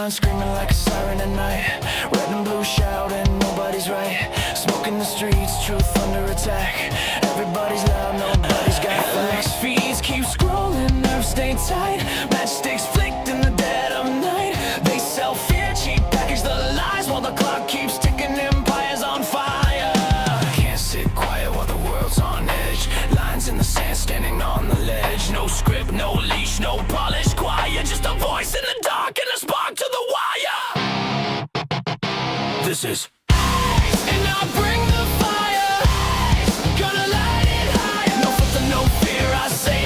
line, screaming like a siren at night. Red and blue shouting, nobody's right. Smoke in the streets, truth under attack. Everybody's loud, nobody's got facts. Feeds keep scrolling, nerves stay tight. Matchsticks flicked in the dead of night. They sell fear, cheap package the lies, while the clock keeps ticking, empires on fire. Can't sit quiet while the world's on edge. Lines in the sand, standing on the ledge. No script, no leash, no polish, quiet. Just a voice in the dark and a spark to the wire. This is and I'll bring the fire. Gonna light it higher. No filter, no fear, I say.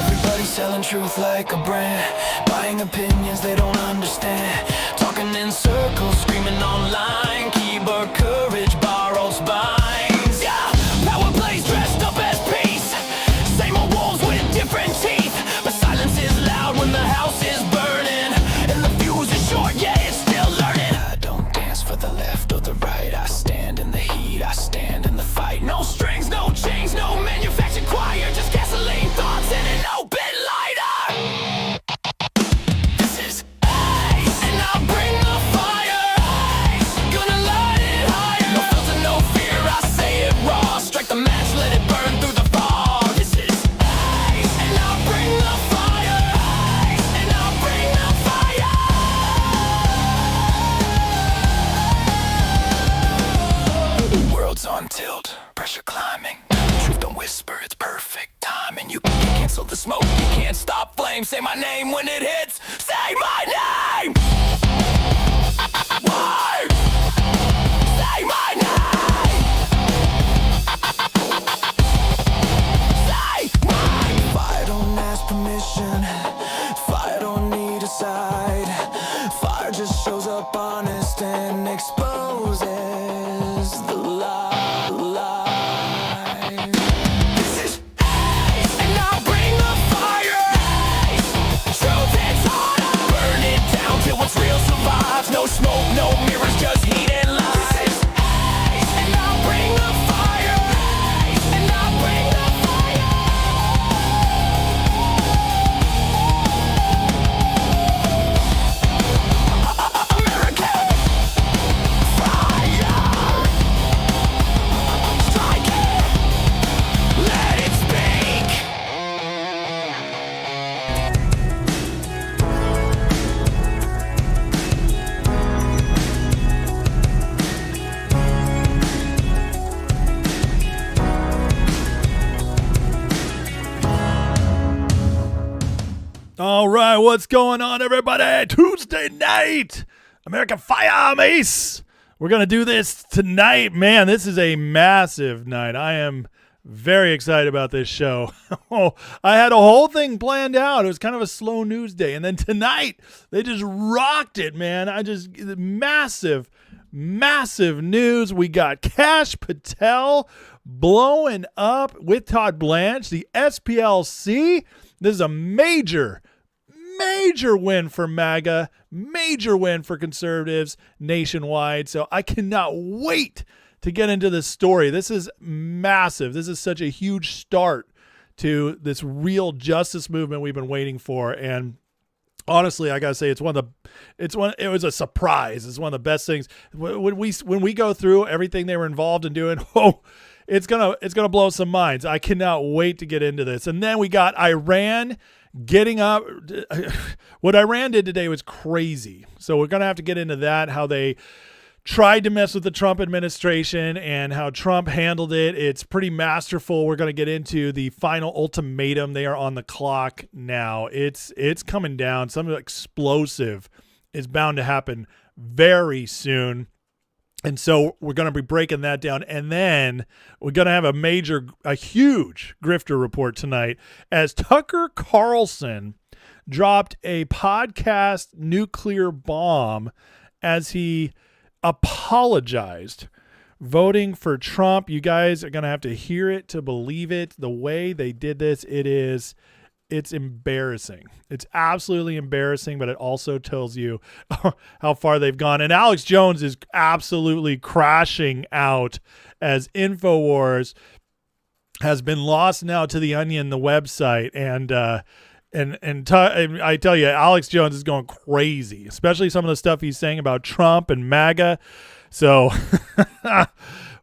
Everybody's selling truth like a brand, buying opinions they don't understand. Talking in circles, screaming online. Keyboard courage, borrowed spines. Yeah, power plays dressed up as peace. Same old wolves with different teeth. But silence is loud when the house is burning. And the fuse is short, yeah, it's still learning. I don't dance for the left or the right. I stand in the heat, I stand in the fight. No strings, no chains, no manufactured choir. Just gasoline thoughts and an open lighter. This is and I'll bring the fire. Gonna light it higher. No filter, no fear, I say it raw. Strike the match, let it burn through the fog. This is and I'll bring the fire. And I'll bring the fire. World's on tilt, pressure climbing. Truth don't whisper, it's perfect timing. You can't cancel the smoke, you can't stop flame. Say my name when it hits, say my name. Why? Say my name. Say my name. Fire don't ask permission. Fire don't need a side. Fire just shows up honest and exposes the lie. This is and I'll bring the fire. Truth is harder. Burn it down till what's real survives. No smoke, no mirrors, just heat and lies. And I'll bring the fire. And I'll bring the fire. American fire. Strike it. Let it speak. All right, what's going on, everybody? Tuesday night, American Fire Mace. We're going to do this tonight. Man, this is a massive night. I am very excited about this show. I had a whole thing planned out. It was kind of a slow news day. And then tonight, they just rocked it, man. Massive news. We got Kash Patel blowing up with Todd Blanche, the SPLC. This is a major win for MAGA, major win for conservatives nationwide. So I cannot wait to get into this story. This is massive. This is such a huge start to this real justice movement we've been waiting for. And honestly, I gotta say, it was a surprise. It's one of the best things when we go through everything they were involved in doing. It's gonna blow some minds. I cannot wait to get into this. And then we got Iran getting up. What Iran did today was crazy. So we're gonna have to get into that, how they tried to mess with the Trump administration and how Trump handled it. It's pretty masterful. We're going to get into the final ultimatum. They are on the clock now. It's coming down. Something explosive is bound to happen very soon. And so we're going to be breaking that down. And then we're going to have a huge grifter report tonight as Tucker Carlson dropped a podcast nuclear bomb as he apologized voting for Trump. You guys are going to have to hear it to believe it. The way they did this, it's embarrassing. It's absolutely embarrassing, but it also tells you how far they've gone. And Alex Jones is absolutely crashing out as InfoWars has been lost now to the Onion, the website, and I tell you, Alex Jones is going crazy, especially some of the stuff he's saying about Trump and MAGA. So,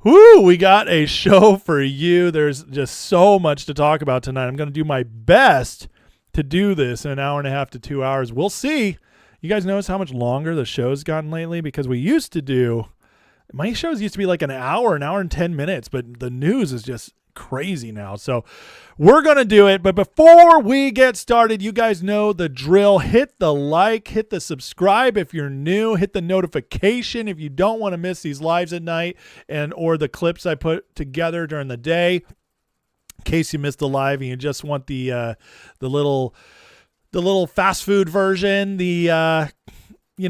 we got a show for you. There's just so much to talk about tonight. I'm going to do my best to do this in an hour and a half to 2 hours. We'll see. You guys notice how much longer the show's gotten lately? Because my shows used to be like an hour and 10 minutes, but the news is just crazy now. So we're going to do it. But before we get started, you guys know the drill. Hit the like, hit the subscribe if you're new, hit the notification if you don't want to miss these lives at night or the clips I put together during the day. In case you missed the live and you just want the little fast food version,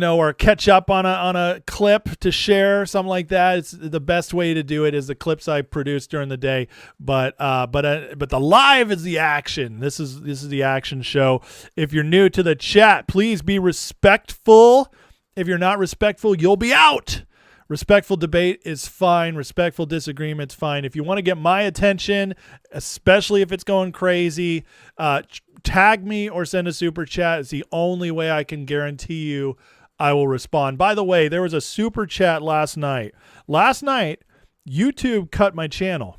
or catch up on a clip to share, something like that. It's the best way to do it is the clips I produce during the day. But the live is the action. This is the action show. If you're new to the chat, please be respectful. If you're not respectful, you'll be out. Respectful debate is fine. Respectful disagreement's fine. If you want to get my attention, especially if it's going crazy, tag me or send a super chat. It's the only way I can guarantee you I will respond. By the way, there was a super chat last night. Last night, YouTube cut my channel,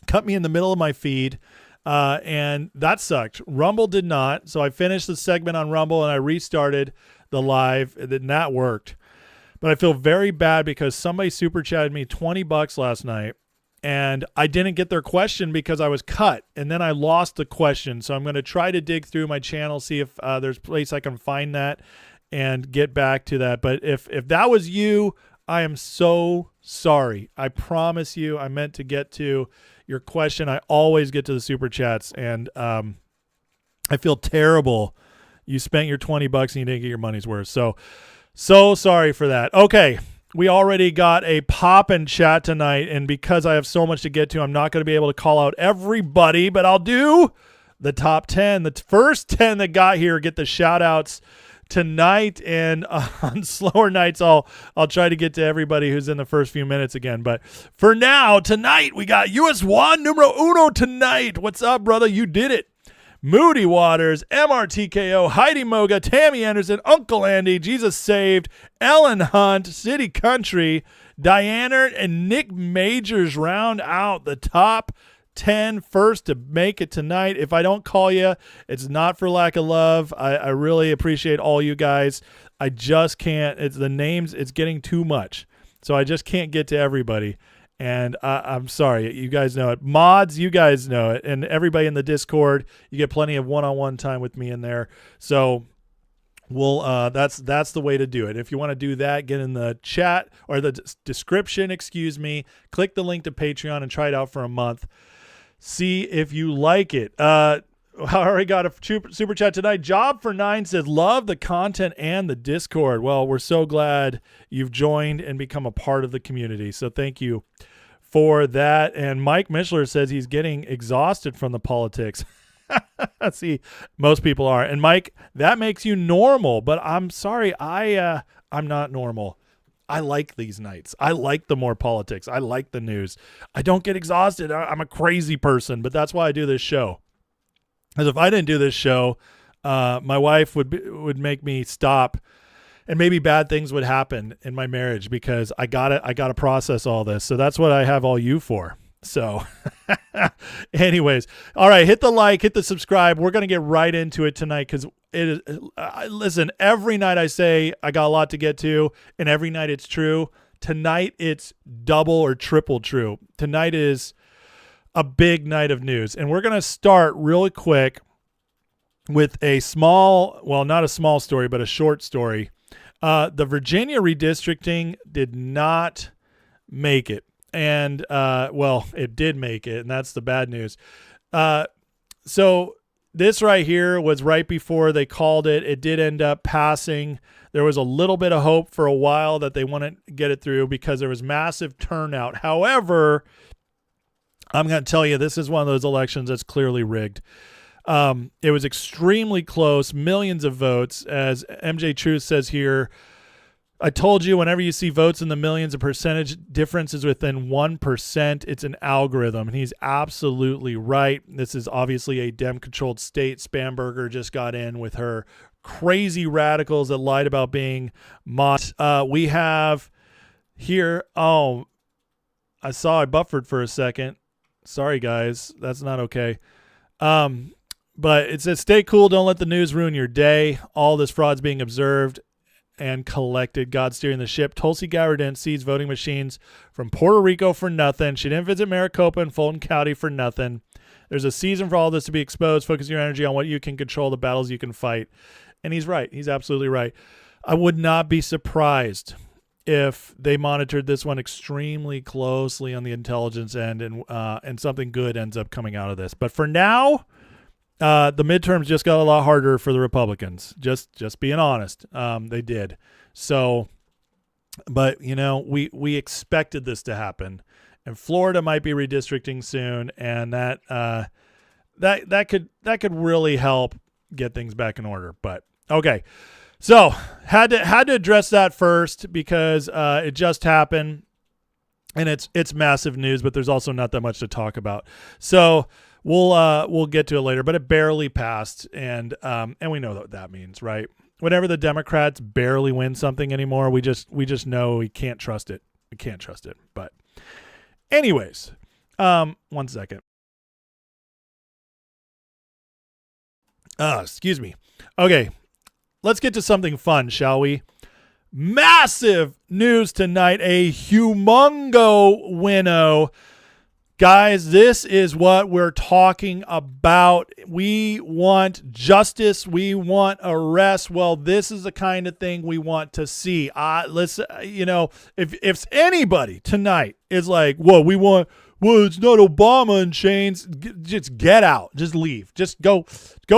cut me in the middle of my feed, and that sucked. Rumble did not. So I finished the segment on Rumble and I restarted the live, and that worked. But I feel very bad because somebody super chatted me $20 last night. And I didn't get their question because I was cut, and then I lost the question. So I'm going to try to dig through my channel, see if there's a place I can find that and get back to that. But if that was you, I am so sorry. I promise you I meant to get to your question. I always get to the super chats, and I feel terrible. You spent your $20 and you didn't get your money's worth. So sorry for that. Okay. We already got a pop-in chat tonight, and because I have so much to get to, I'm not going to be able to call out everybody, but I'll do the top 10. The first 10 that got here get the shout-outs tonight, and on slower nights, I'll try to get to everybody who's in the first few minutes again. But for now, tonight, we got US Juan numero uno tonight. What's up, brother? You did it. Moody Waters, MRTKO, Heidi Moga, Tammy Anderson, Uncle Andy, Jesus Saved, Ellen Hunt, City Country, Diana, and Nick Majors round out the top 10 first to make it tonight. If I don't call you, it's not for lack of love. I really appreciate all you guys. I just can't. It's the names. It's getting too much. So I just can't get to everybody. And I'm sorry, you guys know it. Mods, you guys know it. And everybody in the Discord, you get plenty of one-on-one time with me in there. So that's the way to do it. If you want to do that, get in the chat or the description, click the link to Patreon and try it out for a month. See if you like it. I already got a super chat tonight. Job for 9 says, love the content and the Discord. Well, we're so glad you've joined and become a part of the community. So thank you for that. And Mike Mishler says he's getting exhausted from the politics. See, most people are. And Mike, that makes you normal, but I'm sorry. I'm not normal. I like these nights. I like the more politics. I like the news. I don't get exhausted. I'm a crazy person, but that's why I do this show. Because if I didn't do this show, my wife would make me stop, and maybe bad things would happen in my marriage because I gotta process all this. So that's what I have all you for. So anyways, all right, hit the like, hit the subscribe. We're going to get right into it tonight because it is, listen, every night I say I got a lot to get to, and every night it's true. Tonight it's double or triple true. Tonight is a big night of news, and we're going to start really quick with a not a small story, but a short story. The Virginia redistricting did not make it. And, it did make it, and that's the bad news. So this right here was right before they called it. It did end up passing. There was a little bit of hope for a while that they wouldn't get it through because there was massive turnout. However, I'm going to tell you, this is one of those elections that's clearly rigged. It was extremely close, millions of votes. As MJ Truth says here, I told you, whenever you see votes in the millions, a percentage difference is within 1%. It's an algorithm, and he's absolutely right. This is obviously a Dem-controlled state. Spamberger just got in with her crazy radicals that lied about being mods. We have here, oh, I saw I buffered for a second. Sorry, guys. That's not okay. But it says, stay cool. Don't let the news ruin your day. All this fraud's being observed and collected. God steering the ship. Tulsi Gabbard didn't seize voting machines from Puerto Rico for nothing. She didn't visit Maricopa and Fulton County for nothing. There's a season for all this to be exposed. Focus your energy on what you can control, the battles you can fight. And he's right. He's absolutely right. I would not be surprised if they monitored this one extremely closely on the intelligence end and something good ends up coming out of this. But for now, the midterms just got a lot harder for the Republicans. Just being honest, they did. So, but you know, we expected this to happen, and Florida might be redistricting soon, and that could really help get things back in order. But okay, so had to address that first because it just happened, and it's massive news. But there's also not that much to talk about. So. We'll get to it later, but it barely passed, and we know what that means, right? Whenever the Democrats barely win something anymore, we just know we can't trust it. We can't trust it. But anyways, 1 second. Excuse me. Okay, let's get to something fun, shall we? Massive news tonight, a humongo winnow. Guys, this is what we're talking about. We want justice. We want arrest. Well, this is the kind of thing we want to see. Listen, you know, if anybody tonight is like, well, it's not Obama in chains, just get out. Just leave. Just go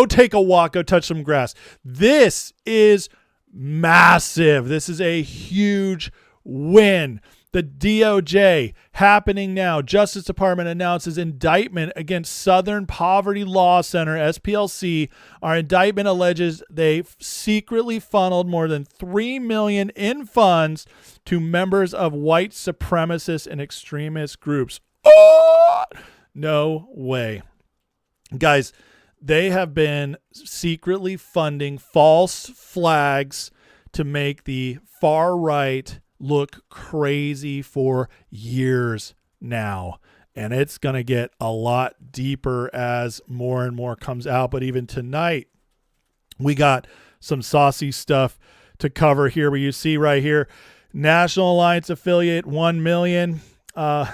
take a walk. Go touch some grass. This is massive. This is a huge win. The DOJ happening now. Justice Department announces indictment against Southern Poverty Law Center, SPLC. Our indictment alleges they secretly funneled more than $3 million in funds to members of white supremacist and extremist groups. Oh, no way. Guys, they have been secretly funding false flags to make the far right look crazy for years now, and it's going to get a lot deeper as more and more comes out. But even tonight, we got some saucy stuff to cover here, where you see right here, National Alliance affiliate 1 million, Aryan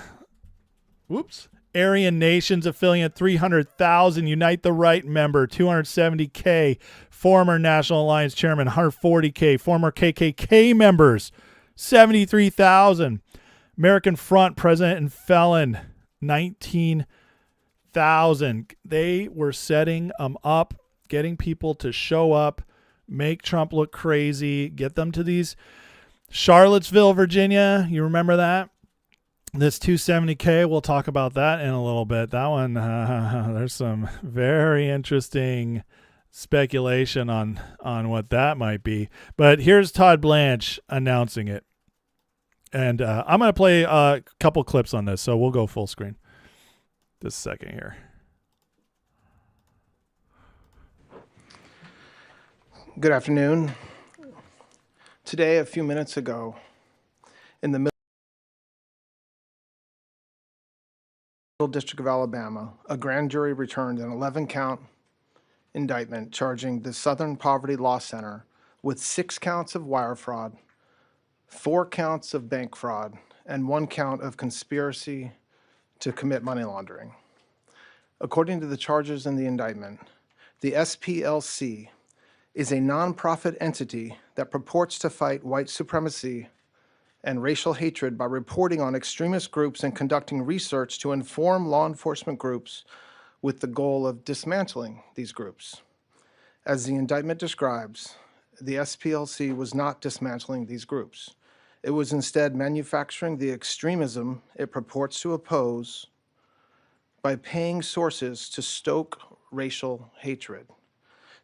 Nations affiliate 300,000, Unite the Right member 270K, former National Alliance chairman 140K, former KKK members 73,000. American Front president and felon 19,000. They were setting up, getting people to show up, make Trump look crazy, get them to these Charlottesville, Virginia. You remember that? This 270K, we'll talk about that in a little bit. That one, there's some very interesting speculation on what that might be. But here's Todd Blanche announcing it. And I'm going to play a couple clips on this, so we'll go full screen. Just a second here. Good afternoon. Today, a few minutes ago, in the Middle District of Alabama, a grand jury returned an 11-count indictment charging the Southern Poverty Law Center with 6 counts of wire fraud, 4 counts of bank fraud, and 1 count of conspiracy to commit money laundering. According to the charges in the indictment, the SPLC is a nonprofit entity that purports to fight white supremacy and racial hatred by reporting on extremist groups and conducting research to inform law enforcement groups with the goal of dismantling these groups. As the indictment describes, the SPLC was not dismantling these groups. It was instead manufacturing the extremism it purports to oppose by paying sources to stoke racial hatred.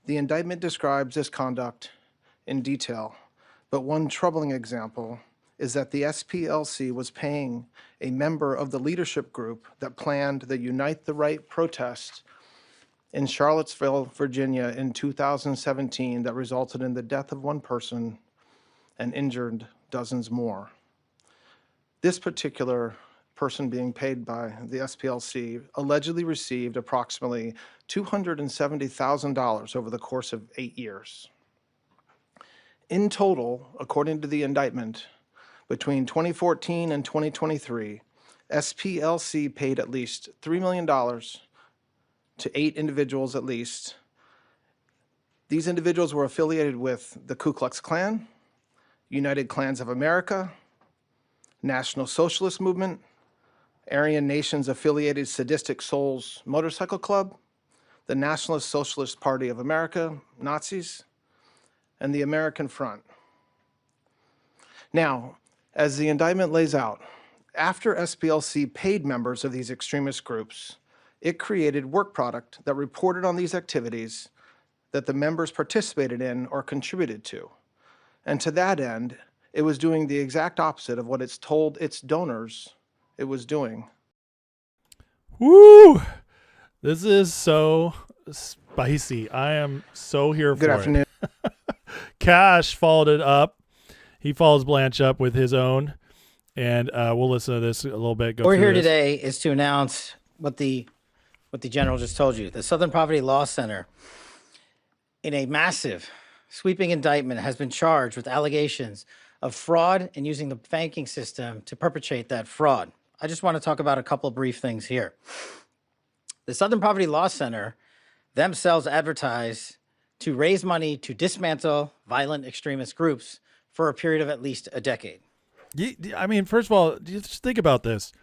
The indictment describes this conduct in detail, But one troubling example is that the SPLC was paying a member of the leadership group that planned the Unite the Right protest in Charlottesville, Virginia in 2017 that resulted in the death of one person and injured dozens more. This particular person being paid by the SPLC allegedly received approximately $270,000 over the course of 8 years. In total, according to the indictment, between 2014 and 2023, SPLC paid at least $3 million to 8 individuals at least. These individuals were affiliated with the Ku Klux Klan, United Klans of America, National Socialist Movement, Aryan Nations Affiliated Sadistic Souls Motorcycle Club, the Nationalist Socialist Party of America, Nazis, and the American Front. Now, as the indictment lays out, after SPLC paid members of these extremist groups, it created work product that reported on these activities that the members participated in or contributed to. And to that end, it was doing the exact opposite of what it's told its donors it was doing. Woo! This is so spicy. I am so here for it. Good afternoon. Kash followed it up. He follows Blanche up with his own, and we'll listen to this a little bit. We're here today is to announce what the general just told you. The Southern Poverty Law Center, in a massive, sweeping indictment, has been charged with allegations of fraud and using the banking system to perpetrate that fraud. I just want to talk about a couple of brief things here. The Southern Poverty Law Center themselves advertise to raise money to dismantle violent extremist groups for a period of at least a decade. I mean, first of all, just think about this.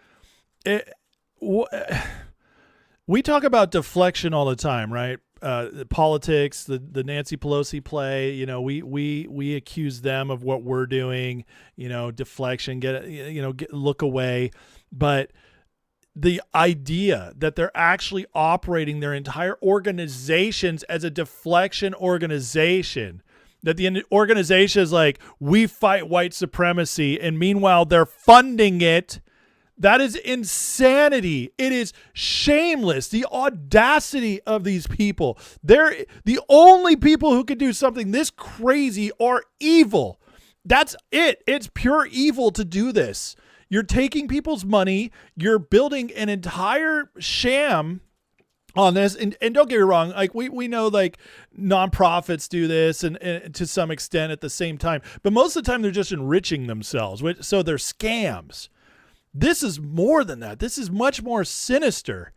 We talk about deflection all the time, right? Politics, the Nancy Pelosi play. You know, we accuse them of what we're doing. You know, deflection, look away. But the idea that they're actually operating their entire organizations as a deflection organization, that the organization is like, we fight white supremacy, and meanwhile they're funding it. That is insanity. It is shameless. The audacity of these people. They're the only people who could do something this crazy are evil. That's it. It's pure evil to do this. You're taking people's money. You're building an entire sham on this. And don't get me wrong. Like we know like nonprofits do this and to some extent at the same time, but most of the time they're just enriching themselves. So they're scams. This is more than that. This is much more sinister.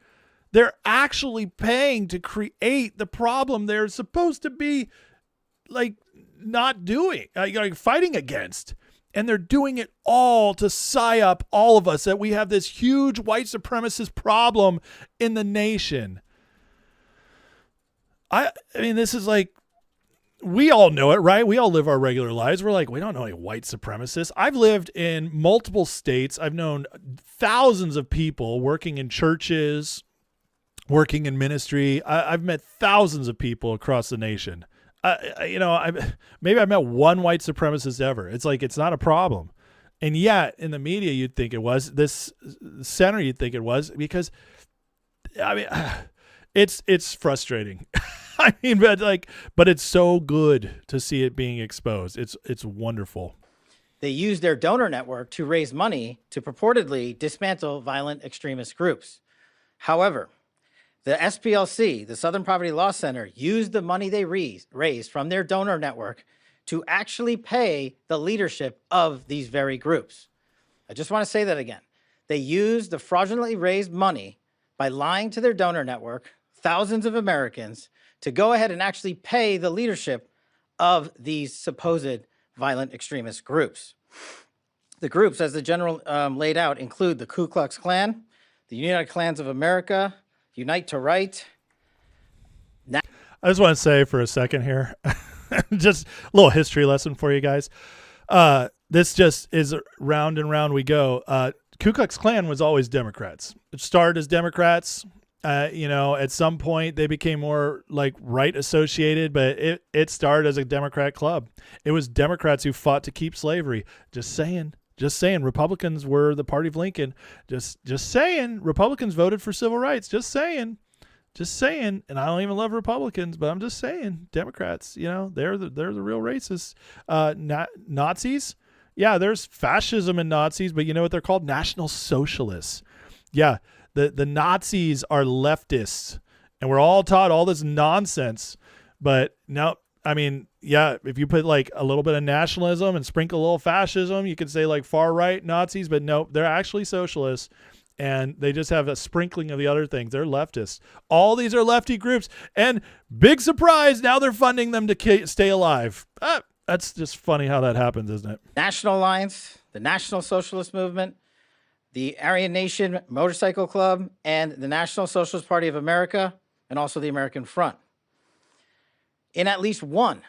They're actually paying to create the problem they're supposed to be like not doing, like fighting against. And they're doing it all to psyop all of us that we have this huge white supremacist problem in the nation. I mean, this is like, we all know it, right? We all live our regular lives. We're like, we don't know any white supremacists. I've lived in multiple states. I've known thousands of people working in churches, working in ministry. I've met thousands of people across the nation. Maybe I met one white supremacist ever. It's like, it's not a problem. And yet in the media, you'd think it was. This center, you'd think it was, because I mean, it's frustrating. I mean, but it's so good to see it being exposed. It's wonderful. They use their donor network to raise money to purportedly dismantle violent extremist groups. However, the SPLC, the Southern Poverty Law Center, used the money they raised from their donor network to actually pay the leadership of these very groups. I just want to say that again. They used the fraudulently raised money by lying to their donor network, thousands of Americans, to go ahead and actually pay the leadership of these supposed violent extremist groups. The groups, as the general laid out, include the Ku Klux Klan, the United Klans of America, Unite to Right. I just want to say for a second here, just a little history lesson for you guys. This just is round and round we go. Ku Klux Klan was always Democrats. It started as Democrats. You know, at some point they became more like right associated, but it started as a Democrat club. It was Democrats who fought to keep slavery. Just saying. Republicans were the party of Lincoln. Just saying. Republicans voted for civil rights. Just saying. And I don't even love Republicans, but I'm just saying, Democrats, you know, they're the real racists. Nazis, yeah, there's fascism in Nazis, but you know what they're called? National Socialists. Yeah, the Nazis are leftists, and we're all taught all this nonsense. But now, I mean, yeah, if you put like a little bit of nationalism and sprinkle a little fascism, you could say like far right Nazis, but no, they're actually socialists. And they just have a sprinkling of the other things. They're leftists. All these are lefty groups. And big surprise, now they're funding them to stay alive. That's just funny how that happens, isn't it? National Alliance, the National Socialist Movement, the Aryan Nation Motorcycle Club, and the National Socialist Party of America, and also the American Front. In at least one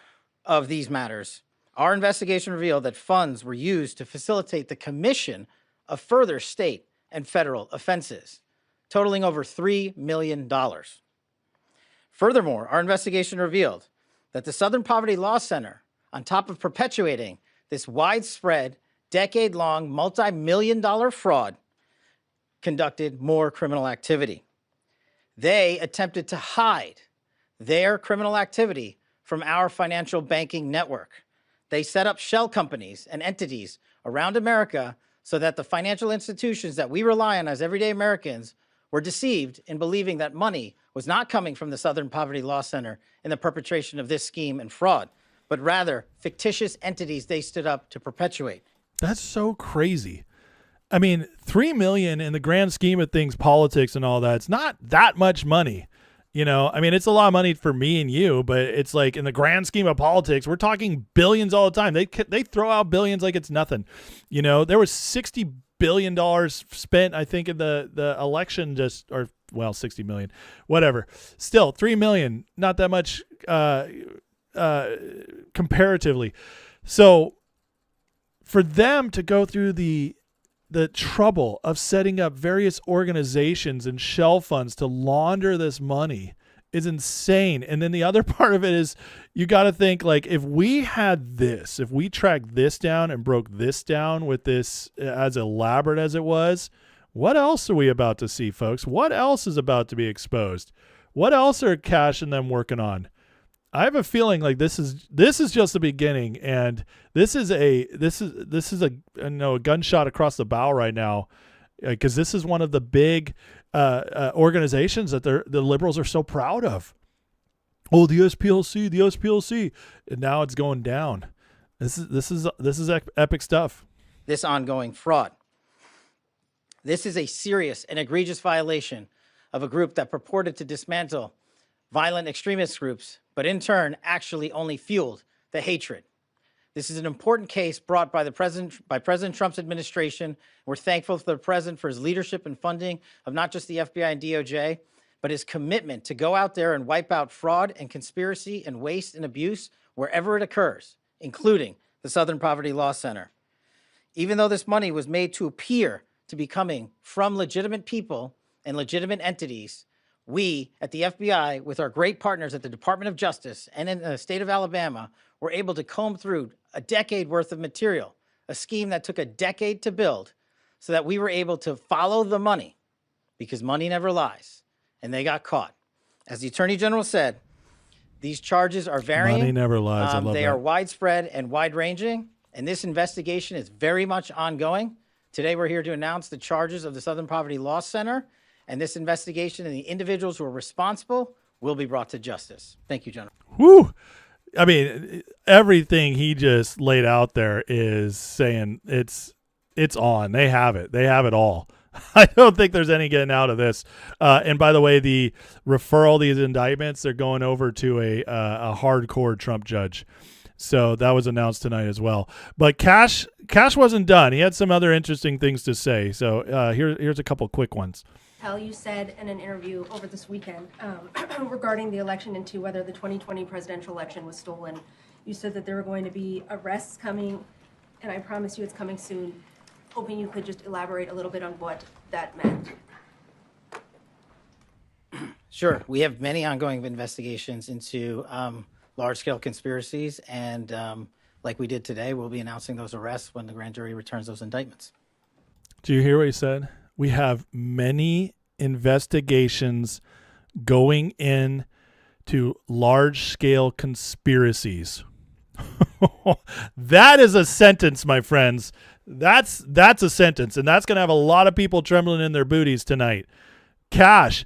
of these matters, our investigation revealed that funds were used to facilitate the commission of further state and federal offenses, totaling over $3 million. Furthermore, our investigation revealed that the Southern Poverty Law Center, on top of perpetuating this widespread, decade-long, multi-million-dollar fraud, conducted more criminal activity. They attempted to hide their criminal activity from our financial banking network. They set up shell companies and entities around America so that the financial institutions that we rely on as everyday Americans were deceived in believing that money was not coming from the Southern Poverty Law Center in the perpetration of this scheme and fraud, but rather fictitious entities they stood up to perpetuate. That's so crazy. I mean, $3 million in the grand scheme of things, politics and all that, it's not that much money. You know, I mean, it's a lot of money for me and you, but it's like in the grand scheme of politics, we're talking billions all the time. They throw out billions like it's nothing. You know, there was $60 billion spent, I think, in the election, just, or well, 60 million, whatever. Still, 3 million, not that much comparatively. So for them to go through the trouble of setting up various organizations and shell funds to launder this money is insane. And then the other part of it is you got to think, like, if we tracked this down and broke this down with this as elaborate as it was, what else are we about to see, folks? What else is about to be exposed? What else are Kash and them working on? I have a feeling like this is just the beginning, and this is a gunshot across the bow right now, because this is one of the big organizations that the liberals are so proud of. Oh, the SPLC, and now it's going down. This is epic stuff. This ongoing fraud. This is a serious and egregious violation of a group that purported to dismantle violent extremist groups, but in turn actually only fueled the hatred. This is an important case brought by President Trump's administration. We're thankful for the president for his leadership and funding of not just the FBI and DOJ, but his commitment to go out there and wipe out fraud and conspiracy and waste and abuse wherever it occurs, including the Southern Poverty Law Center. Even though this money was made to appear to be coming from legitimate people and legitimate entities, we at the FBI, with our great partners at the Department of Justice and in the state of Alabama, were able to comb through a decade worth of material, a scheme that took a decade to build, so that we were able to follow the money, because money never lies, and they got caught. As the Attorney General said, these charges are varying. Money never lies. I love they that. are widespread and wide-ranging, and this investigation is very much ongoing. Today, we're here to announce the charges of the Southern Poverty Law Center, and this investigation and the individuals who are responsible will be brought to justice. Thank you, General. Whew. I mean, everything he just laid out there is saying it's on. They have it. They have it all. I don't think there's any getting out of this. And by the way, the referral, these indictments, they're going over to a hardcore Trump judge. So that was announced tonight as well. But Kash wasn't done. He had some other interesting things to say. So here's a couple quick ones. You said in an interview over this weekend regarding the election into whether the 2020 presidential election was stolen, you said that there were going to be arrests coming, and I promise you it's coming soon. Hoping you could just elaborate a little bit on what that meant. Sure. We have many ongoing investigations into large-scale conspiracies, and like we did today, we'll be announcing those arrests when the grand jury returns those indictments. Do you hear what he said? We have many investigations going in to large-scale conspiracies. That is a sentence, my friends. That's a sentence, and that's going to have a lot of people trembling in their booties tonight. Kash,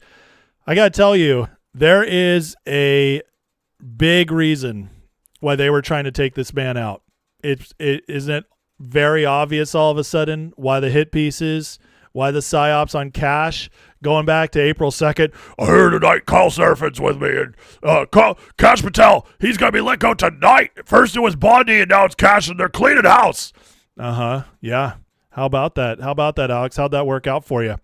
I got to tell you, there is a big reason why they were trying to take this man out. It isn't very obvious all of a sudden why the hit pieces, why the psyops on Kash going back to April 2nd. I heard tonight Carl Surfin's with me, and Kash Patel, he's going to be let go tonight. First it was Bondi, and now it's Kash, and they're cleaning house. Yeah. How about that? Alex? How'd that work out for you?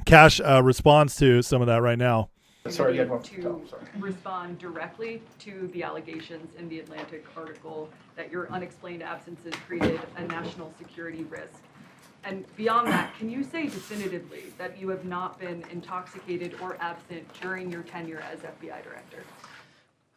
Kash responds to some of that right now. Sorry, to respond directly to the allegations in the Atlantic article that your unexplained absences created a national security risk. And beyond that, can you say definitively that you have not been intoxicated or absent during your tenure as FBI director?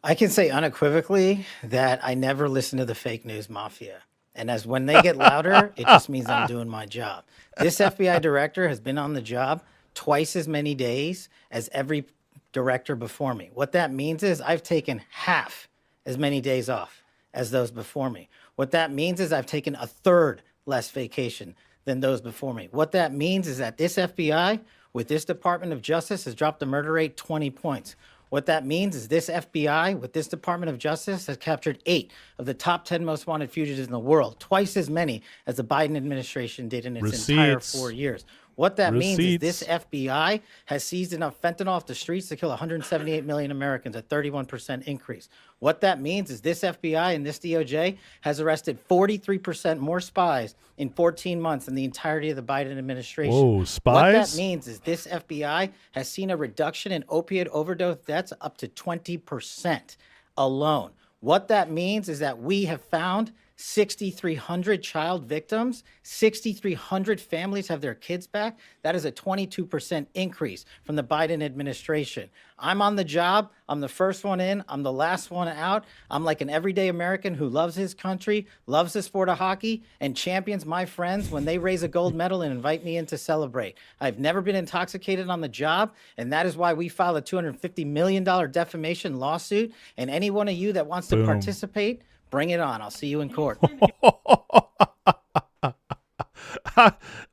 I can say unequivocally that I never listen to the fake news mafia. And as when they get louder, it just means I'm doing my job. This FBI director has been on the job twice as many days as every director before me. What that means is I've taken half as many days off as those before me. What that means is I've taken a third less vacation than those before me. What that means is that this FBI with this Department of Justice has dropped the murder rate 20 points. What that means is this FBI with this Department of Justice has captured 8 of the top 10 most wanted fugitives in the world, twice as many as the Biden administration did in its entire 4 years. What that means is this FBI has seized enough fentanyl off the streets to kill 178 million Americans, a 31% increase. What that means is this FBI and this DOJ has arrested 43% more spies in 14 months than the entirety of the Biden administration. Whoa, spies? What that means is this FBI has seen a reduction in opiate overdose deaths up to 20% alone. What that means is that we have found 6,300 child victims, 6,300 families have their kids back. That is a 22% increase from the Biden administration. I'm on the job. I'm the first one in. I'm the last one out. I'm like an everyday American who loves his country, loves the sport of hockey, and champions my friends when they raise a gold medal and invite me in to celebrate. I've never been intoxicated on the job, and that is why we filed a $250 million defamation lawsuit. And any one of you that wants to participate, bring it on. I'll see you in court.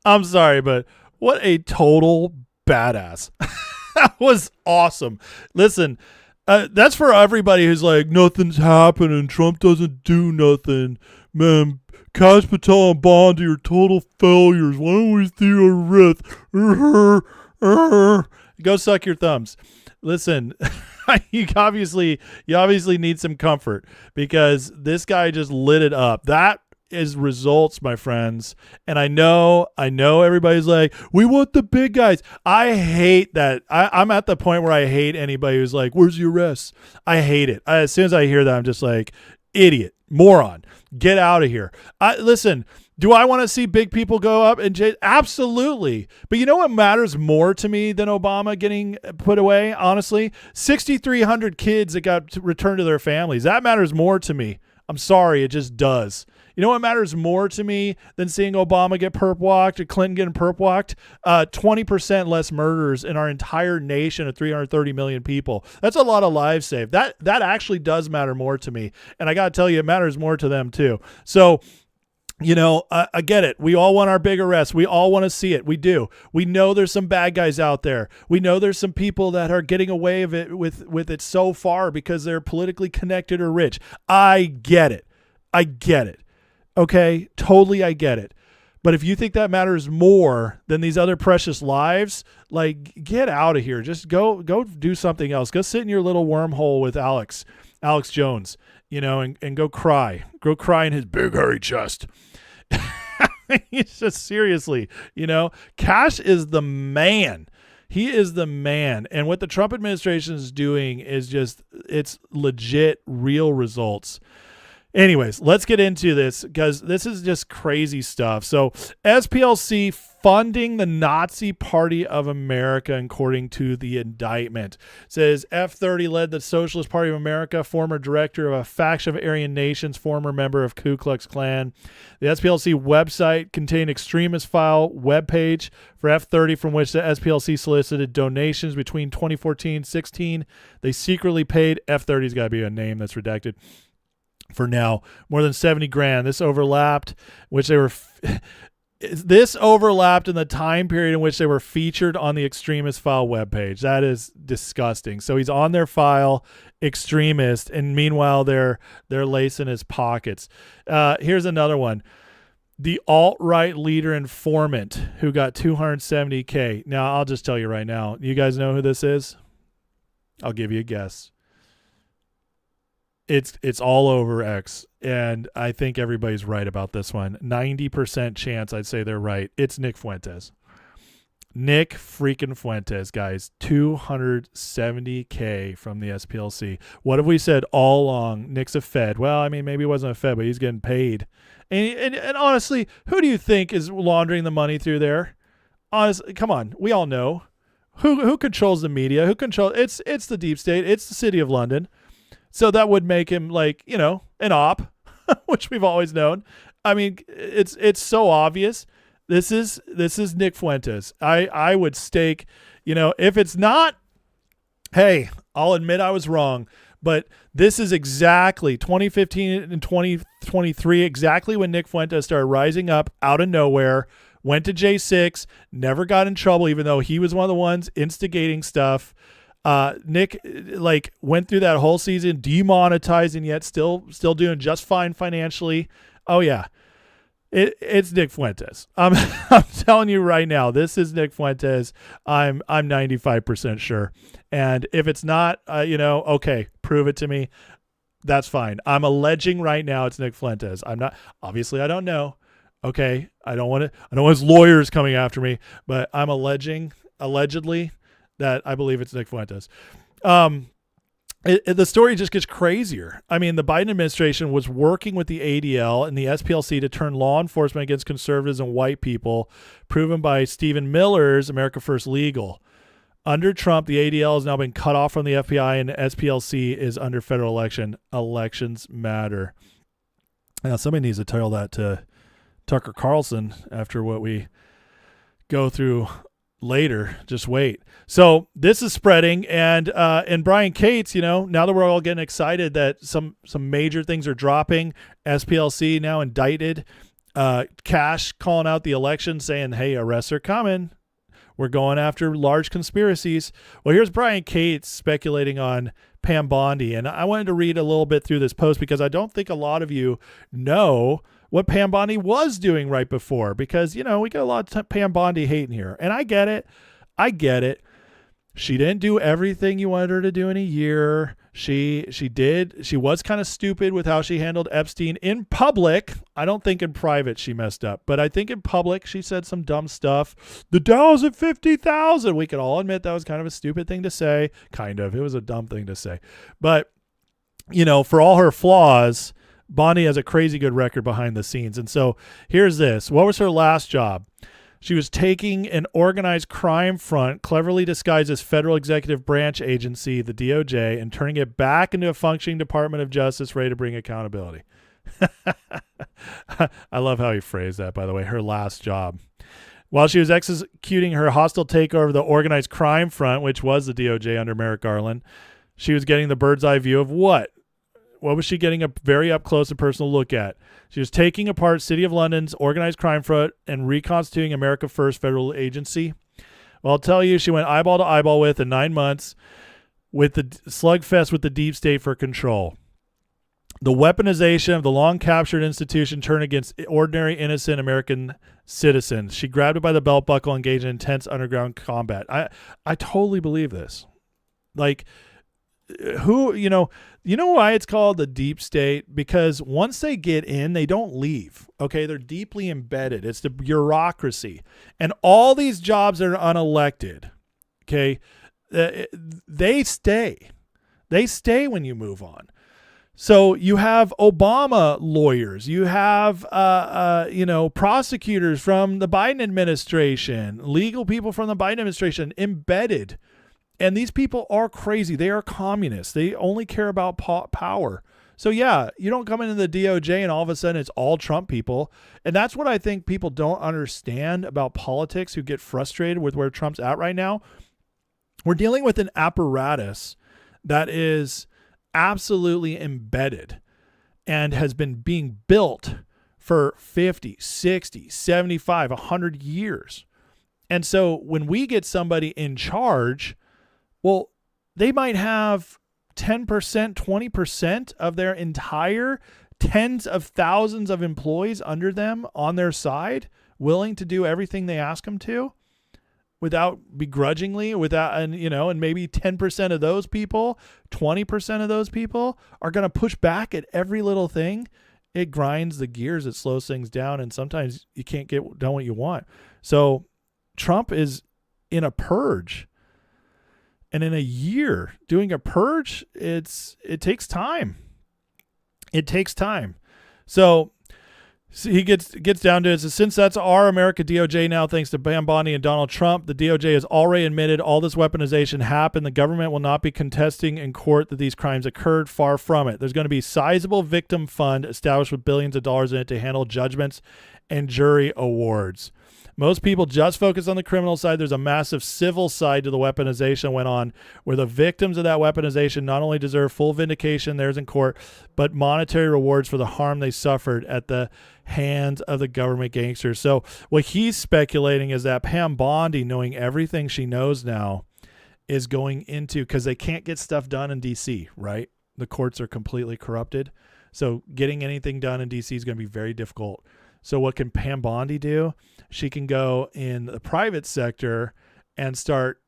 I'm sorry, but what a total badass. That was awesome. Listen, that's for everybody who's like, nothing's happening. Trump doesn't do nothing. Man, Kash Patel and Bondi are total failures. Why don't we see a risk? Go suck your thumbs. Listen, you obviously need some comfort because this guy just lit it up. That is results, my friends. And I know everybody's like, we want the big guys. I hate that. I'm at the point where I hate anybody who's like, where's your arrests? I hate it. As soon as I hear that, I'm just like, idiot, moron, get out of here. Listen, do I want to see big people go up and jail? Absolutely. But you know what matters more to me than Obama getting put away? Honestly, 6,300 kids that got returned to their families. That matters more to me. I'm sorry, it just does. You know what matters more to me than seeing Obama get perp walked or Clinton getting perp walked? 20% less murders in our entire nation of 330 million people. That's a lot of lives saved. That actually does matter more to me. And I got to tell you, it matters more to them too. So, you know, I get it. We all want our big arrests. We all want to see it. We do. We know there's some bad guys out there. We know there's some people that are getting away with it so far because they're politically connected or rich. I get it. Okay, totally I get it. But if you think that matters more than these other precious lives, like, get out of here. Just go do something else. Go sit in your little wormhole with Alex Jones, you know, and go cry. Go cry in his big hairy chest. It's just seriously, you know, Kash is the man. He is the man. And what the Trump administration is doing is just, it's legit, real results. Anyways, let's get into this because this is just crazy stuff. So SPLC funding the Nazi Party of America, according to the indictment. It says F-30 led the Socialist Party of America, former director of a faction of Aryan nations, former member of Ku Klux Klan. The SPLC website contained extremist file webpage for F-30 from which the SPLC solicited donations between 2014-16. They secretly paid, F-30's got to be a name that's redacted, for now, more than 70 grand. This overlapped, which they were. This overlapped in the time period in which they were featured on the extremist file webpage. That is disgusting. So he's on their file, extremist, and meanwhile they're lacing his pockets. Here's another one. The alt-right leader informant who got $270K. Now I'll just tell you right now. You guys know who this is? I'll give you a guess. It's all over X, and I think everybody's right about this one. 90% chance I'd say they're right. It's Nick Fuentes. Nick freaking Fuentes, guys. $270K from the SPLC. What have we said all along? Nick's a Fed. Well, I mean, maybe he wasn't a Fed, but he's getting paid. And honestly, who do you think is laundering the money through there? Honestly, come on. We all know. Who controls the media? Who controls? It's the deep state. It's the City of London. So that would make him like, an op, which we've always known. I mean, it's so obvious. This is Nick Fuentes. I would stake, if it's not, hey, I'll admit I was wrong, but this is exactly 2015 and 2023, exactly when Nick Fuentes started rising up out of nowhere, went to J6, never got in trouble, even though he was one of the ones instigating stuff. Nick went through that whole season demonetizing, yet still doing just fine financially. Oh yeah, it's Nick Fuentes. I'm telling you right now, this is Nick Fuentes. I'm 95% sure. And if it's not, okay, prove it to me. That's fine. I'm alleging right now it's Nick Fuentes. I'm not. Obviously, I don't know. Okay, I don't want his lawyers coming after me, but I'm allegedly. That I believe it's Nick Fuentes. The story just gets crazier. I mean, the Biden administration was working with the ADL and the SPLC to turn law enforcement against conservatives and white people, proven by Stephen Miller's America First Legal. Under Trump, the ADL has now been cut off from the FBI, and the SPLC is under federal election. Elections matter. Now, somebody needs to tell that to Tucker Carlson after what we go through later. Just wait. So this is spreading, and Brian Cates, now that we're all getting excited that some major things are dropping, SPLC now indicted, Kash calling out the election saying, hey, arrests are coming. We're going after large conspiracies. Well, here's Brian Cates speculating on Pam Bondi, and I wanted to read a little bit through this post because I don't think a lot of you know what Pam Bondi was doing right before, because, we got a lot of Pam Bondi hating here, and I get it. She didn't do everything you wanted her to do in a year. She was kind of stupid with how she handled Epstein in public. I don't think in private she messed up, but I think in public she said some dumb stuff. The Dow's at 50,000. We could all admit that was kind of a stupid thing to say. Kind of. It was a dumb thing to say. But, for all her flaws, Bondi has a crazy good record behind the scenes. And so here's this. What was her last job? She was taking an organized crime front, cleverly disguised as federal executive branch agency, the DOJ, and turning it back into a functioning Department of Justice ready to bring accountability. I love how he phrased that, by the way, her last job. While she was executing her hostile takeover of the organized crime front, which was the DOJ under Merrick Garland, she was getting the bird's eye view of what? What was she getting a very up close and personal look at? She was taking apart City of London's organized crime front and reconstituting America First federal agency. Well, I'll tell you, she went eyeball to eyeball with in 9 months with the slugfest with the deep state for control. The weaponization of the long captured institution turned against ordinary innocent American citizens. She grabbed it by the belt buckle and engaged in intense underground combat. I totally believe this. Like, who, why it's called the deep state? Because once they get in, they don't leave. Okay. They're deeply embedded. It's the bureaucracy, and all these jobs that are unelected. Okay. They stay when you move on. So you have Obama lawyers, you have, prosecutors from the Biden administration, legal people from the Biden administration embedded. And these people are crazy. They are communists. They only care about power. So yeah, you don't come into the DOJ and all of a sudden it's all Trump people. And that's what I think people don't understand about politics who get frustrated with where Trump's at right now. We're dealing with an apparatus that is absolutely embedded and has been being built for 50, 60, 75, 100 years. And so when we get somebody in charge, well, they might have 10%, 20% of their entire tens of thousands of employees under them on their side, willing to do everything they ask them to without begrudgingly, and maybe 10% of those people, 20% of those people are going to push back at every little thing. It grinds the gears, it slows things down, and sometimes you can't get done what you want. So Trump is in a purge. And in a year doing a purge, it takes time. It takes time. So he gets down to it. So since that's our America DOJ now, thanks to Pam Bondi and Donald Trump, the DOJ has already admitted all this weaponization happened. The government will not be contesting in court that these crimes occurred. Far from it. There's going to be a sizable victim fund established with billions of dollars in it to handle judgments and jury awards. Most people just focus on the criminal side. There's a massive civil side to the weaponization went on, where the victims of that weaponization not only deserve full vindication, theirs in court, but monetary rewards for the harm they suffered at the hands of the government gangsters. So what he's speculating is that Pam Bondi, knowing everything she knows now, is going into, because they can't get stuff done in D.C., right? The courts are completely corrupted. So getting anything done in D.C. is going to be very difficult. So what can Pam Bondi do? She can go in the private sector and start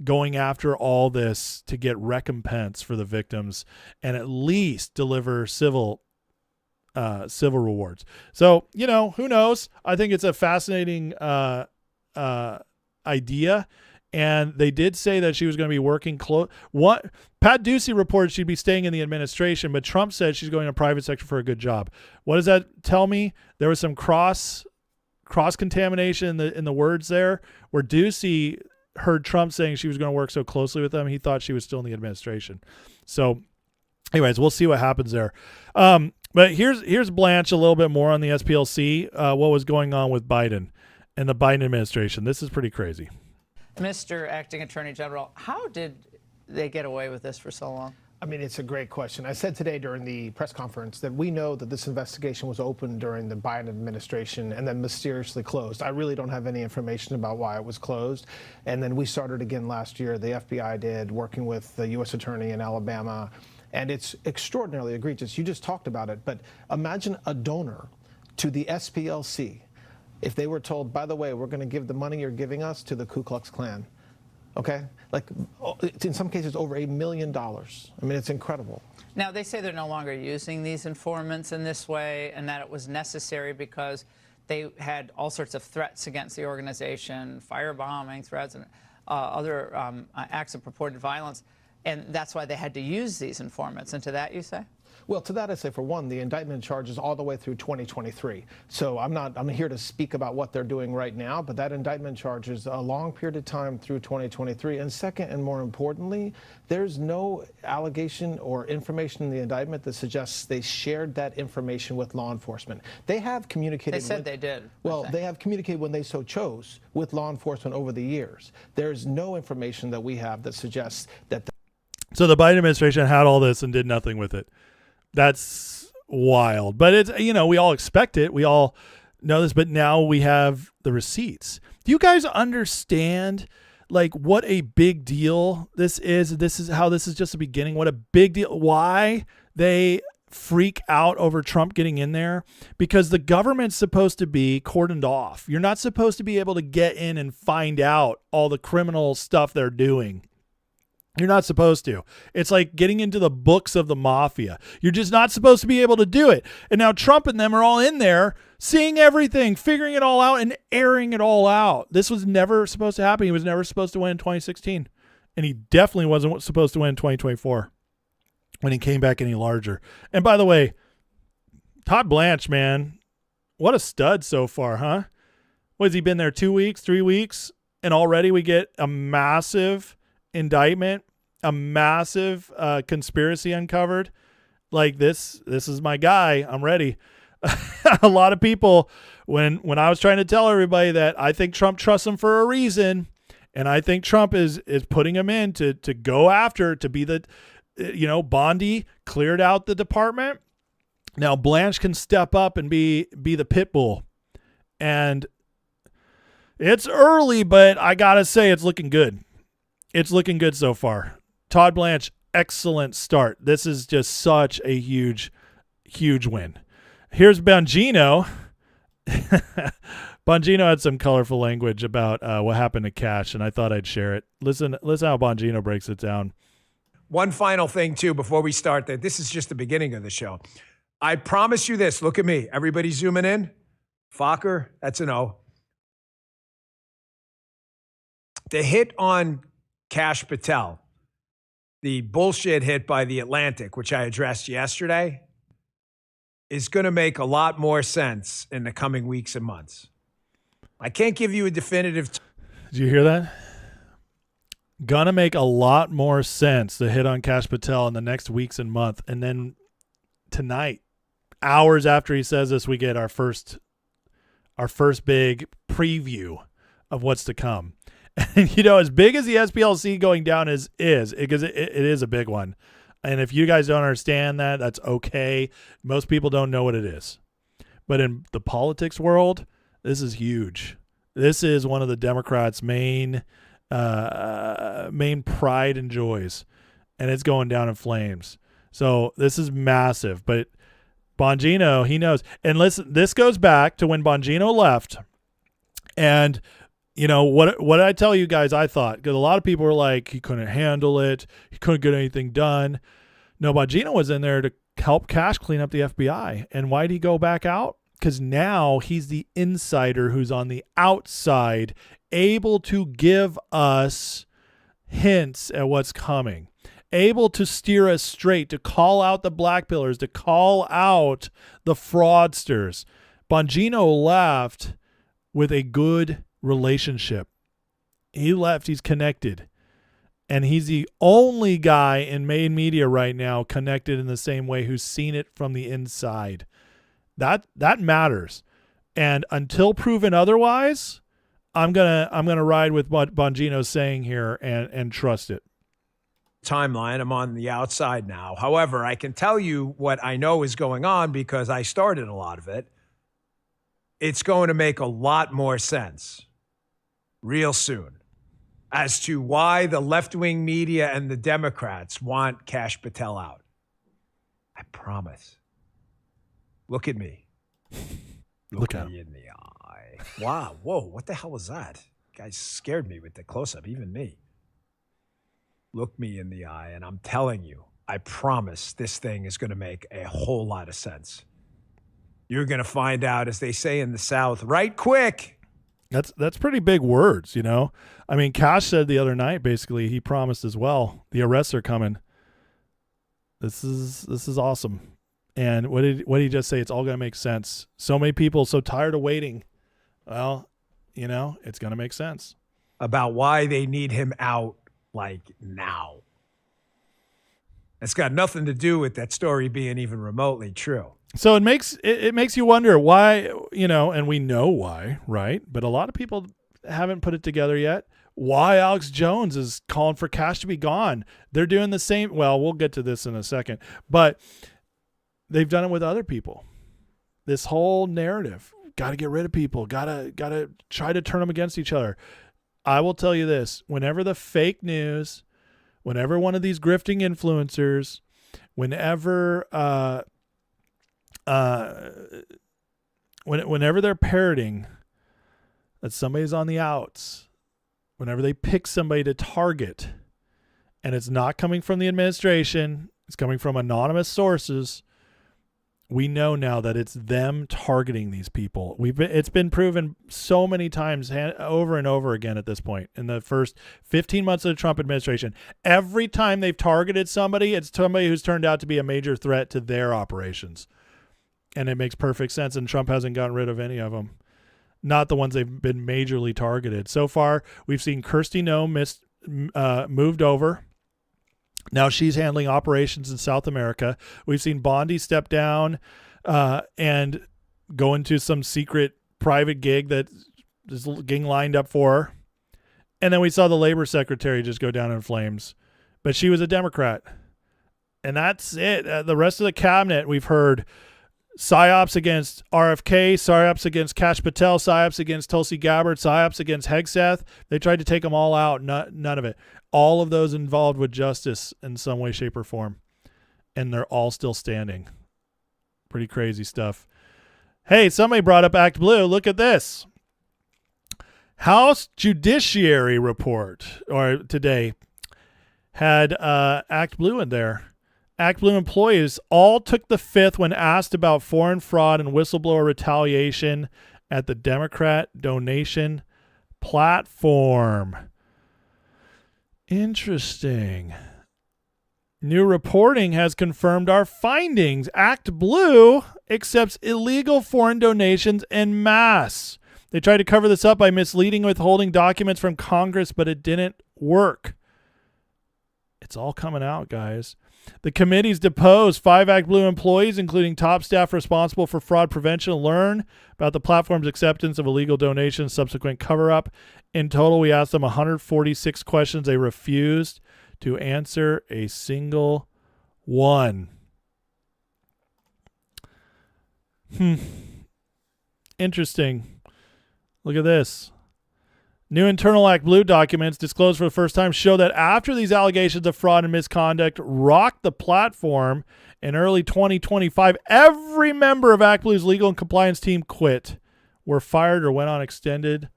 going after all this to get recompense for the victims and at least deliver civil rewards. So, who knows? I think it's a fascinating idea. And they did say that she was going to be working close. Pat Ducey reported she'd be staying in the administration, but Trump said she's going to private sector for a good job. What does that tell me? There was some cross contamination in the words there, where Ducey heard Trump saying she was going to work so closely with them. He thought she was still in the administration. So anyways, we'll see what happens there. But here's Blanche a little bit more on the SPLC, what was going on with Biden and the Biden administration. This is pretty crazy. Mr. Acting Attorney General, how did they get away with this for so long? I mean, it's a great question. I said today during the press conference that we know that this investigation was opened during the Biden administration and then mysteriously closed. I really don't have any information about why it was closed. And then we started again last year, the FBI did, working with the U.S. Attorney in Alabama. And it's extraordinarily egregious. You just talked about it. But imagine a donor to the SPLC if they were told, by the way, we're going to give the money you're giving us to the Ku Klux Klan. Okay? Like, in some cases, over $1 million. I mean, it's incredible. Now, they say they're no longer using these informants in this way and that it was necessary because they had all sorts of threats against the organization, firebombing threats and other acts of purported violence. And that's why they had to use these informants. And to that, you say? Well, to that I say, for one, the indictment charges all the way through 2023. So I'm here to speak about what they're doing right now, but that indictment charges a long period of time through 2023. And second, and more importantly, there's no allegation or information in the indictment that suggests they shared that information with law enforcement. They have communicated. They said they did. Well, they have communicated when they so chose with law enforcement over the years. There's no information that we have that suggests that. So the Biden administration had all this and did nothing with it. That's wild. But it's, we all expect it. We all know this, but now we have the receipts. Do you guys understand what a big deal this is? This is how this is just the beginning. What a big deal. Why they freak out over Trump getting in there? Because the government's supposed to be cordoned off. You're not supposed to be able to get in and find out all the criminal stuff they're doing. You're not supposed to. It's like getting into the books of the mafia. You're just not supposed to be able to do it. And now Trump and them are all in there seeing everything, figuring it all out and airing it all out. This was never supposed to happen. He was never supposed to win in 2016. And he definitely wasn't supposed to win in 2024. when he came back any larger. And by the way, Todd Blanche, man, what a stud so far, huh? What has he been there 2 weeks, 3 weeks? And already we get a massive indictment, a massive conspiracy uncovered. Like this is my guy. I'm ready. A lot of people, when I was trying to tell everybody that I think Trump trusts him for a reason, and I think Trump is putting him in to go after, to be the, Bondi cleared out the department. Now Blanche can step up and be the pit bull. And it's early, but I got to say it's looking good. It's looking good so far. Todd Blanche, excellent start. This is just such a huge, huge win. Here's Bongino. Bongino had some colorful language about what happened to Kash, and I thought I'd share it. Listen how Bongino breaks it down. One final thing, too, before we start, that this is just the beginning of the show. I promise you this. Look at me. Everybody zooming in. Fokker, that's an O. The hit on Kash Patel, the bullshit hit by The Atlantic, which I addressed yesterday, is going to make a lot more sense in the coming weeks and months. I can't give you a definitive. Did you hear that? Gonna make a lot more sense, the hit on Kash Patel, in the next weeks and month. And then tonight, hours after he says this, we get our first big preview of what's to come. And, as big as the SPLC going down is because it is a big one. And if you guys don't understand that, that's okay. Most people don't know what it is. But in the politics world, this is huge. This is one of the Democrats' main pride and joys. And it's going down in flames. So this is massive. But Bongino, he knows. And listen, this goes back to when Bongino left. And what did I tell you guys I thought? Because a lot of people were like, he couldn't handle it. He couldn't get anything done. No, Bongino was in there to help Kash clean up the FBI. And why did he go back out? Because now he's the insider who's on the outside, able to give us hints at what's coming, able to steer us straight, to call out the black pillars, to call out the fraudsters. Bongino left with a good relationship. He left. He's connected. And he's the only guy in main media right now connected in the same way who's seen it from the inside. That matters. And until proven otherwise, I'm gonna ride with what Bongino's saying here and trust it. Timeline. I'm on the outside now. However, I can tell you what I know is going on because I started a lot of it. It's going to make a lot more sense real soon as to why the left-wing media and the Democrats want Kash Patel out. I promise. Look at me. Look at me in the eye. Wow. Whoa. What the hell was that? Guys scared me with the close-up, even me. Look me in the eye, and I'm telling you, I promise this thing is going to make a whole lot of sense. You're going to find out, as they say in the South, right quick. That's pretty big words, I mean, Kash said the other night, basically, he promised as well, the arrests are coming. This is awesome. And what did he just say? It's all going to make sense. So many people so tired of waiting. Well, it's going to make sense. About why they need him out like now. It's got nothing to do with that story being even remotely true. So it makes you wonder why, and we know why, right? But a lot of people haven't put it together yet. Why Alex Jones is calling for Kash to be gone. They're doing the same. Well, we'll get to this in a second, but they've done it with other people. This whole narrative, got to get rid of people, got to try to turn them against each other. I will tell you this, whenever the fake news, whenever one of these grifting influencers, whenever they're parroting that somebody's on the outs, whenever they pick somebody to target and it's not coming from the administration, it's coming from anonymous sources, We know now that it's them targeting these people. It's been proven so many times over and over again at this point in the first 15 months of the Trump administration. Every time they've targeted somebody, it's somebody who's turned out to be a major threat to their operations. And it makes perfect sense, and Trump hasn't gotten rid of any of them. Not the ones they've been majorly targeted. So far, we've seen Kirstie Noem moved over. Now she's handling operations in South America. We've seen Bondi step down and go into some secret private gig that is getting lined up for her. And then we saw the labor secretary just go down in flames. But she was a Democrat. And that's it. The rest of the cabinet, we've heard PSYOPs against RFK, PSYOPs against Kash Patel, PSYOPs against Tulsi Gabbard, PSYOPs against Hegseth. They tried to take them all out. None of it. All of those involved with justice in some way, shape, or form. And they're all still standing. Pretty crazy stuff. Hey, somebody brought up Act Blue. Look at this. House Judiciary report today had Act Blue in there. Act Blue employees all took the fifth when asked about foreign fraud and whistleblower retaliation at the Democrat donation platform. Interesting. New reporting has confirmed our findings. Act Blue accepts illegal foreign donations en masse. They tried to cover this up by misleading withholding documents from Congress, but it didn't work. It's all coming out, guys. The committees deposed 5 Act Blue employees, including top staff responsible for fraud prevention, learn about the platform's acceptance of illegal donations, subsequent cover-up. In total, we asked them 146 questions. They refused to answer a single one. Interesting. Look at this. New internal Act Blue documents disclosed for the first time show that after these allegations of fraud and misconduct rocked the platform in early 2025, every member of Act Blue's legal and compliance team quit, were fired, or went on extended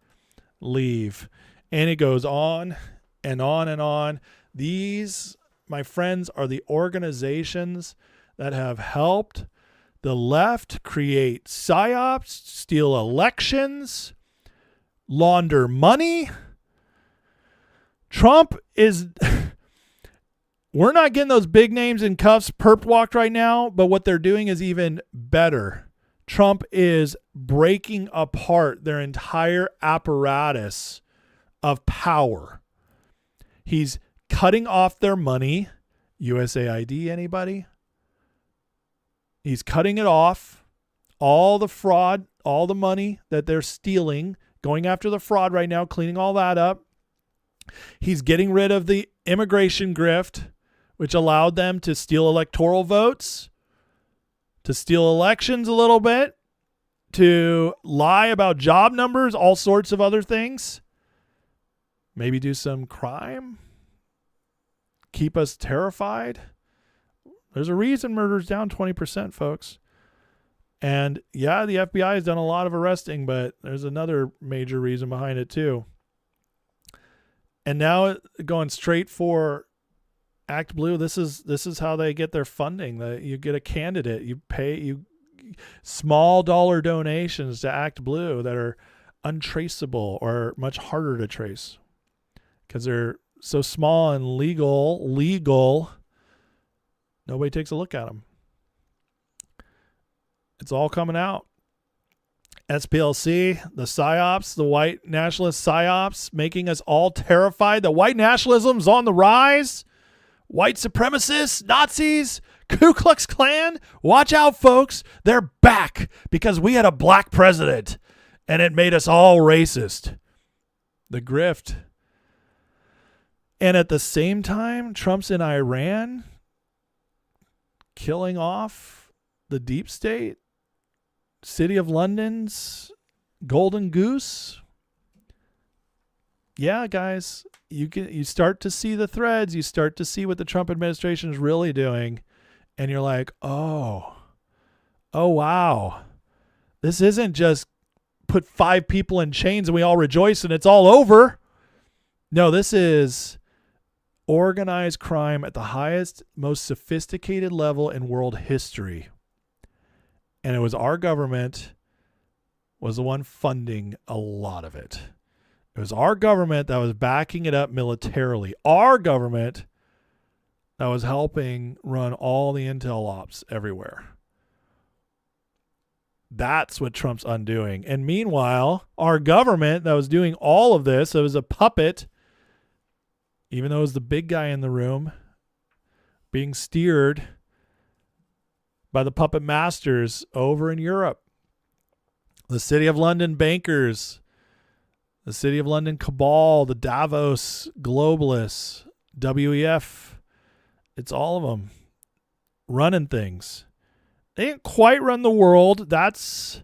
leave. And it goes on and on and on. These, my friends, are the organizations that have helped the left create PSYOPs, steal elections, launder money. Trump is... We're not getting those big names in cuffs perp walked right now, but what they're doing is even better. Trump is breaking apart their entire apparatus of power. He's cutting off their money. USAID, anybody? He's cutting it off. All the fraud, all the money that they're stealing, going after the fraud right now, cleaning all that up. He's getting rid of the immigration grift, which allowed them to steal electoral votes, to steal elections a little bit, to lie about job numbers, all sorts of other things. Maybe do some crime. Keep us terrified. There's a reason murder's down 20%, folks. And yeah, the FBI has done a lot of arresting, but there's another major reason behind it too. And now going straight for Act Blue, this is how they get their funding. You get a candidate, you pay small dollar donations to Act Blue that are untraceable or much harder to trace because they're so small and legal. Nobody takes a look at them. It's all coming out. SPLC, the PSYOPs, the white nationalist PSYOPs, making us all terrified. The white nationalism's on the rise. White supremacists, Nazis, Ku Klux Klan. Watch out, folks. They're back because we had a black president and it made us all racist. The grift. And at the same time, Trump's in Iran killing off the deep state. City of London's golden goose. Yeah, guys, you start to see the threads. You start to see what the Trump administration is really doing. And you're like, oh, wow. This isn't just put 5 people in chains and we all rejoice and it's all over. No, this is organized crime at the highest, most sophisticated level in world history. And it was our government was the one funding a lot of it. It was our government that was backing it up militarily. Our government that was helping run all the intel ops everywhere. That's what Trump's undoing. And meanwhile, our government that was doing all of this, it was a puppet, even though it was the big guy in the room, being steered by the puppet masters over in Europe. The City of London bankers, the City of London cabal, the Davos globalists, WEF, it's all of them running things. They didn't quite run the world. That's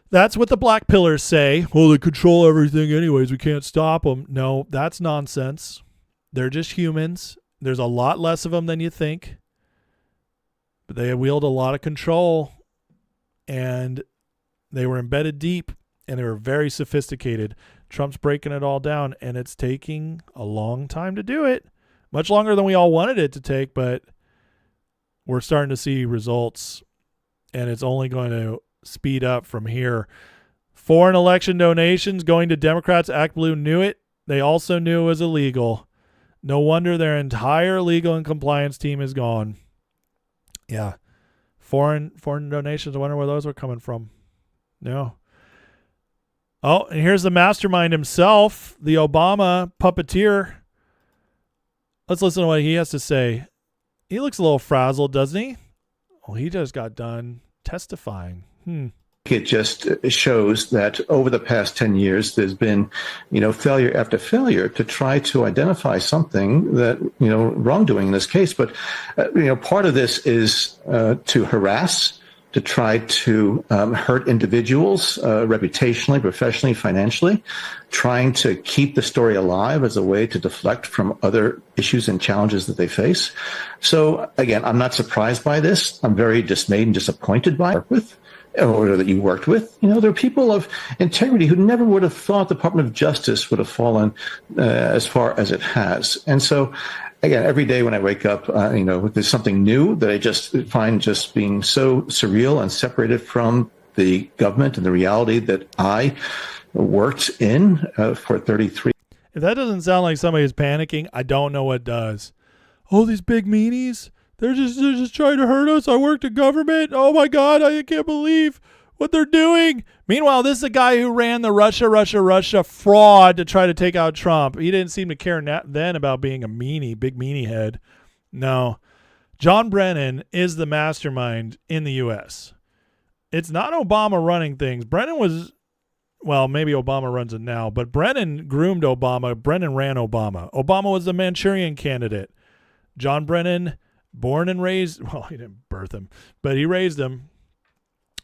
what the black pillars say. Well, they control everything anyways. We can't stop them. No, that's nonsense. They're just humans. There's a lot less of them than you think. But they wield a lot of control. And they were embedded deep. And they were very sophisticated. Trump's breaking it all down. And it's taking a long time to do it. Much longer than we all wanted it to take. But we're starting to see results, and it's only going to speed up from here. Foreign election donations going to Democrats. Act Blue knew it. They also knew it was illegal. No wonder their entire legal and compliance team is gone. Yeah. Foreign donations. I wonder where those were coming from. No. Oh, and here's the mastermind himself, the Obama puppeteer. Let's listen to what he has to say. He looks a little frazzled, doesn't he? Well, he just got done testifying. It just shows that over the past 10 years, there's been, failure after failure to try to identify something that, wrongdoing in this case. But, part of this is to harass, to try to hurt individuals reputationally, professionally, financially, trying to keep the story alive as a way to deflect from other issues and challenges that they face. So, again, I'm not surprised by this. I'm very dismayed and disappointed by it. Or that you worked with. There are people of integrity who never would have thought the Department of Justice would have fallen as far as it has. And so, again, every day when I wake up, there's something new that I just find just being so surreal and separated from the government and the reality that I worked in for 33. If that doesn't sound like somebody who's panicking, I don't know what does. Oh, these big meanies? They're just trying to hurt us. I worked in government. Oh my God, I can't believe what they're doing. Meanwhile, this is a guy who ran the Russia fraud to try to take out Trump. He didn't seem to care then about being a big meanie head. No. John Brennan is the mastermind in the U.S. It's not Obama running things. Brennan was, well, maybe Obama runs it now, but Brennan groomed Obama. Brennan ran Obama. Obama was the Manchurian candidate. John Brennan, born and raised, well, he didn't birth him, but he raised him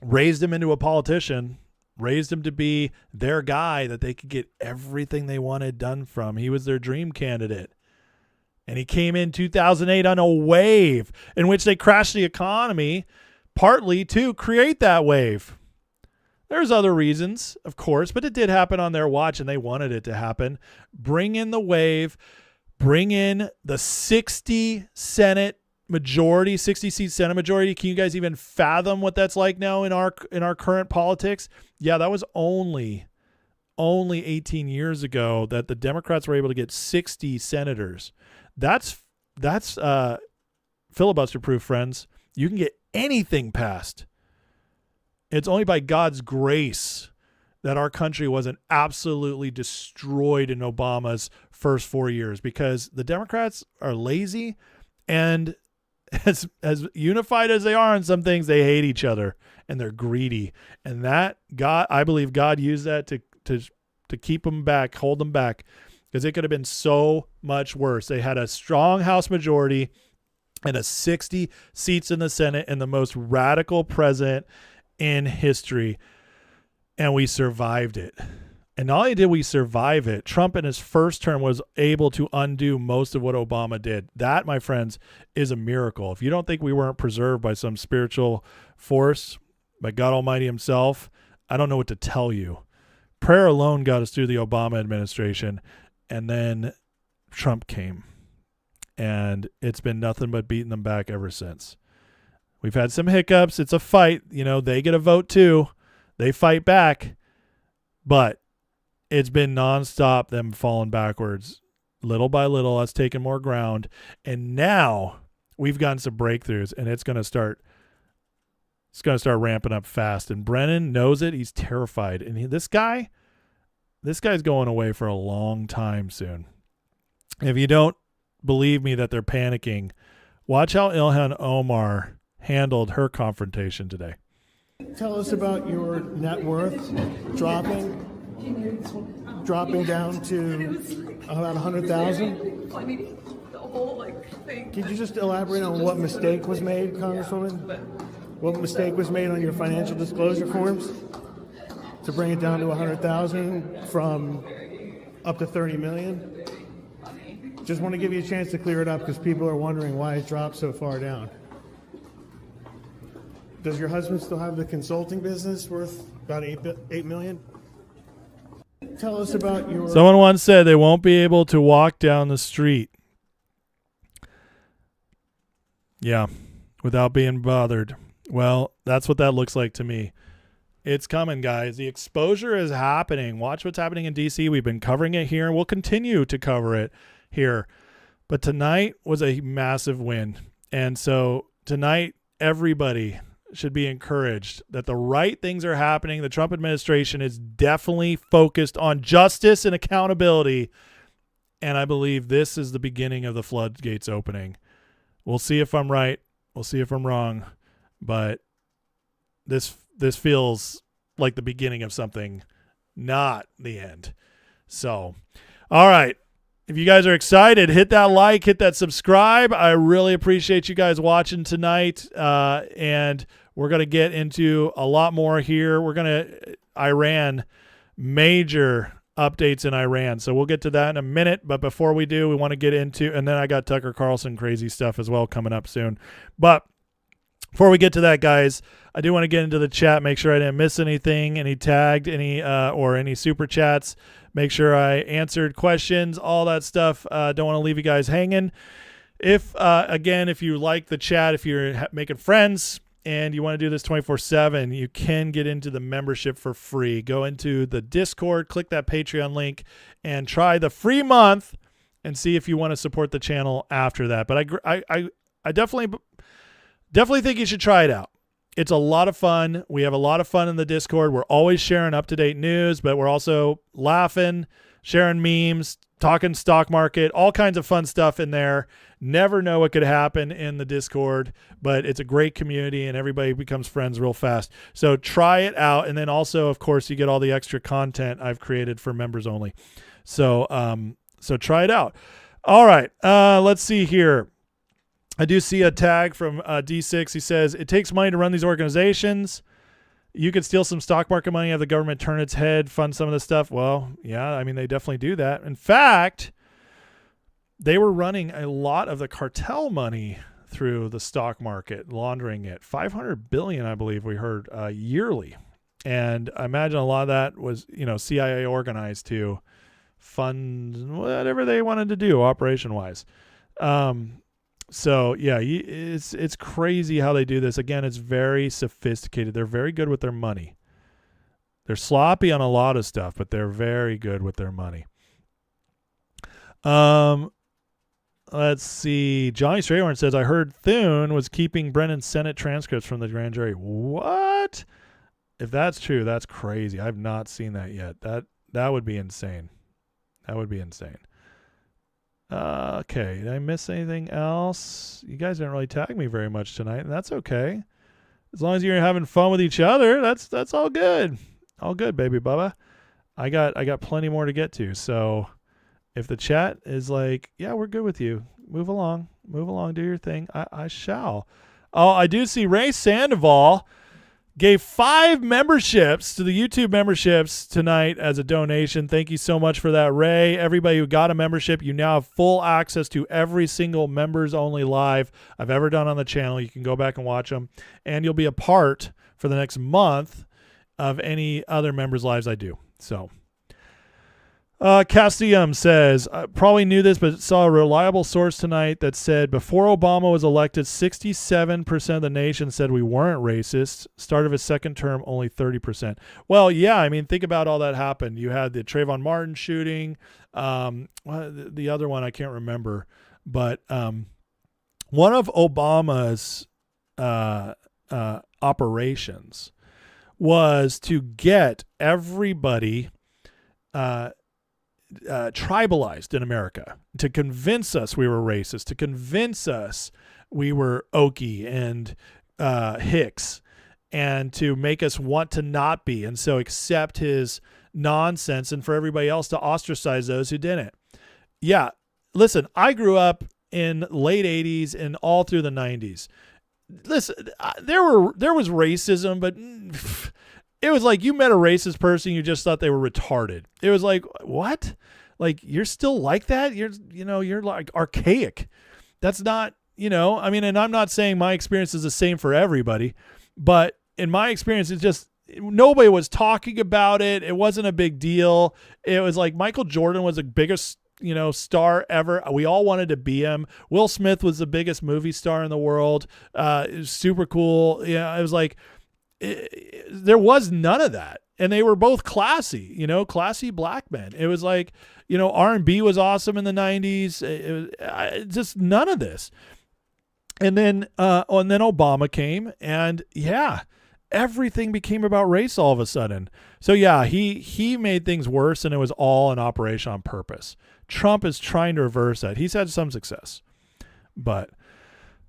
into a politician, raised him to be their guy that they could get everything they wanted done from. He was their dream candidate. And he came in 2008 on a wave in which they crashed the economy, partly to create that wave. There's other reasons, of course, but it did happen on their watch and they wanted it to happen. Bring in the wave, bring in the 60 Senate majority, 60-seat Senate majority. Can you guys even fathom what that's like now in our current politics? Yeah, that was only 18 years ago that the Democrats were able to get 60 senators. That's filibuster proof, friends. You can get anything passed. It's only by God's grace that our country wasn't absolutely destroyed in Obama's first 4 years, because the Democrats are lazy, and as unified as they are on some things, they hate each other and they're greedy. And that I believe God used that to keep them back, hold them back, because it could have been so much worse. They had a strong House majority and 60 seats in the Senate and the most radical president in history. And we survived it. And not only did we survive it, Trump in his first term was able to undo most of what Obama did. That, my friends, is a miracle. If you don't think we weren't preserved by some spiritual force, by God Almighty himself, I don't know what to tell you. Prayer alone got us through the Obama administration, and then Trump came. And it's been nothing but beating them back ever since. We've had some hiccups. It's a fight. You know, they get a vote too. They fight back. But it's been nonstop, them falling backwards. Little by little, us taking more ground. And now we've gotten some breakthroughs, and it's going to start ramping up fast. And Brennan knows it. He's terrified. And this guy's going away for a long time soon. If you don't believe me that they're panicking, watch how Ilhan Omar handled her confrontation today. Tell us about your net worth dropping down to about 100,000. Funny, the whole thing. Could you just elaborate on what mistake was made, Congresswoman? What mistake was made on your financial disclosure forms to bring it down to 100,000 from up to 30 million? Just want to give you a chance to clear it up because people are wondering why it dropped so far down. Does your husband still have the consulting business worth about $8 million? Tell us about your... Someone once said they won't be able to walk down the street. Yeah, without being bothered. Well, that's what that looks like to me. It's coming, guys. The exposure is happening. Watch what's happening in D.C. We've been covering it here, and we'll continue to cover it here. But tonight was a massive win. And so tonight, everybody should be encouraged that the right things are happening. The Trump administration is definitely focused on justice and accountability. And I believe this is the beginning of the floodgates opening. We'll see if I'm right. We'll see if I'm wrong. But this feels like the beginning of something, not the end. So, all right. If you guys are excited, hit that like, hit that subscribe. I really appreciate you guys watching tonight. And we're going to get into a lot more here. We're going to Iran, major updates in Iran. So we'll get to that in a minute. But before we do, we want to get into, and then I got Tucker Carlson crazy stuff as well coming up soon. But before we get to that, guys, I do want to get into the chat, make sure I didn't miss anything, any tagged, or any super chats. Make sure I answered questions, all that stuff. Don't want to leave you guys hanging. If you like the chat, if you're making friends and you want to do this 24/7, you can get into the membership for free. Go into the Discord, click that Patreon link, and try the free month and see if you want to support the channel after that. But I definitely think you should try it out. It's a lot of fun. We have a lot of fun in the Discord. We're always sharing up-to-date news, but we're also laughing, sharing memes, talking stock market, all kinds of fun stuff in there. Never know what could happen in the Discord, but it's a great community and everybody becomes friends real fast. So try it out. And then also, of course, you get all the extra content I've created for members only. So try it out. All right. Let's see here. I do see a tag from D6. He says, it takes money to run these organizations. You could steal some stock market money, have the government turn its head, fund some of this stuff. Well, yeah, I mean, they definitely do that. In fact, they were running a lot of the cartel money through the stock market, laundering it. $500 billion, I believe we heard, yearly. And I imagine a lot of that was, CIA organized to fund whatever they wanted to do operation-wise. So yeah, it's crazy how they do this. Again, it's very sophisticated. They're very good with their money. They're sloppy on a lot of stuff, but they're very good with their money. Let's see. Johnny Strayhorn says, I heard Thune was keeping Brennan's Senate transcripts from the grand jury. What? If that's true, that's crazy. I've not seen that yet. That would be insane. That would be insane. Okay, did I miss anything else? You guys didn't really tag me very much tonight, and that's okay. As long as you're having fun with each other, that's all good. All good, baby Bubba. I got plenty more to get to. So if the chat is like, yeah, we're good with you, move along, do your thing, I shall. Oh, I do see Ray Sandoval gave 5 memberships to the YouTube memberships tonight as a donation. Thank you so much for that, Ray. Everybody who got a membership, you now have full access to every single members only live I've ever done on the channel. You can go back and watch them, and you'll be a part for the next month of any other members lives I do. So, Castium says, probably knew this, but saw a reliable source tonight that said before Obama was elected, 67% of the nation said we weren't racist. Start of his second term, only 30%. Well, yeah, I mean, think about all that happened. You had the Trayvon Martin shooting. The other one, I can't remember. But one of Obama's operations was to get everybody tribalized in America, to convince us we were racist, to convince us we were Okie and Hicks, and to make us want to not be, and so accept his nonsense, and for everybody else to ostracize those who didn't. Yeah, listen, I grew up in late 80s and all through the 90s. Listen, there was racism, but it was like you met a racist person, you just thought they were retarded. It was like, what? Like, you're still like that? You're like archaic. That's not, I mean, and I'm not saying my experience is the same for everybody, but in my experience, it's just nobody was talking about it. It wasn't a big deal. It was like Michael Jordan was the biggest, star ever. We all wanted to be him. Will Smith was the biggest movie star in the world. It was super cool. Yeah, it was like, there was none of that, and they were both classy, classy black men. It was like, R&B was awesome in the 90s. It was just none of this. And then Obama came, and yeah, everything became about race all of a sudden. So yeah, he made things worse, and it was all an operation on purpose. Trump is trying to reverse that. He's had some success, but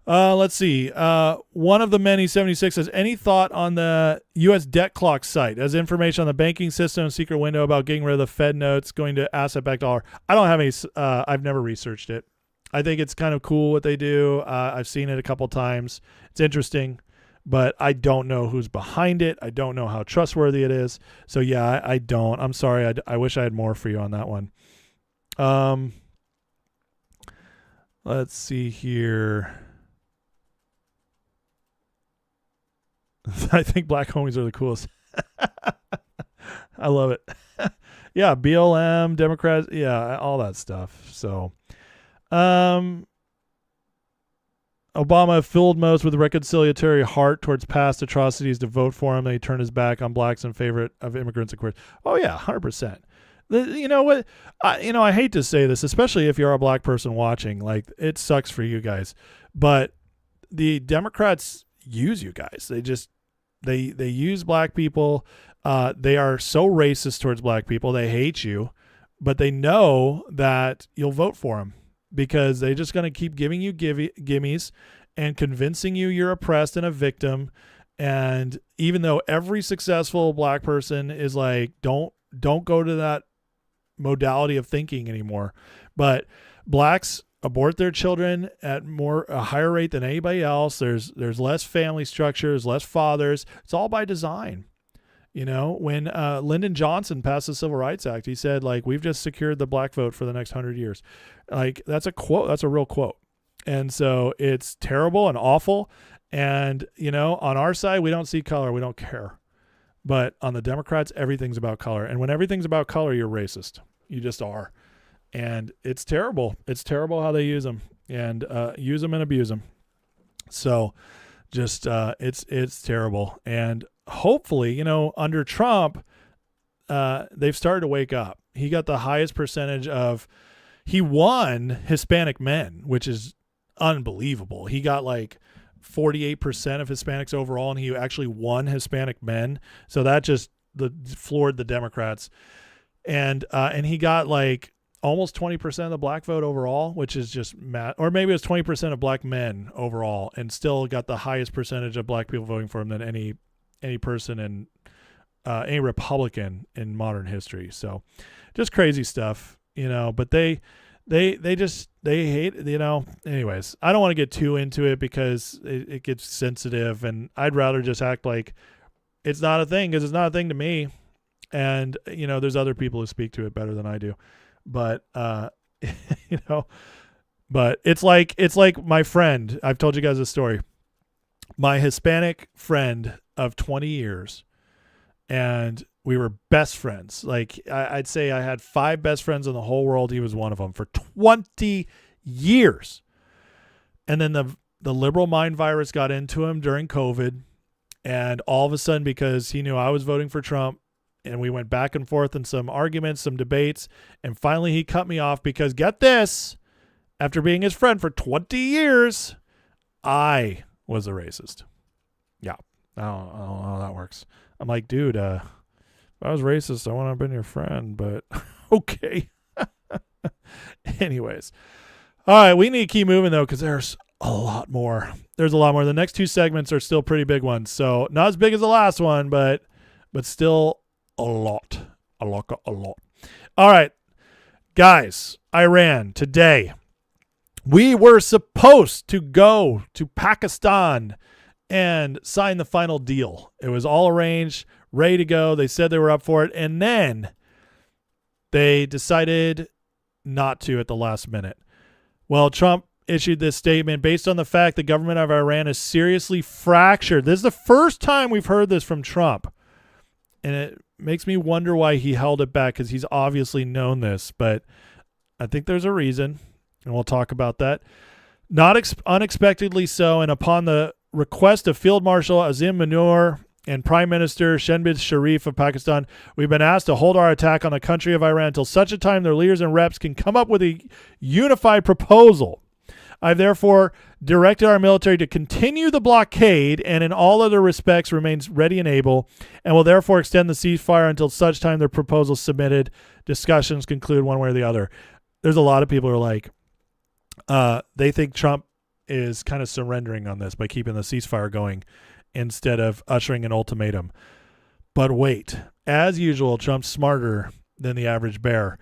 let's see. One of the many 76 says, any thought on the U.S. debt clock site as information on the banking system and secret window about getting rid of the Fed notes going to asset-backed dollar? I don't have any. I've never researched it. I think it's kind of cool what they do. I've seen it a couple times. It's interesting, but I don't know who's behind it. I don't know how trustworthy it is. So yeah, I don't. I'm sorry. I wish I had more for you on that one. Let's see here. I think black homies are the coolest. I love it. Yeah, BLM, Democrats, yeah, all that stuff. So, Obama filled most with a reconciliatory heart towards past atrocities to vote for him. Then he turned his back on blacks in favor of immigrants, of course. Oh yeah, 100%. You know what? I hate to say this, especially if you're a black person watching. Like, it sucks for you guys, but the Democrats use you guys. They use black people. They are so racist towards black people. They hate you, but they know that you'll vote for them because they're just going to keep giving you gimmies and convincing you you're oppressed and a victim. And even though every successful black person is like, don't go to that modality of thinking anymore, but blacks abort their children at a higher rate than anybody else. There's less family structures, less fathers. It's all by design. When Lyndon Johnson passed the Civil Rights Act, he said, like, we've just secured the black vote for the next 100 years. Like, that's a quote. That's a real quote. And so it's terrible and awful. And, on our side, we don't see color. We don't care. But on the Democrats, everything's about color. And when everything's about color, you're racist. You just are. And it's terrible. It's terrible how they use them and use them and abuse them. So just it's terrible. And hopefully, under Trump, they've started to wake up. He got the highest percentage he won Hispanic men, which is unbelievable. He got like 48% of Hispanics overall, and he actually won Hispanic men. So that just floored the Democrats. And he got like almost 20% of the black vote overall, which is just mad. Or maybe it was 20% of black men overall, and still got the highest percentage of black people voting for him than any person in any Republican in modern history. So just crazy stuff, but they hate, anyways, I don't want to get too into it because it gets sensitive, and I'd rather just act like it's not a thing, because it's not a thing to me. And, there's other people who speak to it better than I do. But, but it's like my friend, I've told you guys this story, my Hispanic friend of 20 years. And We were best friends. Like, I'd say I had 5 best friends in the whole world. He was one of them for 20 years. And then the liberal mind virus got into him during COVID. And all of a sudden, because he knew I was voting for Trump, and we went back and forth in some arguments, some debates, and finally he cut me off because, get this, after being his friend for 20 years, I was a racist. Yeah, I don't know how that works. I'm like, dude, if I was racist, I wouldn't have been your friend, but okay. Anyways. All right, we need to keep moving, though, because there's a lot more. There's a lot more. The next 2 segments are still pretty big ones. So not as big as the last one, but still a lot. A lot. All right, guys, Iran today. We were supposed to go to Pakistan and sign the final deal. It was all arranged, ready to go. They said they were up for it. And then they decided not to at the last minute. Well, Trump issued this statement based on the fact the government of Iran is seriously fractured. This is the first time we've heard this from Trump. And it makes me wonder why he held it back, because he's obviously known this. But I think there's a reason, and we'll talk about that. Not unexpectedly so, and upon the request of Field Marshal Azim Munir and Prime Minister Shehbaz Sharif of Pakistan, we've been asked to hold our attack on the country of Iran until such a time their leaders and reps can come up with a unified proposal. I've therefore directed our military to continue the blockade and in all other respects remains ready and able, and will therefore extend the ceasefire until such time their proposal is submitted, discussions conclude one way or the other. There's a lot of people who are like, they think Trump is kind of surrendering on this by keeping the ceasefire going instead of ushering an ultimatum. But wait, as usual, Trump's smarter than the average bear.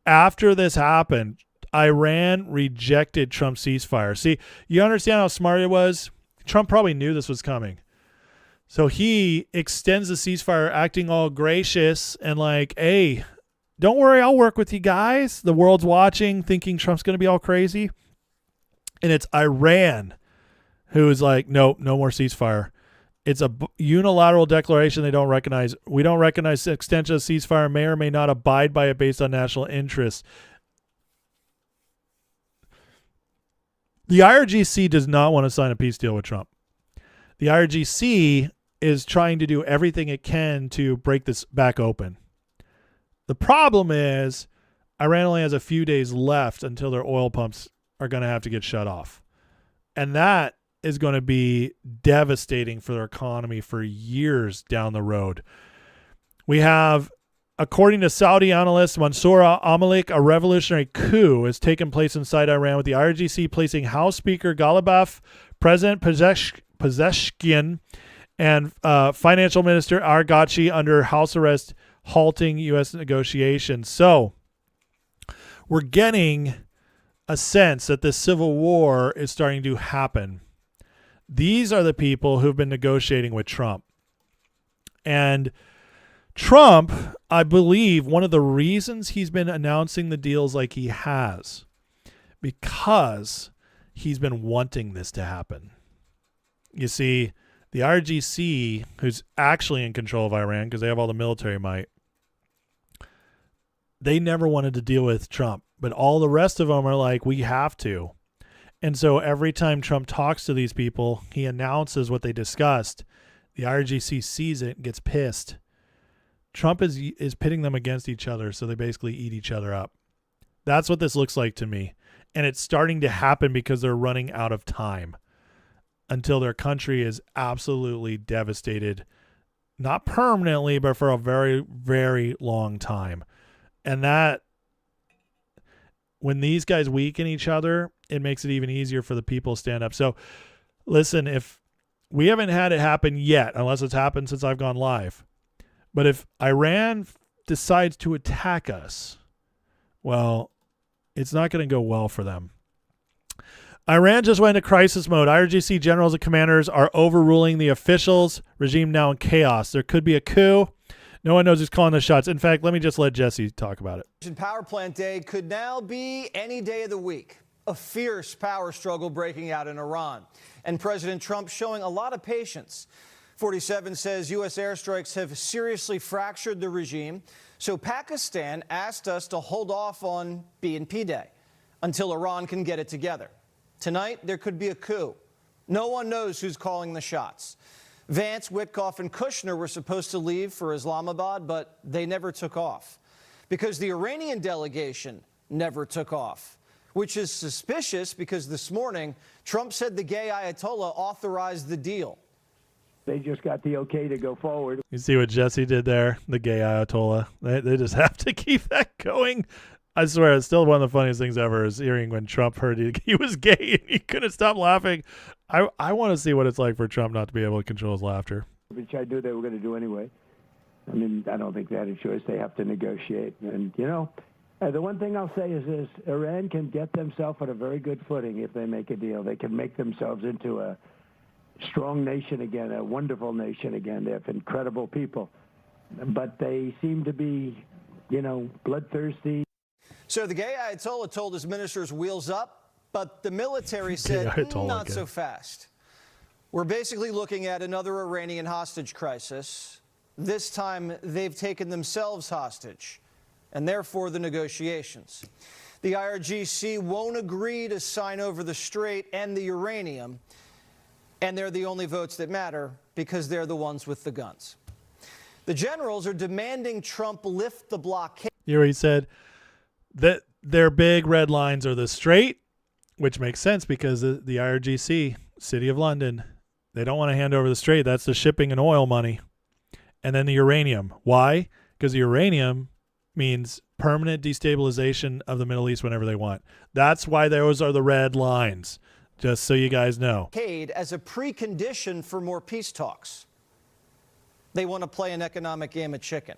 After this happened, Iran rejected Trump's ceasefire. See, you understand how smart it was? Trump probably knew this was coming. So he extends the ceasefire, acting all gracious and like, hey, don't worry, I'll work with you guys. The world's watching, thinking Trump's going to be all crazy. And it's Iran who is like, nope, no more ceasefire. It's a unilateral declaration they don't recognize. We don't recognize the extension of ceasefire, may or may not abide by it based on national interests. The IRGC does not want to sign a peace deal with Trump. The IRGC is trying to do everything it can to break this back open. The problem is Iran only has a few days left until their oil pumps are going to have to get shut off. And that is going to be devastating for their economy for years down the road. We have, according to Saudi analyst Mansour al-Malik, a revolutionary coup has taken place inside Iran, with the IRGC placing House Speaker Ghalibaf, President Pezeshkian, and Financial Minister Arghachi under house arrest, halting U.S. negotiations. So we're getting a sense that this civil war is starting to happen. These are the people who've been negotiating with Trump. And Trump, I believe, one of the reasons he's been announcing the deals like he has, because he's been wanting this to happen. You see, the IRGC, who's actually in control of Iran because they have all the military might, they never wanted to deal with Trump. But all the rest of them are like, we have to. And so every time Trump talks to these people, he announces what they discussed. The IRGC sees it and gets pissed. Trump is pitting them against each other, so they basically eat each other up. That's what this looks like to me. And it's starting to happen because they're running out of time until their country is absolutely devastated, not permanently, but for a very, very long time. And that, when these guys weaken each other, it makes it even easier for the people to stand up. So listen, if we haven't had it happen yet, unless it's happened since I've gone live, but if Iran decides to attack us, well, it's not going to go well for them. Iran just went into crisis mode. IRGC generals and commanders are overruling the officials. Regime now in chaos. There could be a coup. No one knows who's calling the shots. In fact, let me just let Jesse talk about it. Power plant day could now be any day of the week. A fierce power struggle breaking out in Iran. And President Trump showing a lot of patience. 47 says U.S. airstrikes have seriously fractured the regime, so Pakistan asked us to hold off on B&P Day until Iran can get it together. Tonight, there could be a coup. No one knows who's calling the shots. Vance, Witkoff, and Kushner were supposed to leave for Islamabad, but they never took off because the Iranian delegation never took off, which is suspicious because this morning, Trump said the gay Ayatollah authorized the deal. They just got the okay to go forward. You see what Jesse did there? The gay Ayatollah. They just have to keep that going. I swear, it's still one of the funniest things ever is hearing when Trump heard he was gay and he couldn't stop laughing. I want to see what it's like for Trump not to be able to control his laughter. Which I knew they were going to do anyway. I mean, I don't think they had a choice. They have to negotiate. And, you know, the one thing I'll say is this. Iran can get themselves on a very good footing if they make a deal. They can make themselves into a strong nation again, a wonderful nation again. They have incredible people. But they seem to be, you know, bloodthirsty. So the gay Ayatollah told his ministers wheels up, but the military said not so fast. We're basically looking at another Iranian hostage crisis. This time they've taken themselves hostage, and therefore the negotiations. The IRGC won't agree to sign over the Strait and the uranium, and they're the only votes that matter because they're the ones with the guns. The generals are demanding Trump lift the blockade. You know, he said that their big red lines are the Strait, which makes sense because the IRGC, City of London, they don't want to hand over the Strait. That's the shipping and oil money. And then the uranium. Why? Because the uranium means permanent destabilization of the Middle East whenever they want. That's why those are the red lines, just so you guys know. As a precondition for more peace talks. They want to play an economic game of chicken.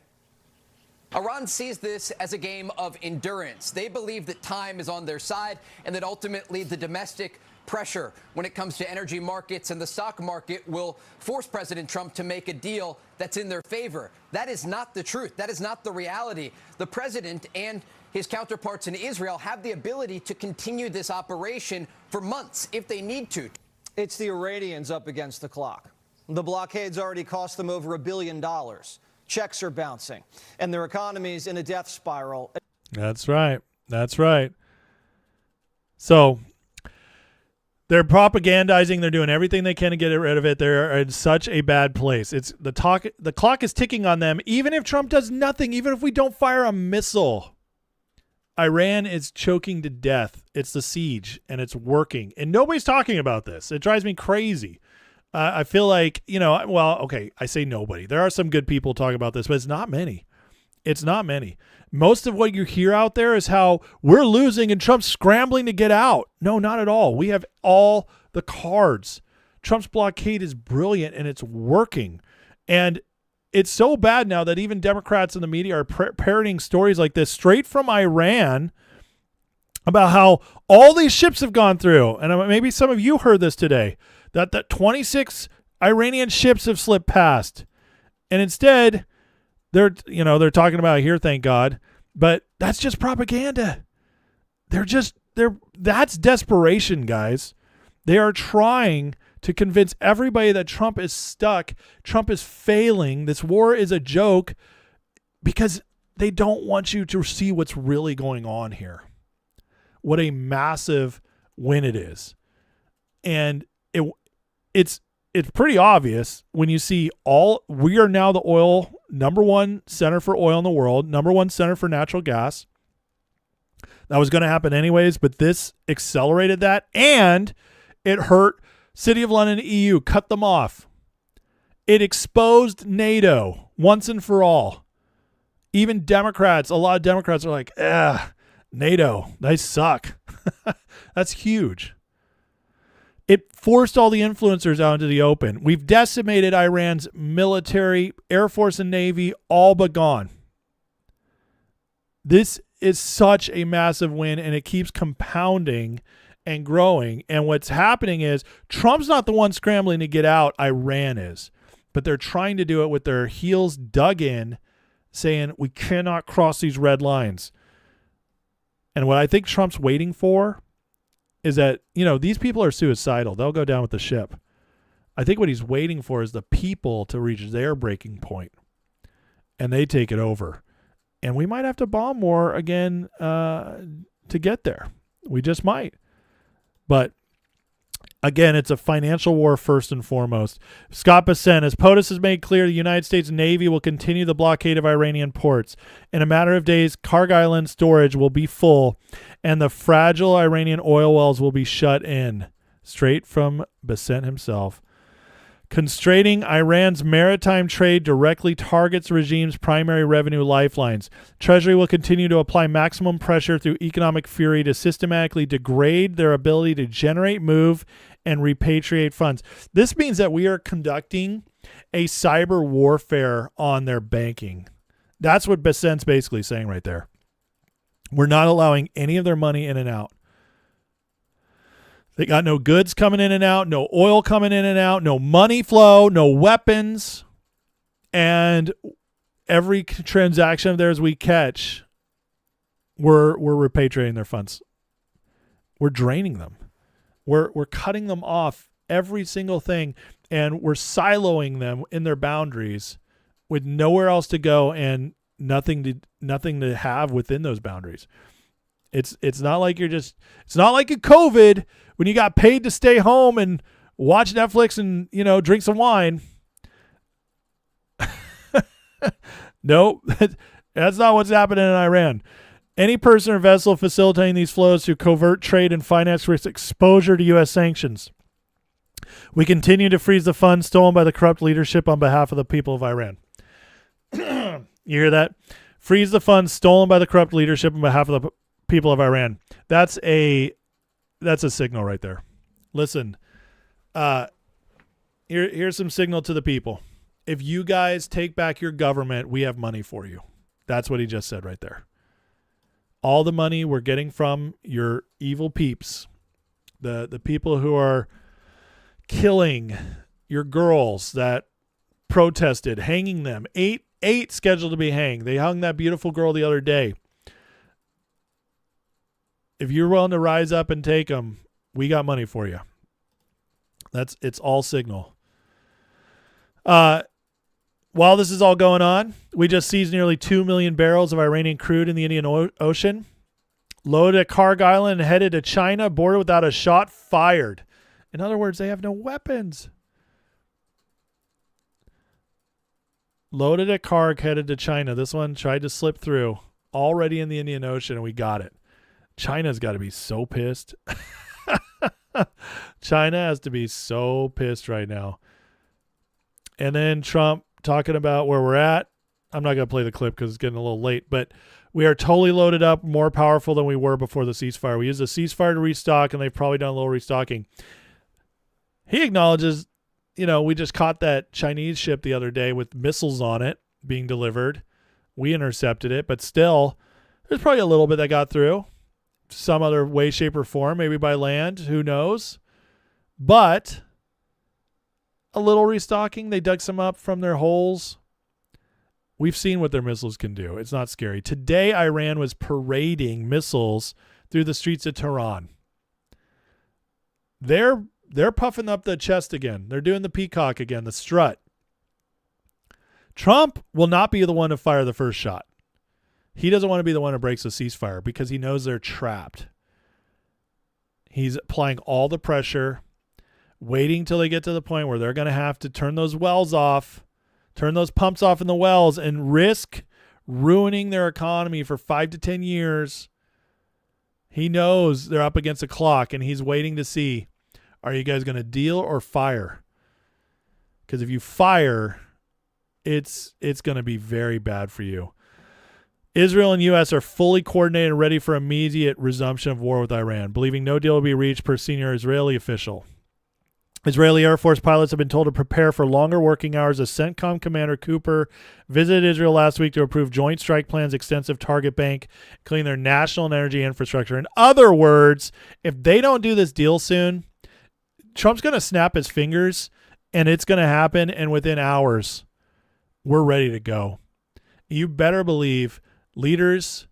Iran sees this as a game of endurance. They believe that time is on their side and that ultimately the domestic pressure when it comes to energy markets and the stock market will force President Trump to make a deal that's in their favor. That is not the truth. That is not the reality. The president and his counterparts in Israel have the ability to continue this operation for months if they need to. It's the Iranians up against the clock. The blockade's already cost them over $1 billion. Checks are bouncing, and their economy's in a death spiral. That's right. That's right. So they're propagandizing. They're doing everything they can to get rid of it. They're in such a bad place. The clock is ticking on them. Even if Trump does nothing, even if we don't fire a missile, Iran is choking to death. It's the siege, and it's working. And nobody's talking about this. It drives me crazy. I feel like, you know, well, okay, I say nobody. There are some good people talking about this, but it's not many. It's not many. Most of what you hear out there is how we're losing and Trump's scrambling to get out. No, not at all. We have all the cards. Trump's blockade is brilliant and it's working. And it's so bad now that even Democrats in the media are parroting stories like this straight from Iran about how all these ships have gone through. And maybe some of you heard this today, that 26 Iranian ships have slipped past. And instead, they're talking about here, thank God, but that's just propaganda. That's desperation, guys. They are trying to convince everybody that Trump is stuck. Trump is failing. This war is a joke because they don't want you to see what's really going on here. What a massive win it is. And it's pretty obvious when you see we are now the number one center for oil in the world, number one center for natural gas. That was going to happen anyways, but this accelerated that, and it hurt City of London, EU, cut them off. It exposed NATO once and for all. Even Democrats, a lot of Democrats are like, NATO, they suck. That's huge. It forced all the influencers out into the open. We've decimated Iran's military, Air Force and Navy, all but gone. This is such a massive win, and it keeps compounding and growing. And what's happening is Trump's not the one scrambling to get out. Iran is. But they're trying to do it with their heels dug in, saying we cannot cross these red lines. And what I think Trump's waiting for is that, these people are suicidal. They'll go down with the ship. I think what he's waiting for is the people to reach their breaking point, and they take it over. And we might have to bomb more again to get there. We just might. But again, it's a financial war first and foremost. Scott Bessent, as POTUS has made clear, the United States Navy will continue the blockade of Iranian ports. In a matter of days, Karg Island storage will be full, and the fragile Iranian oil wells will be shut in. Straight from Bessent himself. Constraining Iran's maritime trade directly targets the regime's primary revenue lifelines. Treasury will continue to apply maximum pressure through economic fury to systematically degrade their ability to generate, move, and repatriate funds. This means that we are conducting a cyber warfare on their banking. That's what Bessent's basically saying right there. We're not allowing any of their money in and out. They got no goods coming in and out, no oil coming in and out, no money flow, no weapons. And every transaction of theirs we catch, we're repatriating their funds. We're draining them. We're cutting them off every single thing, and we're siloing them in their boundaries with nowhere else to go and nothing to have within those boundaries. It's not like it's not like a COVID when you got paid to stay home and watch Netflix and, drink some wine. Nope. That's not what's happening in Iran. Any person or vessel facilitating these flows to covert trade and finance risks exposure to U.S. sanctions. We continue to freeze the funds stolen by the corrupt leadership on behalf of the people of Iran. You hear that? Freeze the funds stolen by the corrupt leadership on behalf of the people of Iran. That's a signal right there. Listen, here's some signal to the people. If you guys take back your government, we have money for you. That's what he just said right there. All the money we're getting from your evil peeps, the people who are killing your girls that protested, hanging them, eight scheduled to be hanged. They hung that beautiful girl the other day. If you're willing to rise up and take them, we got money for you. It's all signal. While this is all going on, we just seized nearly 2 million barrels of Iranian crude in the Indian Ocean, loaded at Karg Island and headed to China, boarded without a shot fired. In other words, they have no weapons. Loaded at Karg, headed to China. This one tried to slip through, already in the Indian Ocean, and we got it. China's got to be so pissed. China has to be so pissed right now. And then Trump talking about where we're at. I'm not going to play the clip because it's getting a little late, but we are totally loaded up, more powerful than we were before the ceasefire. We used the ceasefire to restock, and they've probably done a little restocking. He acknowledges, we just caught that Chinese ship the other day with missiles on it being delivered. We intercepted it, but still, there's probably a little bit that got through. Some other way, shape, or form, maybe by land, who knows? But a little restocking. They dug some up from their holes. We've seen what their missiles can do. It's not scary. Today, Iran was parading missiles through the streets of Tehran. They're puffing up the chest again. They're doing the peacock again, the strut. Trump will not be the one to fire the first shot. He doesn't want to be the one who breaks the ceasefire because he knows they're trapped. He's applying all the pressure, waiting till they get to the point where they're going to have to turn those wells off, turn those pumps off in the wells, and risk ruining their economy for 5 to 10 years. He knows they're up against the clock, and he's waiting to see, are you guys going to deal or fire? Because if you fire, it's going to be very bad for you. Israel and U.S. are fully coordinated and ready for immediate resumption of war with Iran, believing no deal will be reached per senior Israeli official. Israeli Air Force pilots have been told to prepare for longer working hours as CENTCOM Commander Cooper visited Israel last week to approve Joint Strike Plan's extensive target bank, including their national and energy infrastructure. In other words, if they don't do this deal soon, Trump's going to snap his fingers, and it's going to happen, and within hours, we're ready to go. You better believe leaders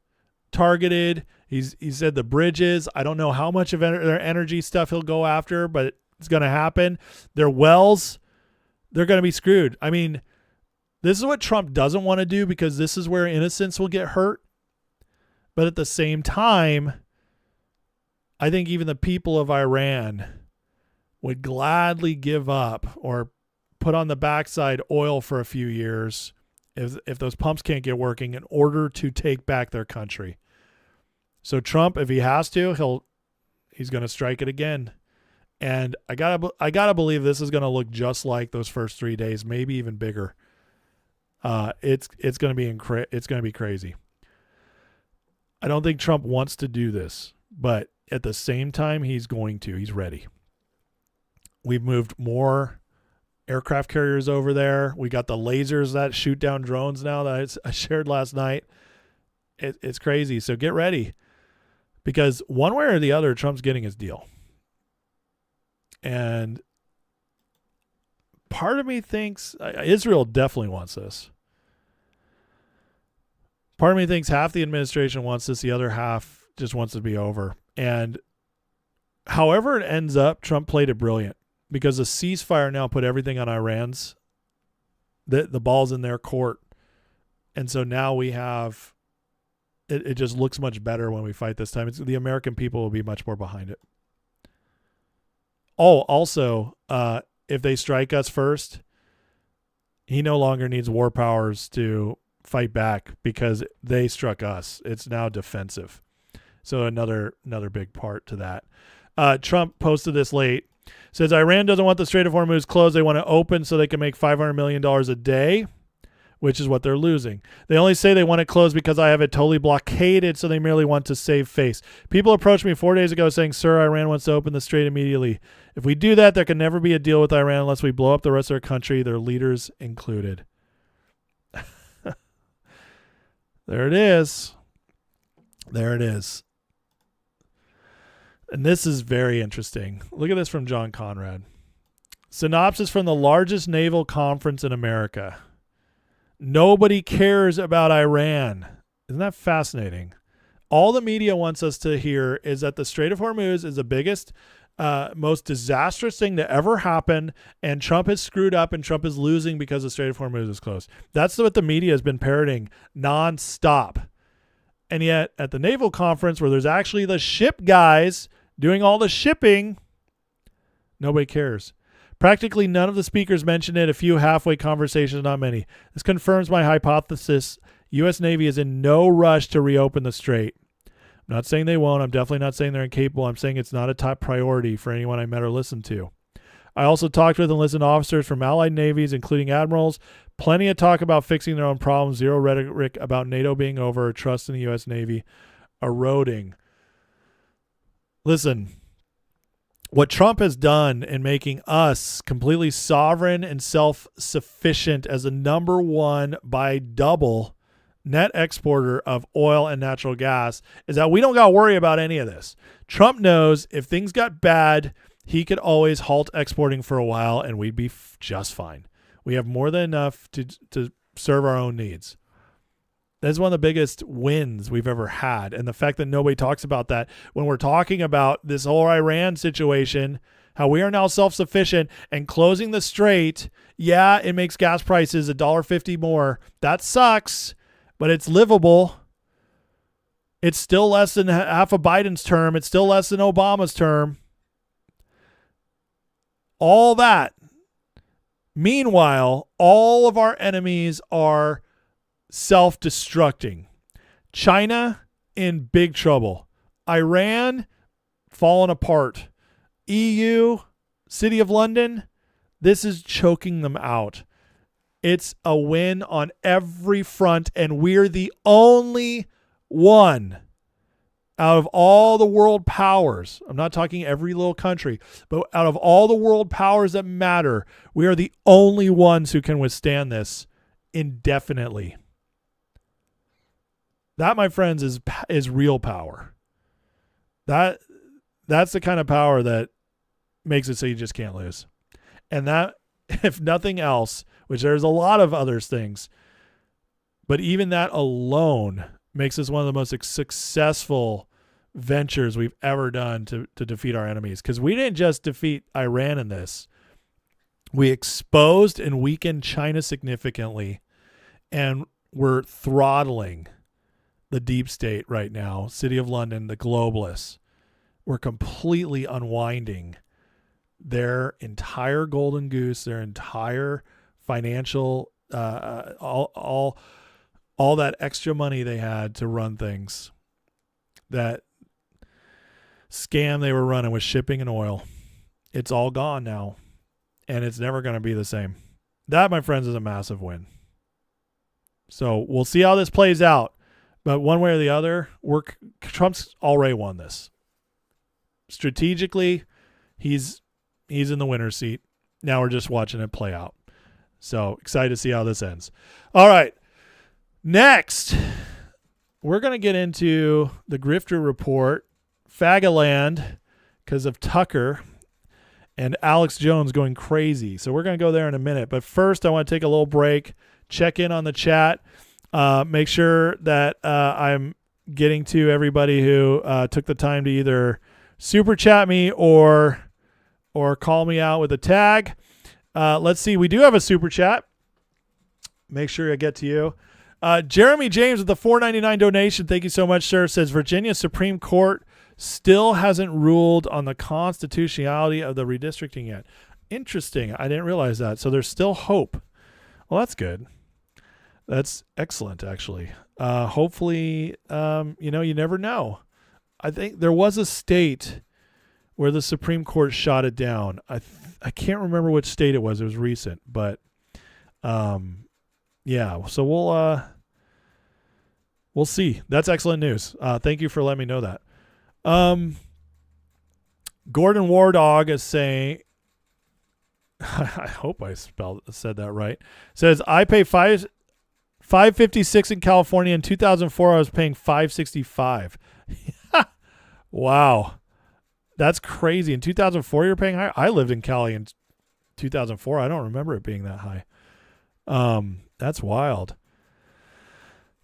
targeted. He said the bridges. I don't know how much of their energy stuff he'll go after, but is going to happen, their wells, they're going to be screwed. I mean, this is what Trump doesn't want to do because this is where innocents will get hurt. But at the same time, I think even the people of Iran would gladly give up or put on the backside oil for a few years if those pumps can't get working in order to take back their country. So Trump, if he has to, he's going to strike it again. And I gotta believe this is going to look just like those first 3 days, maybe even bigger. It's going to be crazy. I don't think Trump wants to do this, but at the same time, he's going to. He's ready. We've moved more aircraft carriers over there. We got the lasers that shoot down drones now that I shared last night. It's crazy. So get ready, because one way or the other, Trump's getting his deal. And part of me thinks Israel definitely wants this. Part of me thinks half the administration wants this. The other half just wants it to be over. And however it ends up, Trump played it brilliant, because the ceasefire now put everything on Iran's. The ball's in their court. And so now we have, it just looks much better when we fight this time. The American people will be much more behind it. Oh, also, if they strike us first, he no longer needs war powers to fight back because they struck us. It's now defensive. So another big part to that. Trump posted this late. Says Iran doesn't want the Strait of Hormuz closed. They want to open so they can make $500 million a day, which is what they're losing. They only say they want it closed because I have it totally blockaded, so they merely want to save face. People approached me 4 days ago saying, sir, Iran wants to open the strait immediately. If we do that, there can never be a deal with Iran unless we blow up the rest of their country, their leaders included. There it is. There it is. And this is very interesting. Look at this from John Conrad. Synopsis from the largest naval conference in America. Nobody cares about Iran. Isn't that fascinating? All the media wants us to hear is that the Strait of Hormuz is the biggest, most disastrous thing to ever happen, and Trump has screwed up and Trump is losing because the Strait of Hormuz is closed. That's what the media has been parroting nonstop. And yet at the naval conference, where there's actually the ship guys doing all the shipping, nobody cares. Practically none of the speakers mentioned it. A few halfway conversations, not many. This confirms my hypothesis. U.S. Navy is in no rush to reopen the strait. I'm not saying they won't. I'm definitely not saying they're incapable. I'm saying it's not a top priority for anyone I met or listened to. I also talked with and listened to officers from allied navies, including admirals. Plenty of talk about fixing their own problems. Zero rhetoric about NATO being over, trust in the U.S. Navy eroding. Listen, what Trump has done in making us completely sovereign and self-sufficient as the number one by double net exporter of oil and natural gas is that we don't got to worry about any of this. Trump knows if things got bad, he could always halt exporting for a while and we'd be just fine. We have more than enough to serve our own needs. That's one of the biggest wins we've ever had. And the fact that nobody talks about that when we're talking about this whole Iran situation, how we are now self-sufficient and closing the strait. Yeah, it makes gas prices $1.50 more. That sucks, but it's livable. It's still less than half of Biden's term. It's still less than Obama's term. All that. Meanwhile, all of our enemies are self-destructing. China in big trouble. Iran falling apart. EU, City of London, this is choking them out. It's a win on every front, and we're the only one out of all the world powers. I'm not talking every little country, but out of all the world powers that matter, we are the only ones who can withstand this indefinitely. That, my friends, is real power. That's the kind of power that makes it so you just can't lose. And that, if nothing else, which there's a lot of other things, but even that alone makes us one of the most successful ventures we've ever done to defeat our enemies. Because we didn't just defeat Iran in this. We exposed and weakened China significantly, and we're throttling the deep state right now, City of London, the globalists. We're completely unwinding their entire golden goose, their entire financial, all that extra money they had to run things. That scam they were running with shipping and oil. It's all gone now, and it's never going to be the same. That, my friends, is a massive win. So we'll see how this plays out. But one way or the other, Trump's already won this. Strategically, he's in the winner's seat. Now we're just watching it play out. So excited to see how this ends. All right. Next, we're going to get into the grifter report, Fagaland, because of Tucker and Alex Jones going crazy. So we're going to go there in a minute. But first, I want to take a little break, check in on the chat, make sure that I'm getting to everybody who took the time to either super chat me or call me out with a tag. Let's see. We do have a super chat. Make sure I get to you. Jeremy James with the $4.99 donation. Thank you so much, sir. Says Virginia Supreme Court still hasn't ruled on the constitutionality of the redistricting yet. Interesting. I didn't realize that. So there's still hope. Well, that's good. That's excellent, actually. Hopefully, you never know. I think there was a state where the Supreme Court shot it down. I can't remember which state it was. It was recent, but yeah. So we'll see. That's excellent news. Thank you for letting me know that. Gordon Wardog is saying, I hope I said that right. Says I pay $5.56 in California. In 2004, I was paying $5.65. Wow. That's crazy. In 2004, you're paying higher? I lived in Cali in 2004. I don't remember it being that high. That's wild.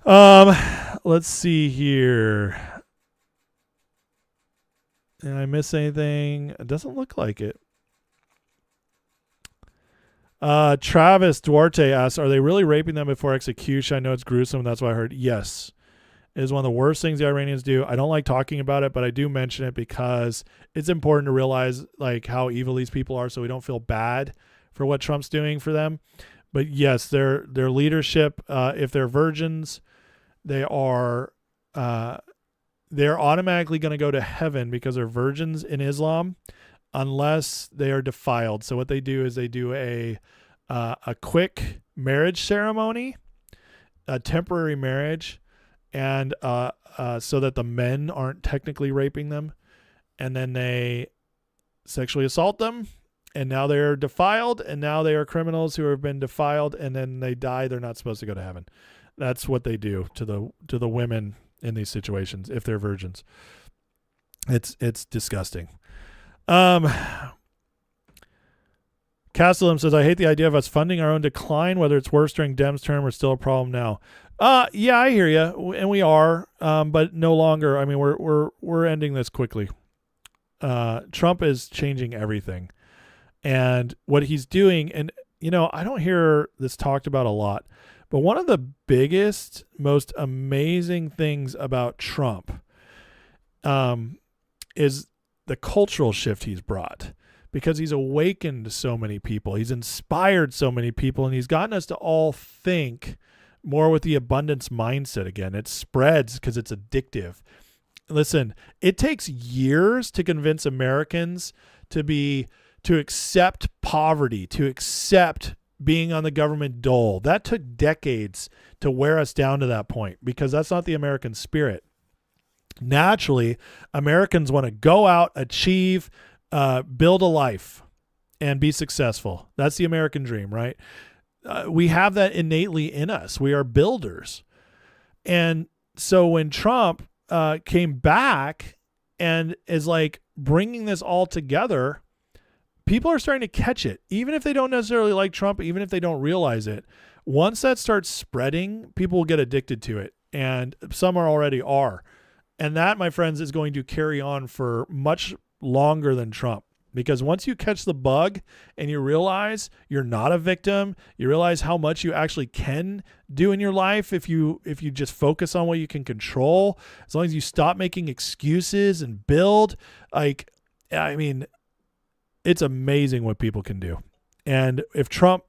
Let's see here. Did I miss anything? It doesn't look like it. Travis Duarte asks, are they really raping them before execution? I know it's gruesome. That's what I heard. Yes. It is one of the worst things the Iranians do. I don't like talking about it, but I do mention it because it's important to realize like how evil these people are so we don't feel bad for what Trump's doing for them. But yes, their leadership, if they're virgins, they're automatically going to go to heaven because they're virgins in Islam unless they are defiled. So what they do is they do a quick marriage ceremony, a temporary marriage, and so that the men aren't technically raping them, and then they sexually assault them, and now they're defiled, and now they are criminals who have been defiled, and then they die. They're not supposed to go to heaven. That's what they do to the women in these situations if they're virgins. It's disgusting. Castellum says, I hate the idea of us funding our own decline, whether it's worse during Dem's term or still a problem now. Yeah, I hear you, and we are, but no longer. I mean, we're ending this quickly. Trump is changing everything, and what he's doing, and I don't hear this talked about a lot, but one of the biggest, most amazing things about Trump, is the cultural shift he's brought. Because he's awakened so many people, he's inspired so many people, and he's gotten us to all think more with the abundance mindset again. It spreads because it's addictive. Listen, it takes years to convince Americans to accept poverty, to accept being on the government dole. That took decades to wear us down to that point because that's not the American spirit. Naturally, Americans want to go out, achieve, build a life and be successful. That's the American dream, right? We have that innately in us. We are builders. And so when Trump came back and is like bringing this all together, people are starting to catch it. Even if they don't necessarily like Trump, even if they don't realize it, once that starts spreading, people will get addicted to it. And some already are. And that, my friends, is going to carry on for much longer than Trump. Because once you catch the bug and you realize you're not a victim, you realize how much you actually can do in your life if you just focus on what you can control, as long as you stop making excuses and build, like, I mean, it's amazing what people can do. And if Trump,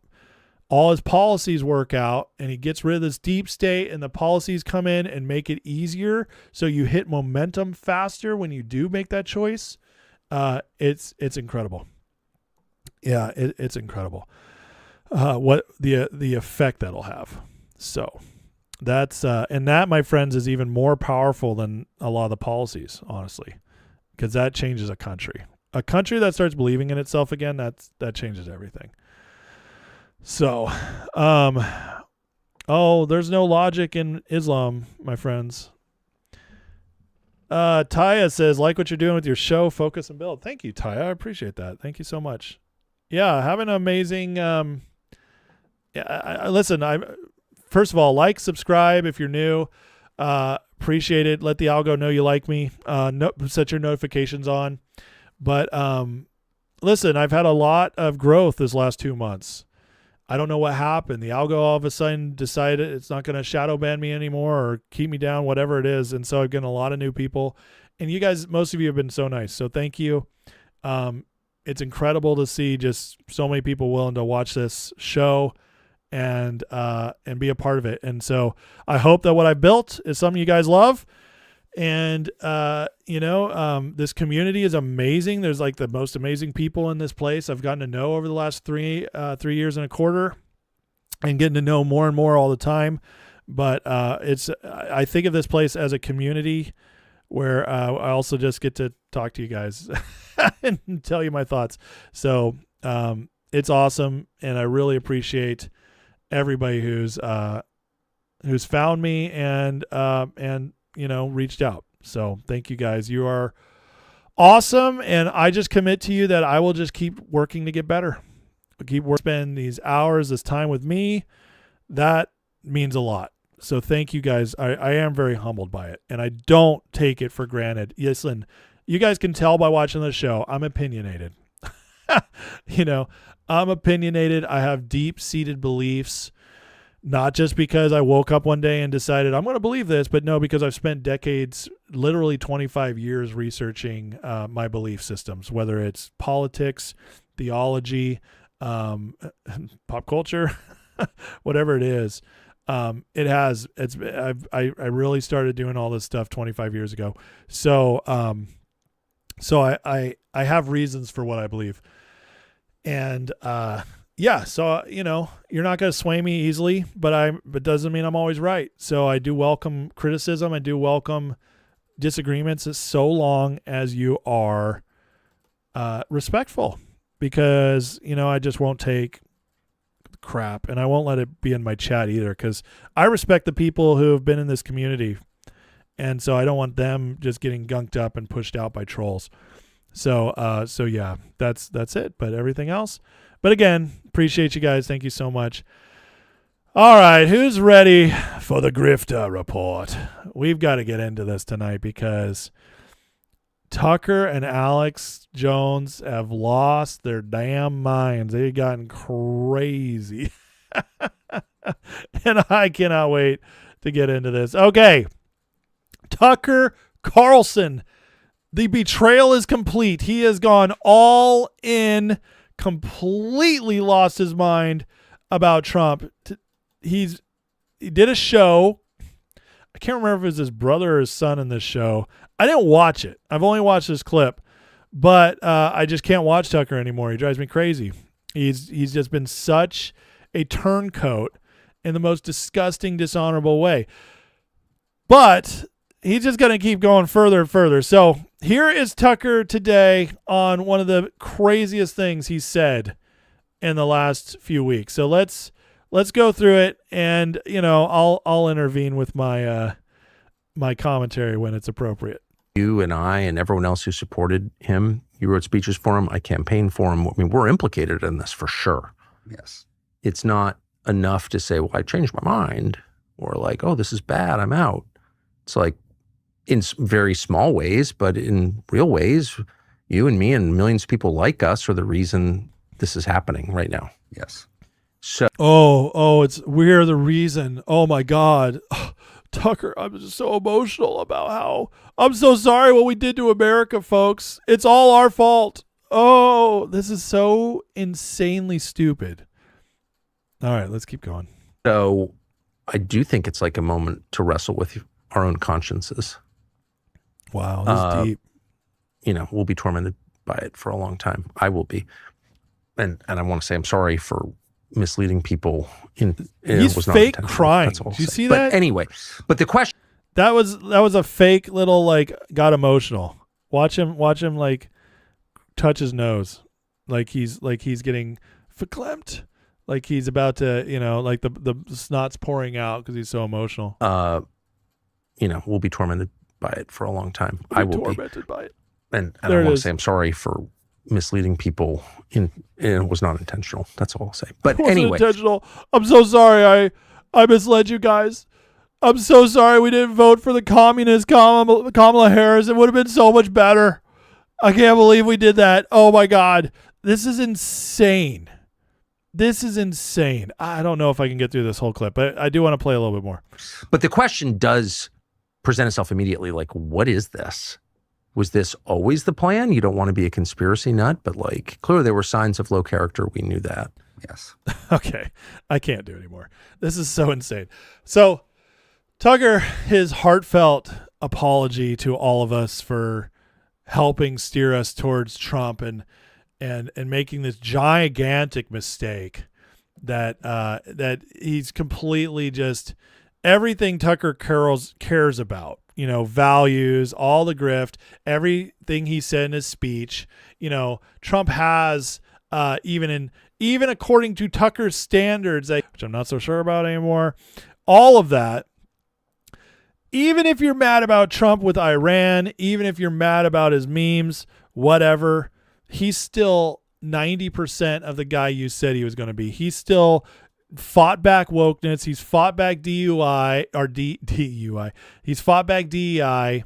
all his policies work out and he gets rid of this deep state and the policies come in and make it easier so you hit momentum faster when you do make that choice, it's incredible. Yeah, it's incredible what the effect that'll have. So that's and that, my friends, is even more powerful than a lot of the policies, honestly, because that changes a country. A country that starts believing in itself again, that changes everything. So, there's no logic in Islam, my friends. Taya says, like what you're doing with your show, focus and build. Thank you, Taya. I appreciate that. Thank you so much. Yeah, have an amazing. Listen, first of all, like, subscribe if you're new. Appreciate it. Let the algo know you like me. Set your notifications on. But listen, I've had a lot of growth this last 2 months. I don't know what happened. The algo all of a sudden decided it's not going to shadow ban me anymore or keep me down, whatever it is. And so I've gotten a lot of new people. And you guys, most of you have been so nice. So thank you. It's incredible to see just so many people willing to watch this show and be a part of it. And so I hope that what I built is something you guys love. And, this community is amazing. There's like the most amazing people in this place I've gotten to know over the last 3 years and a quarter, and getting to know more and more all the time. But I think of this place as a community where I also just get to talk to you guys and tell you my thoughts. So it's awesome. And I really appreciate everybody who's found me and reached out. So thank you guys. You are awesome. And I just commit to you that I will just keep working to get better. Spend these hours, this time with me. That means a lot. So thank you guys. I am very humbled by it, and I don't take it for granted. Listen, you guys can tell by watching the show, I'm opinionated. I'm opinionated. I have deep-seated beliefs. Not just because I woke up one day and decided I'm going to believe this, but no, because I've spent decades, literally 25 years researching my belief systems, whether it's politics, theology, pop culture, whatever it is. I really started doing all this stuff 25 years ago. So I have reasons for what I believe. And, so, you're not going to sway me easily, but doesn't mean I'm always right. So I do welcome criticism. I do welcome disagreements so long as you are respectful, because, I just won't take crap, and I won't let it be in my chat either, because I respect the people who have been in this community. And so I don't want them just getting gunked up and pushed out by trolls. So yeah, that's it. But everything else. But again, appreciate you guys. Thank you so much. All right, who's ready for the grifter report? We've got to get into this tonight because Tucker and Alex Jones have lost their damn minds. They've gotten crazy. And I cannot wait to get into this. Okay, Tucker Carlson. The betrayal is complete. He has gone all in, completely lost his mind about Trump. He did a show. I can't remember if it was his brother or his son in this show. I didn't watch it. I've only watched this clip, but I just can't watch Tucker anymore. He drives me crazy. He's just been such a turncoat in the most disgusting, dishonorable way. But he's just going to keep going further and further. So here is Tucker today on one of the craziest things he said in the last few weeks. So let's go through it, and I'll intervene with my my commentary when it's appropriate. You and I and everyone else who supported him, you wrote speeches for him, I campaigned for him. I mean, we're implicated in this for sure. Yes. It's not enough to say, well, I changed my mind, or like, oh, this is bad, I'm out. It's like, in very small ways, but in real ways, you and me and millions of people like us are the reason this is happening right now. Yes. So we're the reason. Oh my God. Tucker, I'm just so emotional about how I'm so sorry what we did to America, folks. It's all our fault. Oh, this is so insanely stupid. All right, let's keep going. So I do think it's like a moment to wrestle with our own consciences. Wow, this is deep. You know, we'll be tormented by it for a long time. I will be. And I want to say I'm sorry for misleading people. He's was fake not crying. Did you see that? But anyway, but the question. That was a fake little, like, got emotional. Watch him like touch his nose. Like he's getting verklempt. Like he's about to, like the snot's pouring out because he's so emotional. We'll be tormented by it for a long time. I will be tormented by it. And I want to say I'm sorry for misleading people. It was not intentional. That's all I'll say. But it wasn't anyway, intentional. I'm so sorry. I misled you guys. I'm so sorry we didn't vote for the communist Kamala Harris. It would have been so much better. I can't believe we did that. Oh my God. This is insane. This is insane. I don't know if I can get through this whole clip, but I do want to play a little bit more. But the question does present itself immediately, like, what is this? Was this always the plan? You don't want to be a conspiracy nut, but like clearly there were signs of low character. We knew that. Yes. Okay. I can't do anymore. This is so insane. So Tucker, his heartfelt apology to all of us for helping steer us towards Trump and making this gigantic mistake that he's completely just everything Tucker cares about, values, all the grift, everything he said in his speech. Trump has even according to Tucker's standards, which I'm not so sure about anymore, all of that. Even if you're mad about Trump with Iran, even if you're mad about his memes, whatever, he's still 90% of the guy you said he was going to be. He's still fought back wokeness. He's fought back DUI or DUI. He's fought back DEI.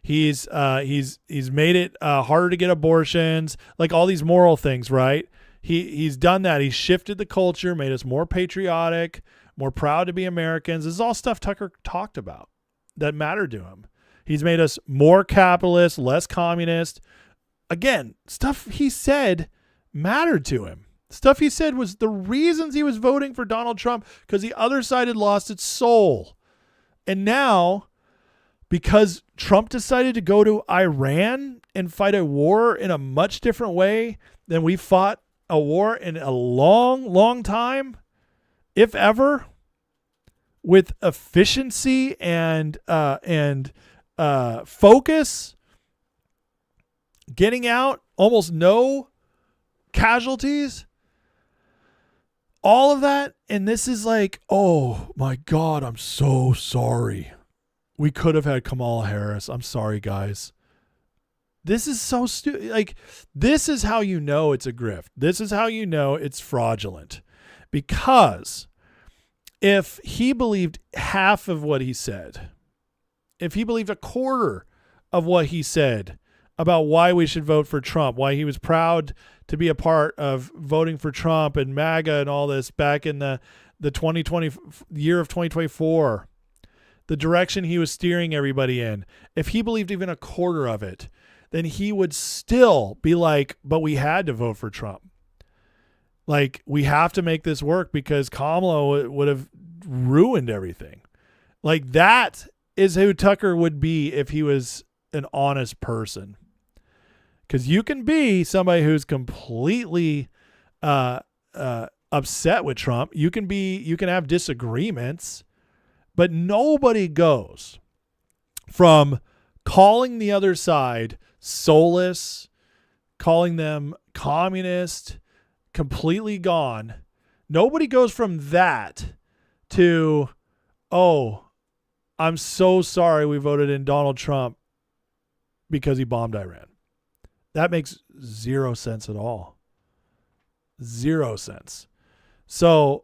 He's made it harder to get abortions, like all these moral things, right? He's done that. He's shifted the culture, made us more patriotic, more proud to be Americans. This is all stuff Tucker talked about that mattered to him. He's made us more capitalist, less communist. Again, stuff he said mattered to him. Stuff he said was the reasons he was voting for Donald Trump, because the other side had lost its soul. And now, because Trump decided to go to Iran and fight a war in a much different way than we fought a war in a long, long time, if ever, with efficiency and focus, getting out, almost no casualties, all of that. And this is like, oh my God, I'm so sorry. We could have had Kamala Harris. I'm sorry, guys. This is so stupid. Like, this is how you know it's a grift. This is how you know it's fraudulent. Because if he believed half of what he said, if he believed a quarter of what he said about why we should vote for Trump, why he was proud to be a part of voting for Trump and MAGA and all this back in the 2020 year of 2024, the direction he was steering everybody in, if he believed even a quarter of it, then he would still be like, but we had to vote for Trump. Like, we have to make this work because Kamala would have ruined everything. Like, that is who Tucker would be if he was an honest person. Because you can be somebody who's completely upset with Trump. You can have disagreements, but nobody goes from calling the other side soulless, calling them communist, completely gone. Nobody goes from that to, oh, I'm so sorry we voted in Donald Trump because he bombed Iran. That makes zero sense at all. Zero sense. So,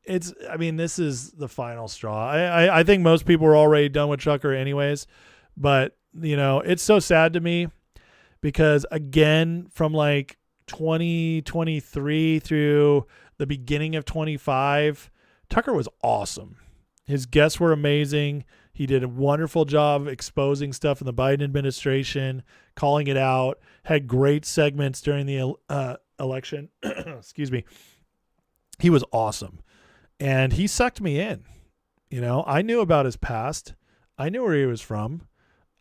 I mean, this is the final straw. I think most people were already done with Tucker anyways, but you know, it's so sad to me because again, from like 2023 through the beginning of 25, Tucker was awesome. His guests were amazing. He did a wonderful job exposing stuff in the Biden administration, calling it out, had great segments during the election. Excuse me. He was awesome. And he sucked me in. You know, I knew about his past. I knew where he was from.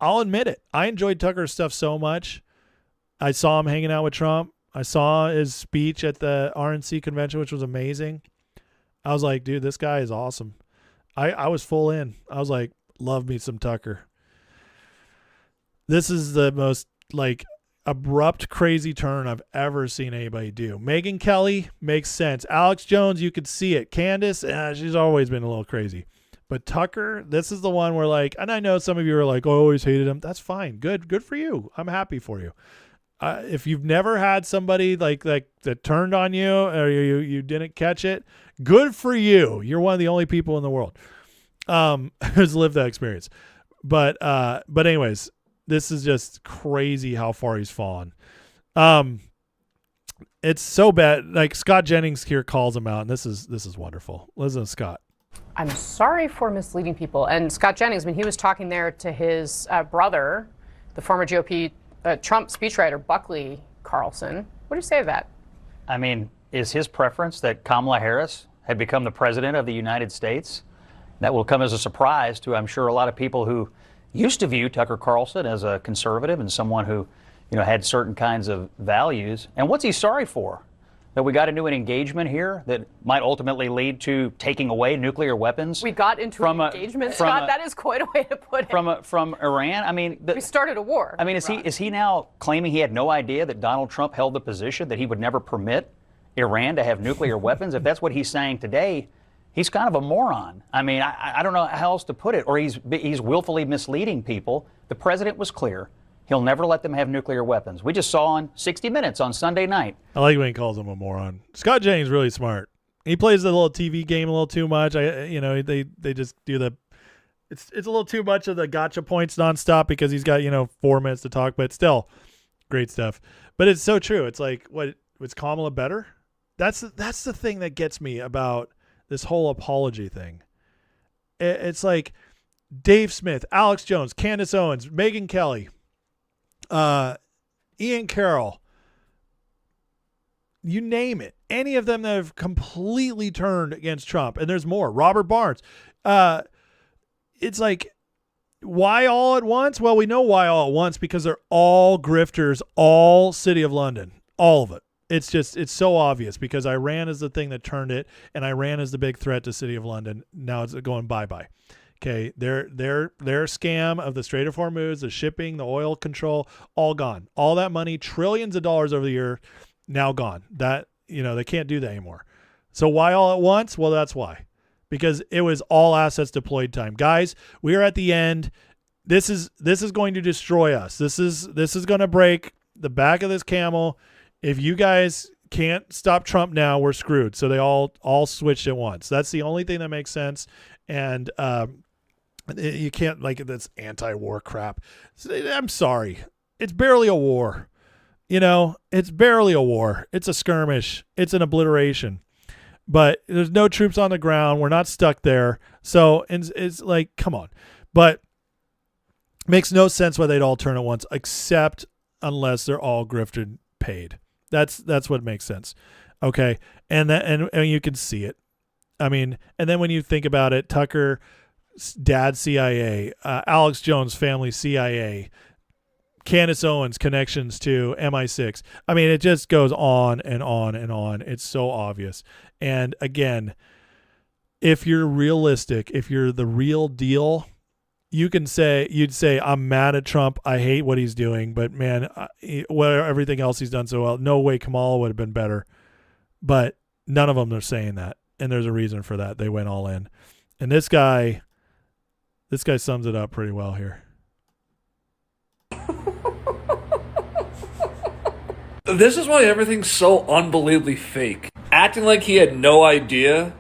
I'll admit it. I enjoyed Tucker's stuff so much. I saw him hanging out with Trump. I saw his speech at the RNC convention, which was amazing. I was like, dude, this guy is awesome. I was full in. I was like, love me some Tucker. This is the most like abrupt, crazy turn I've ever seen anybody do. Megyn Kelly makes sense. Alex Jones, you could see it. Candace, she's always been a little crazy. But Tucker, this is the one where like, and I know some of you are like, oh, I always hated him. That's fine. Good for you. I'm happy for you. If you've never had somebody like that turned on you or you didn't catch it, good for you. You're one of the only people in the world who's lived that experience. But anyways, this is just crazy how far he's fallen. It's so bad. Like Scott Jennings here calls him out, and this is wonderful. Listen to Scott. I'm sorry for misleading people. And Scott Jennings, when he was talking there to his brother, the former GOP Trump speechwriter Buckley Carlson, what do you say to that? I mean, is his preference that Kamala Harris had become the president of the United States? That will come as a surprise to, I'm sure, a lot of people who used to view Tucker Carlson as a conservative and someone who, you know, had certain kinds of values. And what's he sorry for? That we got into an engagement here that might ultimately lead to taking away nuclear weapons? We got into an engagement, Scott. That is quite a way to put it. From Iran? I mean, we started a war. I mean, is he now claiming he had no idea that Donald Trump held the position that he would never permit Iran to have nuclear weapons? If that's what he's saying today, he's kind of a moron. I mean, I don't know how else to put it. Or he's willfully misleading people. The president was clear. He'll never let them have nuclear weapons. We just saw on 60 Minutes on Sunday night. I like when he calls him a moron. Scott Jennings is really smart. He plays the little TV game a little too much. They just do the. It's a little too much of the gotcha points nonstop because he's got 4 minutes to talk, but still, great stuff. But it's so true. It's like, was Kamala better? That's the thing that gets me about this whole apology thing. It's like Dave Smith, Alex Jones, Candace Owens, Megyn Kelly, Ian Carroll, you name it. Any of them that have completely turned against Trump, and there's more. Robert Barnes. It's like, why all at once? Well, we know why all at once because they're all grifters, all City of London, all of it. It's so obvious because Iran is the thing that turned it, and Iran is the big threat to City of London. Now it's going bye-bye. Okay, their scam of the Strait of Hormuz, the shipping, the oil control, all gone. All that money, trillions of dollars over the year, now gone. That they can't do that anymore. So why all at once? Well, that's why. Because it was all assets deployed time. Guys, we are at the end. This is going to destroy us. This is going to break the back of this camel. If you guys can't stop Trump now, we're screwed. So they all switched at once. That's the only thing that makes sense. And you can't that's anti-war crap. I'm sorry. It's barely a war. It's barely a war. It's a skirmish. It's an obliteration. But there's no troops on the ground. We're not stuck there. So it's like, come on. But makes no sense why they'd all turn at once, except unless they're all grifted paid. That's what makes sense. Okay. And you can see it. I mean, and then when you think about it, Tucker, dad CIA, Alex Jones family CIA, Candace Owens connections to MI6. I mean, it just goes on and on and on. It's so obvious. And again, if you're realistic, if you're the real deal, you'd say, I'm mad at Trump. I hate what he's doing, but man, everything else he's done so well, no way Kamala would have been better. But none of them are saying that. And there's a reason for that. They went all in. And this guy sums it up pretty well here. This is why everything's so unbelievably fake. Acting like he had no idea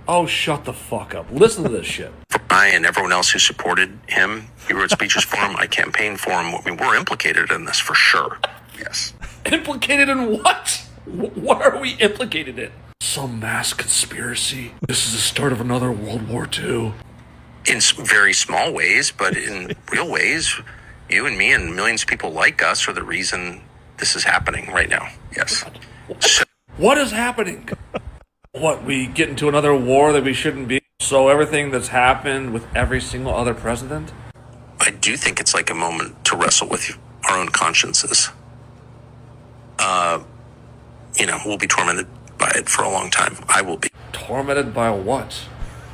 Oh, shut the fuck up. Listen to this shit. I and everyone else who supported him, he wrote speeches for him, I campaigned for him. I mean, we're implicated in this for sure. Yes. Implicated in what? What are we implicated in? Some mass conspiracy? This is the start of another World War II. In very small ways, but in real ways, you and me and millions of people like us are the reason this is happening right now. Yes. What is happening? What, we get into another war that we shouldn't be? So everything that's happened with every single other president? I do think it's like a moment to wrestle with our own consciences. We'll be tormented by it for a long time. I will be. Tormented by what?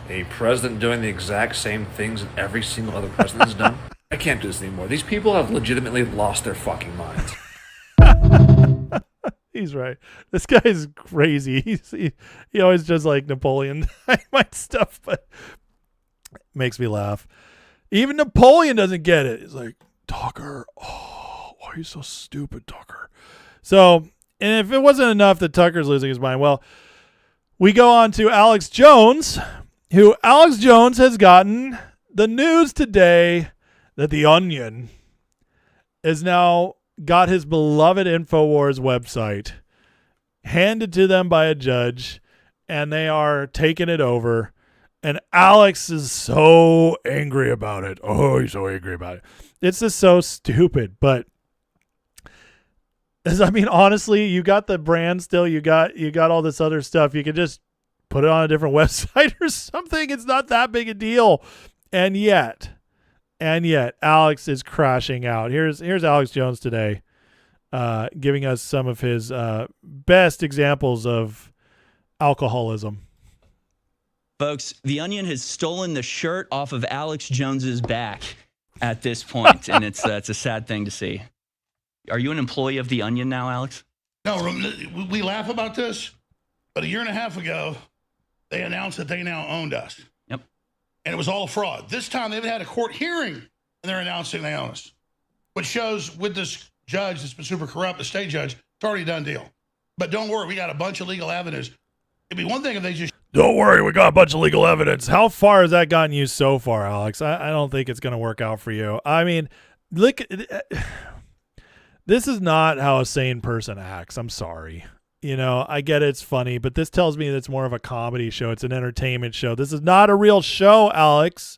A president doing the exact same things that every single other president's done? I can't do this anymore. These people have legitimately lost their fucking minds. He's right. This guy is crazy. He always does like Napoleon Dynamite stuff, but it makes me laugh. Even Napoleon doesn't get it. He's like, Tucker, why are you so stupid, Tucker? So, and if it wasn't enough that Tucker's losing his mind, well, we go on to Alex Jones, who Alex Jones has gotten the news today that The Onion is now got his beloved InfoWars website handed to them by a judge, and they are taking it over. And Alex is so angry about it. Oh, he's so angry about it. It's just so stupid. But honestly, you got the brand still. You got all this other stuff. You could just put it on a different website or something. It's not that big a deal. And yet, Alex is crashing out. Here's Alex Jones today, giving us some of his best examples of alcoholism. Folks, The Onion has stolen the shirt off of Alex Jones's back at this point, and it's a sad thing to see. Are you an employee of The Onion now, Alex? No, we laugh about this, but a year and a half ago, they announced that they now owned us. Yep. And it was all a fraud. This time, they've had a court hearing, and they're announcing they own us, which shows with this judge that's been super corrupt, the state judge, it's already a done deal. But don't worry, we got a bunch of legal avenues. It'd be one thing if they just... Don't worry, we got a bunch of legal evidence. How far has that gotten you so far, Alex? I don't think it's going to work out for you. I mean, look, this is not how a sane person acts. I'm sorry. I get it's funny, but this tells me that it's more of a comedy show. It's an entertainment show. This is not a real show, Alex.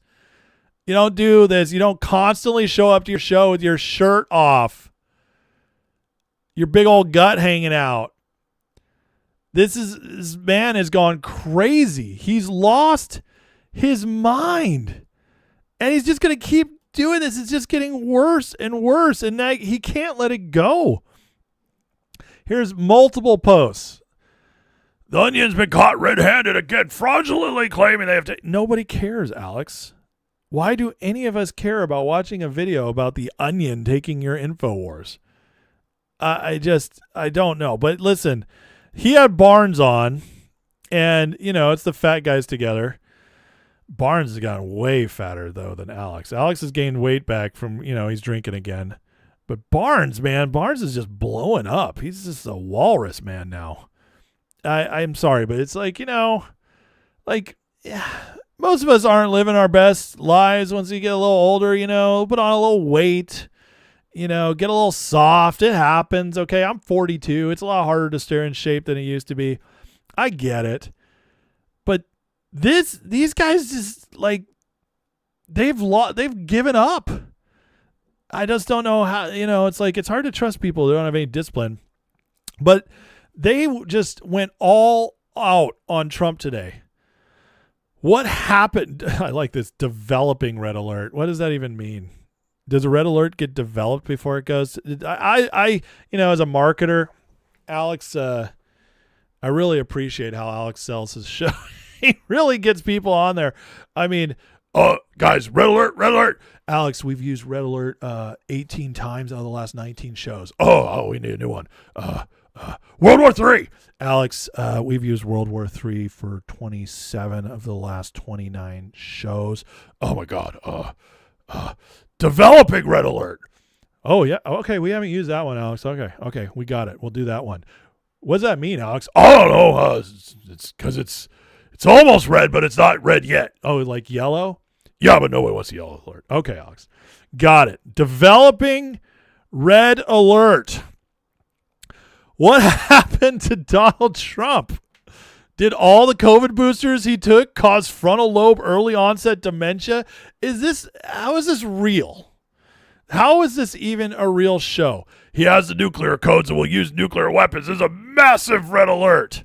You don't do this. You don't constantly show up to your show with your shirt off, your big old gut hanging out. This man has gone crazy. He's lost his mind. And he's just going to keep doing this. It's just getting worse and worse. And now he can't let it go. Here's multiple posts. The Onion's been caught red-handed again, fraudulently claiming they have to... Nobody cares, Alex. Why do any of us care about watching a video about the Onion taking your InfoWars? I don't know. But listen... He had Barnes on, and, it's the fat guys together. Barnes has gotten way fatter, though, than Alex. Alex has gained weight back from, he's drinking again. But Barnes is just blowing up. He's just a walrus man now. I'm sorry, but it's like, most of us aren't living our best lives once you get a little older, put on a little weight. Get a little soft. It happens. Okay, I'm 42. It's a lot harder to stay in shape than it used to be. I get it. But these guys just they've given up. I just don't know how, it's hard to trust people who don't have any discipline. But they just went all out on Trump today. What happened? I like this developing red alert. What does that even mean? Does a red alert get developed before it goes? I as a marketer, Alex, I really appreciate how Alex sells his show. He really gets people on there. I mean, guys, red alert. Alex, we've used red alert 18 times out of the last 19 shows. Oh, we need a new one. World War III. Alex, we've used World War III for 27 of the last 29 shows. Oh my God. Developing red alert. Oh, yeah. Okay, we haven't used that one, Alex. Okay, we got it. We'll do that one. What does that mean, Alex? I don't know. It's because it's It's almost red, but it's not red yet. Oh, like yellow? Yeah, but nobody wants the yellow alert. Okay, Alex. Got it. Developing red alert. What happened to Donald Trump? Did all the COVID boosters he took cause frontal lobe early onset dementia? How is this real? How is this even a real show? He has the nuclear codes and will use nuclear weapons. There's a massive red alert.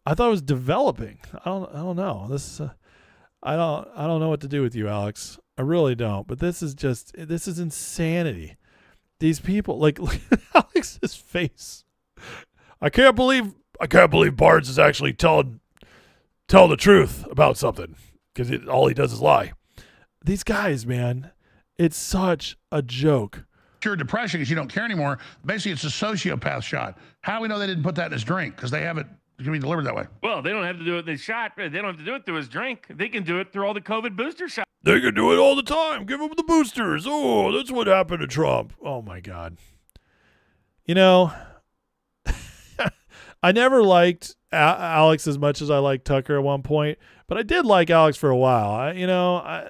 I thought it was developing. I don't know. I don't know what to do with you, Alex. I really don't. But this is insanity. These people, like, look at Alex's face. I can't believe Barnes is actually telling the truth about something, because all he does is lie. These guys, man, it's such a joke. Cure depression because you don't care anymore. Basically, it's a sociopath shot. How do we know they didn't put that in his drink? Because they have it. It can be delivered that way. Well, they don't have to do it in the shot. They don't have to do it through his drink. They can do it through all the COVID booster shots. They can do it all the time. Give them the boosters. Oh, that's what happened to Trump. Oh, my God. You know, I never liked Alex as much as I liked Tucker at one point, but I did like Alex for a while.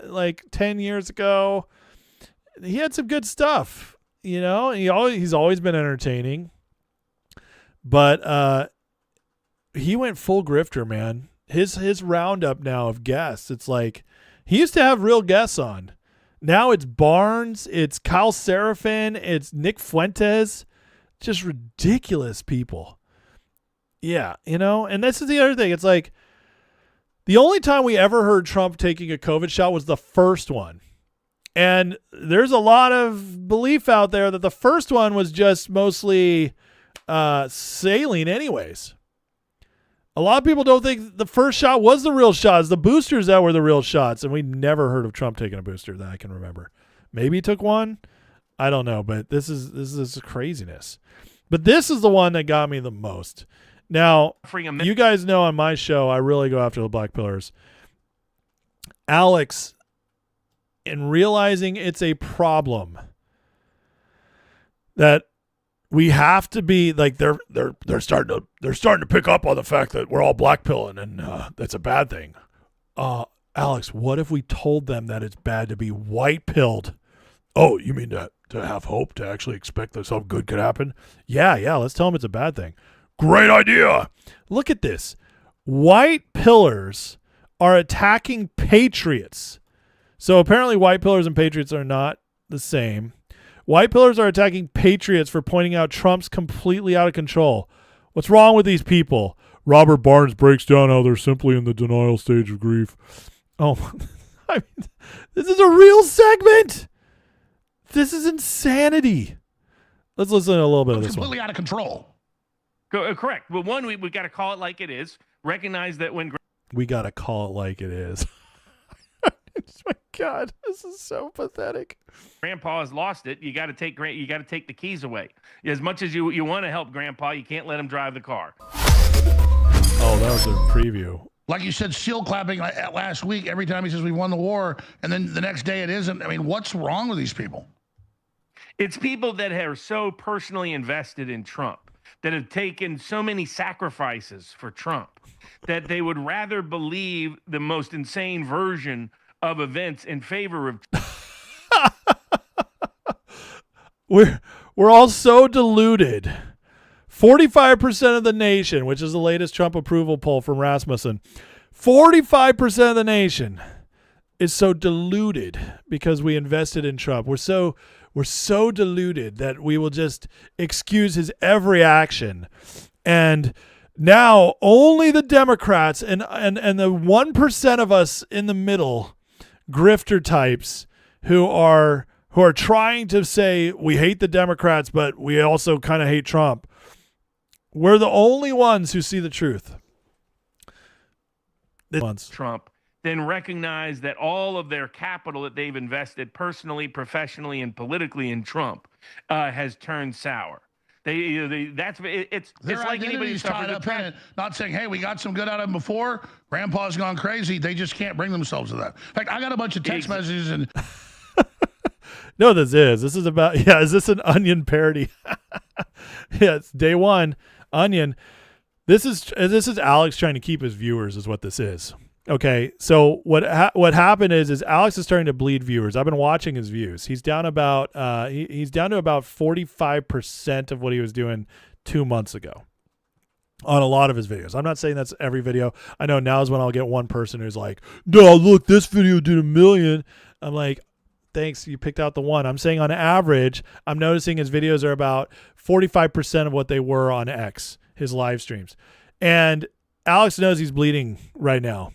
Like 10 years ago, he had some good stuff. He's always been entertaining, but he went full grifter, man. His roundup now of guests, it's like he used to have real guests on. Now it's Barnes, it's Kyle Seraphin, it's Nick Fuentes, just ridiculous people. Yeah, and this is the other thing. It's like the only time we ever heard Trump taking a COVID shot was the first one. And there's a lot of belief out there that the first one was just mostly saline anyways. A lot of people don't think the first shot was the real shots, the boosters that were the real shots. And we never heard of Trump taking a booster that I can remember. Maybe he took one. I don't know, but this is craziness. But this is the one that got me the most. Now, you guys know on my show, I really go after the black pillars. Alex, in realizing it's a problem that we have to be like, they're starting to pick up on the fact that we're all black pilling and that's a bad thing. Alex, what if we told them that it's bad to be white pilled? Oh, you mean to have hope, to actually expect that something good could happen? Yeah, let's tell them it's a bad thing. Great idea. Look at this. White pillars are attacking patriots. So apparently white pillars and patriots are not the same. White pillars are attacking patriots for pointing out Trump's completely out of control. What's wrong with these people? Robert Barnes breaks down how they're simply in the denial stage of grief. Oh, I mean, this is a real segment. This is insanity. Let's listen to a little bit of this one. Completely out of control. Correct. Well, one, we got to call it like it is. Recognize that when we got to call it like it is. My God, this is so pathetic. Grandpa has lost it. You got to take the keys away. As much as you want to help Grandpa, you can't let him drive the car. Oh, that was a preview. Like you said, seal clapping last week every time he says we won the war, and then the next day it isn't. I mean, what's wrong with these people? It's people that are so personally invested in Trump, that have taken so many sacrifices for Trump, that they would rather believe the most insane version of events in favor of. We're all so deluded. 45% of the nation, which is the latest Trump approval poll from Rasmussen, 45% of the nation is so deluded because we invested in Trump. We're so deluded that we will just excuse his every action. And now only the Democrats and the 1% of us in the middle, grifter types, who are trying to say we hate the Democrats, but we also kind of hate Trump. We're the only ones who see the truth. Trump, then recognize that all of their capital that they've invested personally, professionally, and politically in Trump has turned sour. It's like anybody who's tied up in it, not saying, hey, we got some good out of him before. Grandpa's gone crazy. They just can't bring themselves to that. In fact, I got a bunch of text messages and. No, this is about, is this an Onion parody? Yeah, it's day one. Onion. This is Alex trying to keep his viewers, is what this is. Okay, so what happened is Alex is starting to bleed viewers. I've been watching his views. He's down about he's down to about 45% of what he was doing 2 months ago on a lot of his videos. I'm not saying that's every video. I know now is when I'll get one person who's like, "No, look, this video did 1 million." I'm like, thanks, you picked out the one. I'm saying on average, I'm noticing his videos are about 45% of what they were on X, his live streams. And Alex knows he's bleeding right now.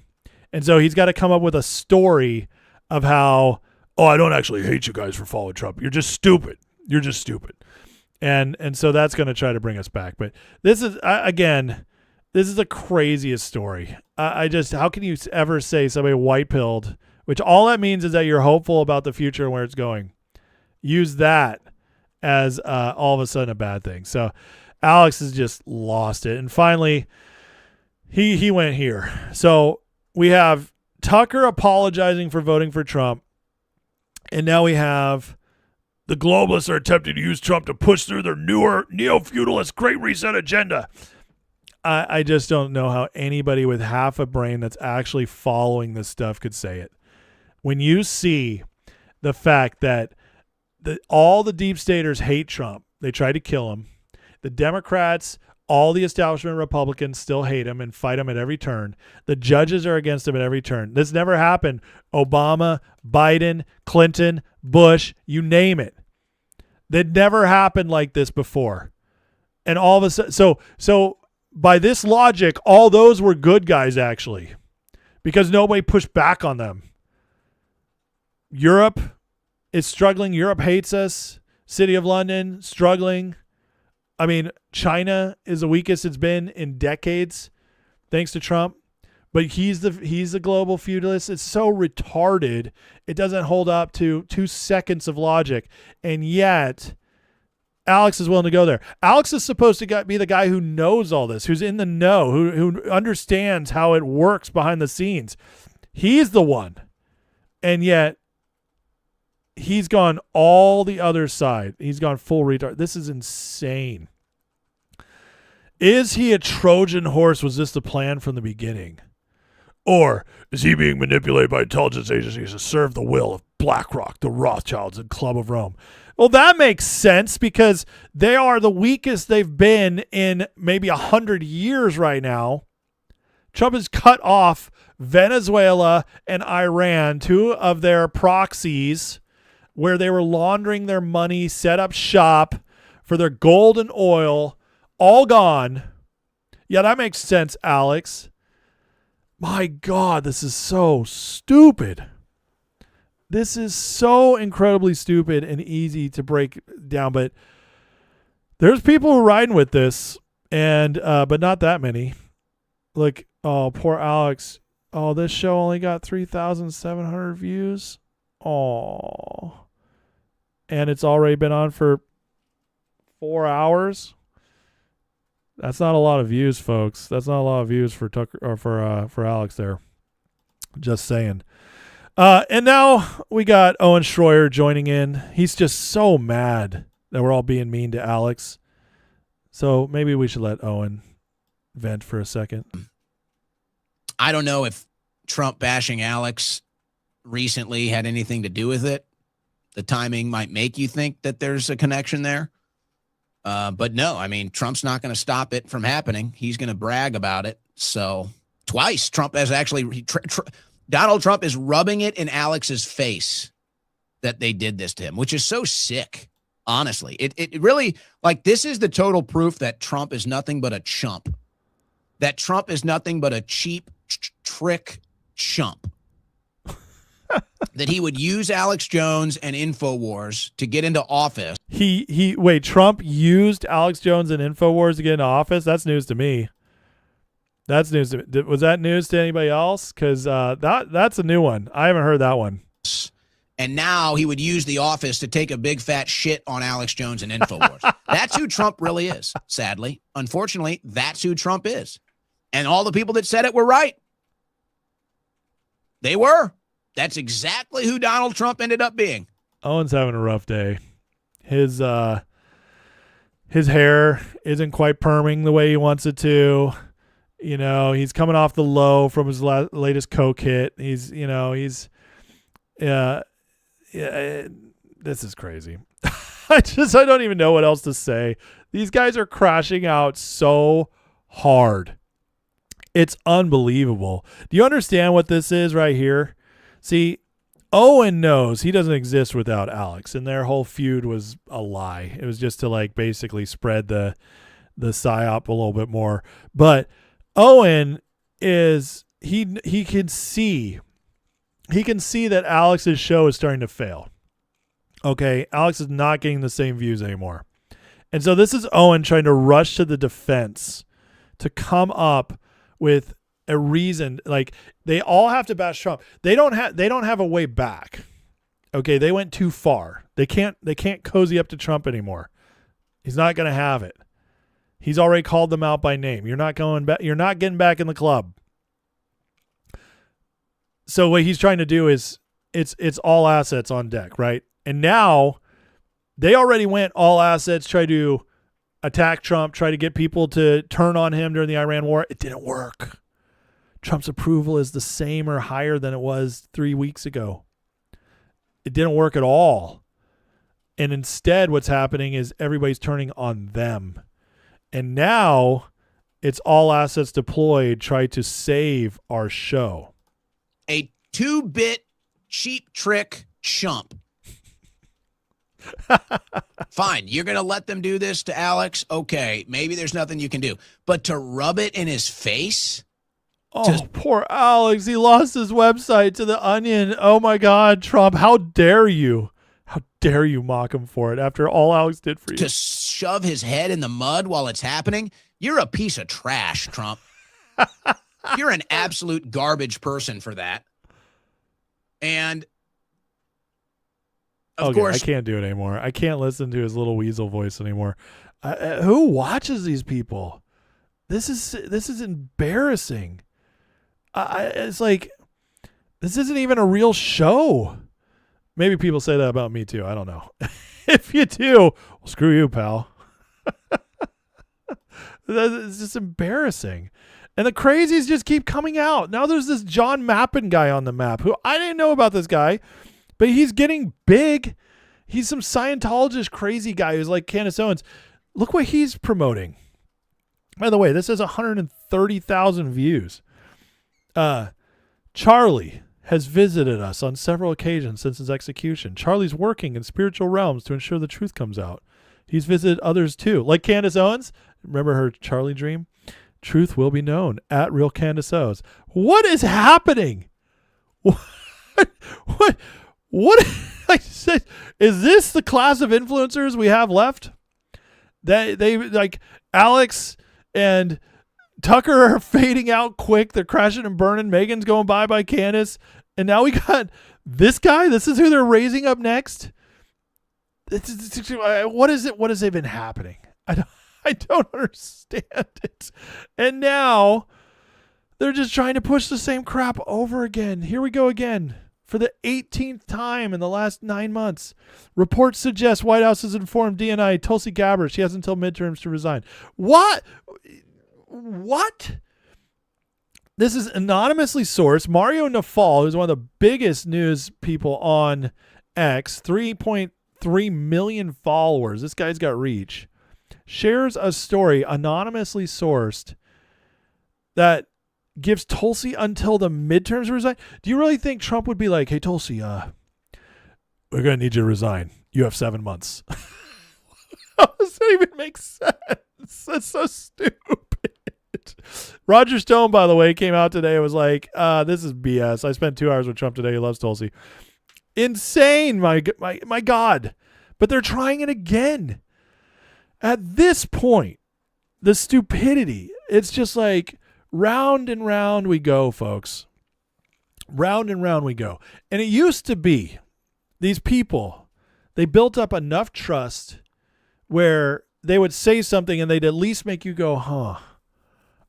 And so he's got to come up with a story of how, oh, I don't actually hate you guys for following Trump. You're just stupid. You're just stupid. And so that's going to try to bring us back. But this is, again, this is the craziest story. I just, how can you ever say somebody white-pilled, which all that means is that you're hopeful about the future and where it's going. Use that as all of a sudden a bad thing. So Alex has just lost it. And finally, he went here. So we have Tucker apologizing for voting for Trump. And now we have the globalists are attempting to use Trump to push through their newer neo-feudalist Great Reset agenda. I just don't know how anybody with half a brain that's actually following this stuff could say it. When you see the fact that all the deep staters hate Trump, they tried to kill him. The Democrats, all the establishment Republicans still hate him and fight him at every turn. The judges are against him at every turn. This never happened. Obama, Biden, Clinton, Bush, you name it. That never happened like this before. And all of a sudden, so by this logic, all those were good guys actually, because nobody pushed back on them. Europe is struggling. Europe hates us. City of London, struggling. I mean, China is the weakest it's been in decades, thanks to Trump. But he's the global feudalist. It's so retarded. It doesn't hold up to 2 seconds of logic. And yet, Alex is willing to go there. Alex is supposed to be the guy who knows all this, who's in the know, who understands how it works behind the scenes. He's the one. And yet, he's gone all the other side. He's gone full retard. This is insane. Is he a Trojan horse? Was this the plan from the beginning? Or is he being manipulated by intelligence agencies to serve the will of BlackRock, the Rothschilds, and Club of Rome? Well, that makes sense because they are the weakest they've been in maybe 100 years right now. Trump has cut off Venezuela and Iran, 2 of their proxies, where they were laundering their money, set up shop for their gold and oil, all gone. Yeah, that makes sense, Alex. My God, this is so stupid. This is so incredibly stupid and easy to break down, but there's people who are riding with this, and but not that many. Look, oh, poor Alex. Oh, this show only got 3,700 views. Oh. And it's already been on for 4 hours. That's not a lot of views, folks. That's not a lot of views for Tucker or for Alex there. Just saying. And now we got Owen Schroyer joining in. He's just so mad that we're all being mean to Alex. So maybe we should let Owen vent for a second. I don't know if Trump bashing Alex recently had anything to do with it. The timing might make you think that there's a connection there. But no, I mean, Trump's not going to stop it from happening. He's going to brag about it. So twice Trump has actually, Donald Trump is rubbing it in Alex's face that they did this to him, which is so sick. Honestly, it really, like, this is the total proof that Trump is nothing but a chump, that Trump is nothing but a cheap trick chump. That he would use Alex Jones and InfoWars to get into office. Wait, Trump used Alex Jones and InfoWars to get into office? That's news to me. That's news to me. Was that news to anybody else? Because that's a new one. I haven't heard that one. And now he would use the office to take a big fat shit on Alex Jones and InfoWars. That's who Trump really is, sadly. Unfortunately, that's who Trump is. And all the people that said it were right. They were. That's exactly who Donald Trump ended up being. Owen's having a rough day. His His hair isn't quite perming the way he wants it to. You know, he's coming off the low from his latest coke hit. This is crazy. I don't even know what else to say. These guys are crashing out so hard. It's unbelievable. Do you understand what this is right here? See, Owen knows he doesn't exist without Alex, and their whole feud was a lie. It was just to like basically spread the psyop a little bit more. But Owen is he can see that Alex's show is starting to fail. Okay, Alex is not getting the same views anymore. And so this is Owen trying to rush to the defense to come up with a reason. Like, they all have to bash Trump. They don't have a way back. Okay, they went too far. They can't cozy up to Trump anymore. He's not going to have it. He's already called them out by name. You're not going back. You're not getting back in the club. So what he's trying to do is it's all assets on deck, right? And now they already went all assets, tried to attack Trump, try to get people to turn on him during the Iran war. It didn't work. Trump's approval is the same or higher than it was 3 weeks ago. It didn't work at all. And instead, what's happening is everybody's turning on them. And now it's all assets deployed, try to save our show. A 2-bit cheap trick chump. Fine, you're going to let them do this to Alex? Okay, maybe there's nothing you can do. But to rub it in his face? Oh, poor Alex. He lost his website to The Onion. Oh, my God, Trump. How dare you? How dare you mock him for it after all Alex did for you? To shove his head in the mud while it's happening? You're a piece of trash, Trump. You're an absolute garbage person for that. And of course, I can't do it anymore. I can't listen to his little weasel voice anymore. Who watches these people? This is embarrassing. It's like, this isn't even a real show. Maybe people say that about me too. I don't know. If you do, well, screw you, pal. It's just embarrassing. And the crazies just keep coming out. Now there's this John Mappin guy on the map who I didn't know about this guy, but he's getting big. He's some Scientologist crazy guy who's like Candace Owens. Look what he's promoting. By the way, this has 130,000 views. Charlie has visited us on several occasions since his execution. Charlie's working in spiritual realms to ensure the truth comes out. He's visited others too, like Candace Owens. Remember her Charlie dream? Truth will be known at Real Candace Owens. What is happening? What? I said, is this the class of influencers we have left? They like Alex and Tucker are fading out quick. They're crashing and burning. Megan's going by Candace. And now we got this guy. This is who they're raising up next. What is it? What has been happening? I don't understand it. And now they're just trying to push the same crap over again. Here we go again for the 18th time in the last 9 months. Reports suggest White House has informed DNI Tulsi Gabbard she has until midterms to resign. What? This is anonymously sourced. Mario Nafal, who's one of the biggest news people on X, 3.3 million followers. This guy's got reach. Shares a story anonymously sourced that gives Tulsi until the midterms to resign. Do you really think Trump would be like, hey, Tulsi, we're going to need you to resign. You have 7 months. How does that even make sense? That's so stupid. Roger Stone, by the way, came out today and was like, this is BS. I spent 2 hours with Trump today. He loves Tulsi. Insane, my God. But they're trying it again. At this point, the stupidity, it's just like round and round we go, folks. Round and round we go. And it used to be these people, they built up enough trust where they would say something and they'd at least make you go, huh,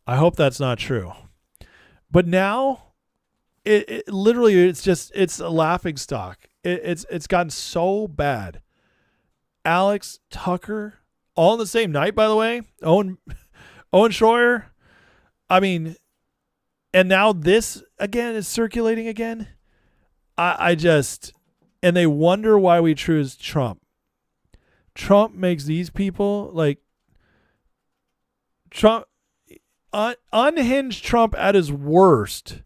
I hope that's not true. But now it literally, it's a laughing stock. It's gotten so bad. Alex, Tucker, all in the same night, by the way. Owen Schroyer. I mean, and now this again is circulating again. And they wonder why we choose Trump. Trump makes these people like Trump, unhinged Trump at his worst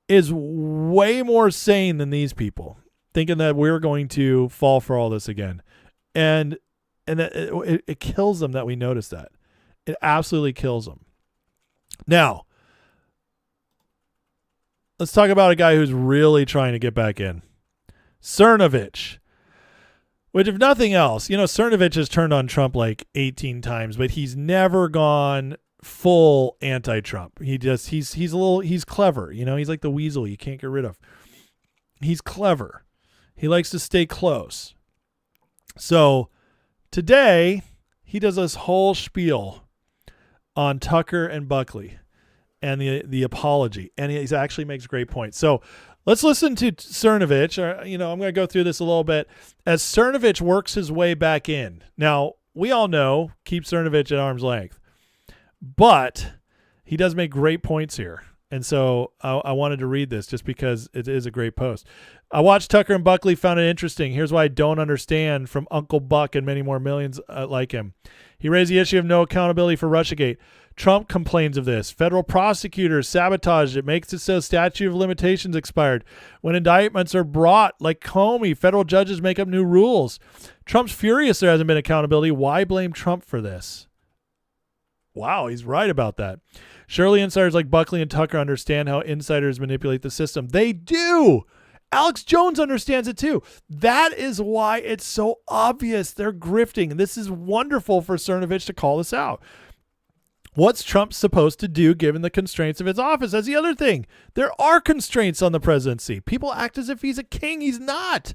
is way more sane than these people, thinking that we're going to fall for all this again. And that it kills them that we notice that. It absolutely kills them. Now, let's talk about a guy who's really trying to get back in. Cernovich. Which, if nothing else, Cernovich has turned on Trump like 18 times, but he's never gone full anti-Trump. He's clever. He's like the weasel you can't get rid of. He's clever. He likes to stay close. So today he does this whole spiel on Tucker and Buckley and the apology, and he actually makes great points. So let's listen to Cernovich. I'm going to go through this a little bit as Cernovich works his way back in. Now, we all know, keep Cernovich at arm's length, but he does make great points here. And so I wanted to read this just because it is a great post. I watched Tucker and Buckley, found it interesting. Here's why I don't understand from Uncle Buck and many more millions like him. He raised the issue of no accountability for Russiagate. Trump complains of this. Federal prosecutors sabotaged it, makes it so statute of limitations expired. When indictments are brought, like Comey, federal judges make up new rules. Trump's furious there hasn't been accountability. Why blame Trump for this? Wow, he's right about that. Surely insiders like Buckley and Tucker understand how insiders manipulate the system. They do. Alex Jones understands it too. That is why it's so obvious they're grifting. This is wonderful for Cernovich to call this out. What's Trump supposed to do given the constraints of his office? That's the other thing. There are constraints on the presidency. People act as if he's a king. He's not.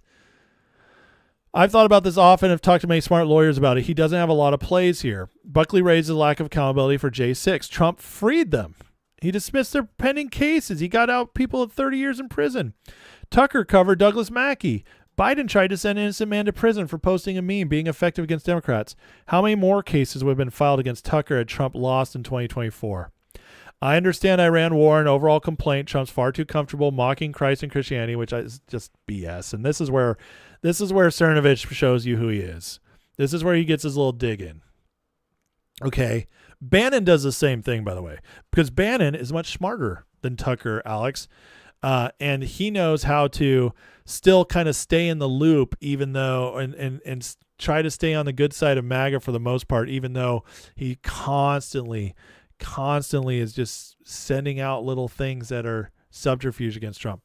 I've thought about this often. I've talked to many smart lawyers about it. He doesn't have a lot of plays here. Buckley raised the lack of accountability for J6. Trump freed them. He dismissed their pending cases. He got out people at 30 years in prison. Tucker covered Douglas Mackey. Biden tried to send an innocent man to prison for posting a meme, being effective against Democrats. How many more cases would have been filed against Tucker had Trump lost in 2024? I understand Iran war and overall complaint. Trump's far too comfortable mocking Christ and Christianity, which is just BS. And this is where Cernovich shows you who he is. This is where he gets his little dig in. Okay. Bannon does the same thing, by the way, because Bannon is much smarter than Tucker, Alex. And he knows how to still kind of stay in the loop, even though, and try to stay on the good side of MAGA for the most part, even though he constantly is just sending out little things that are subterfuge against Trump.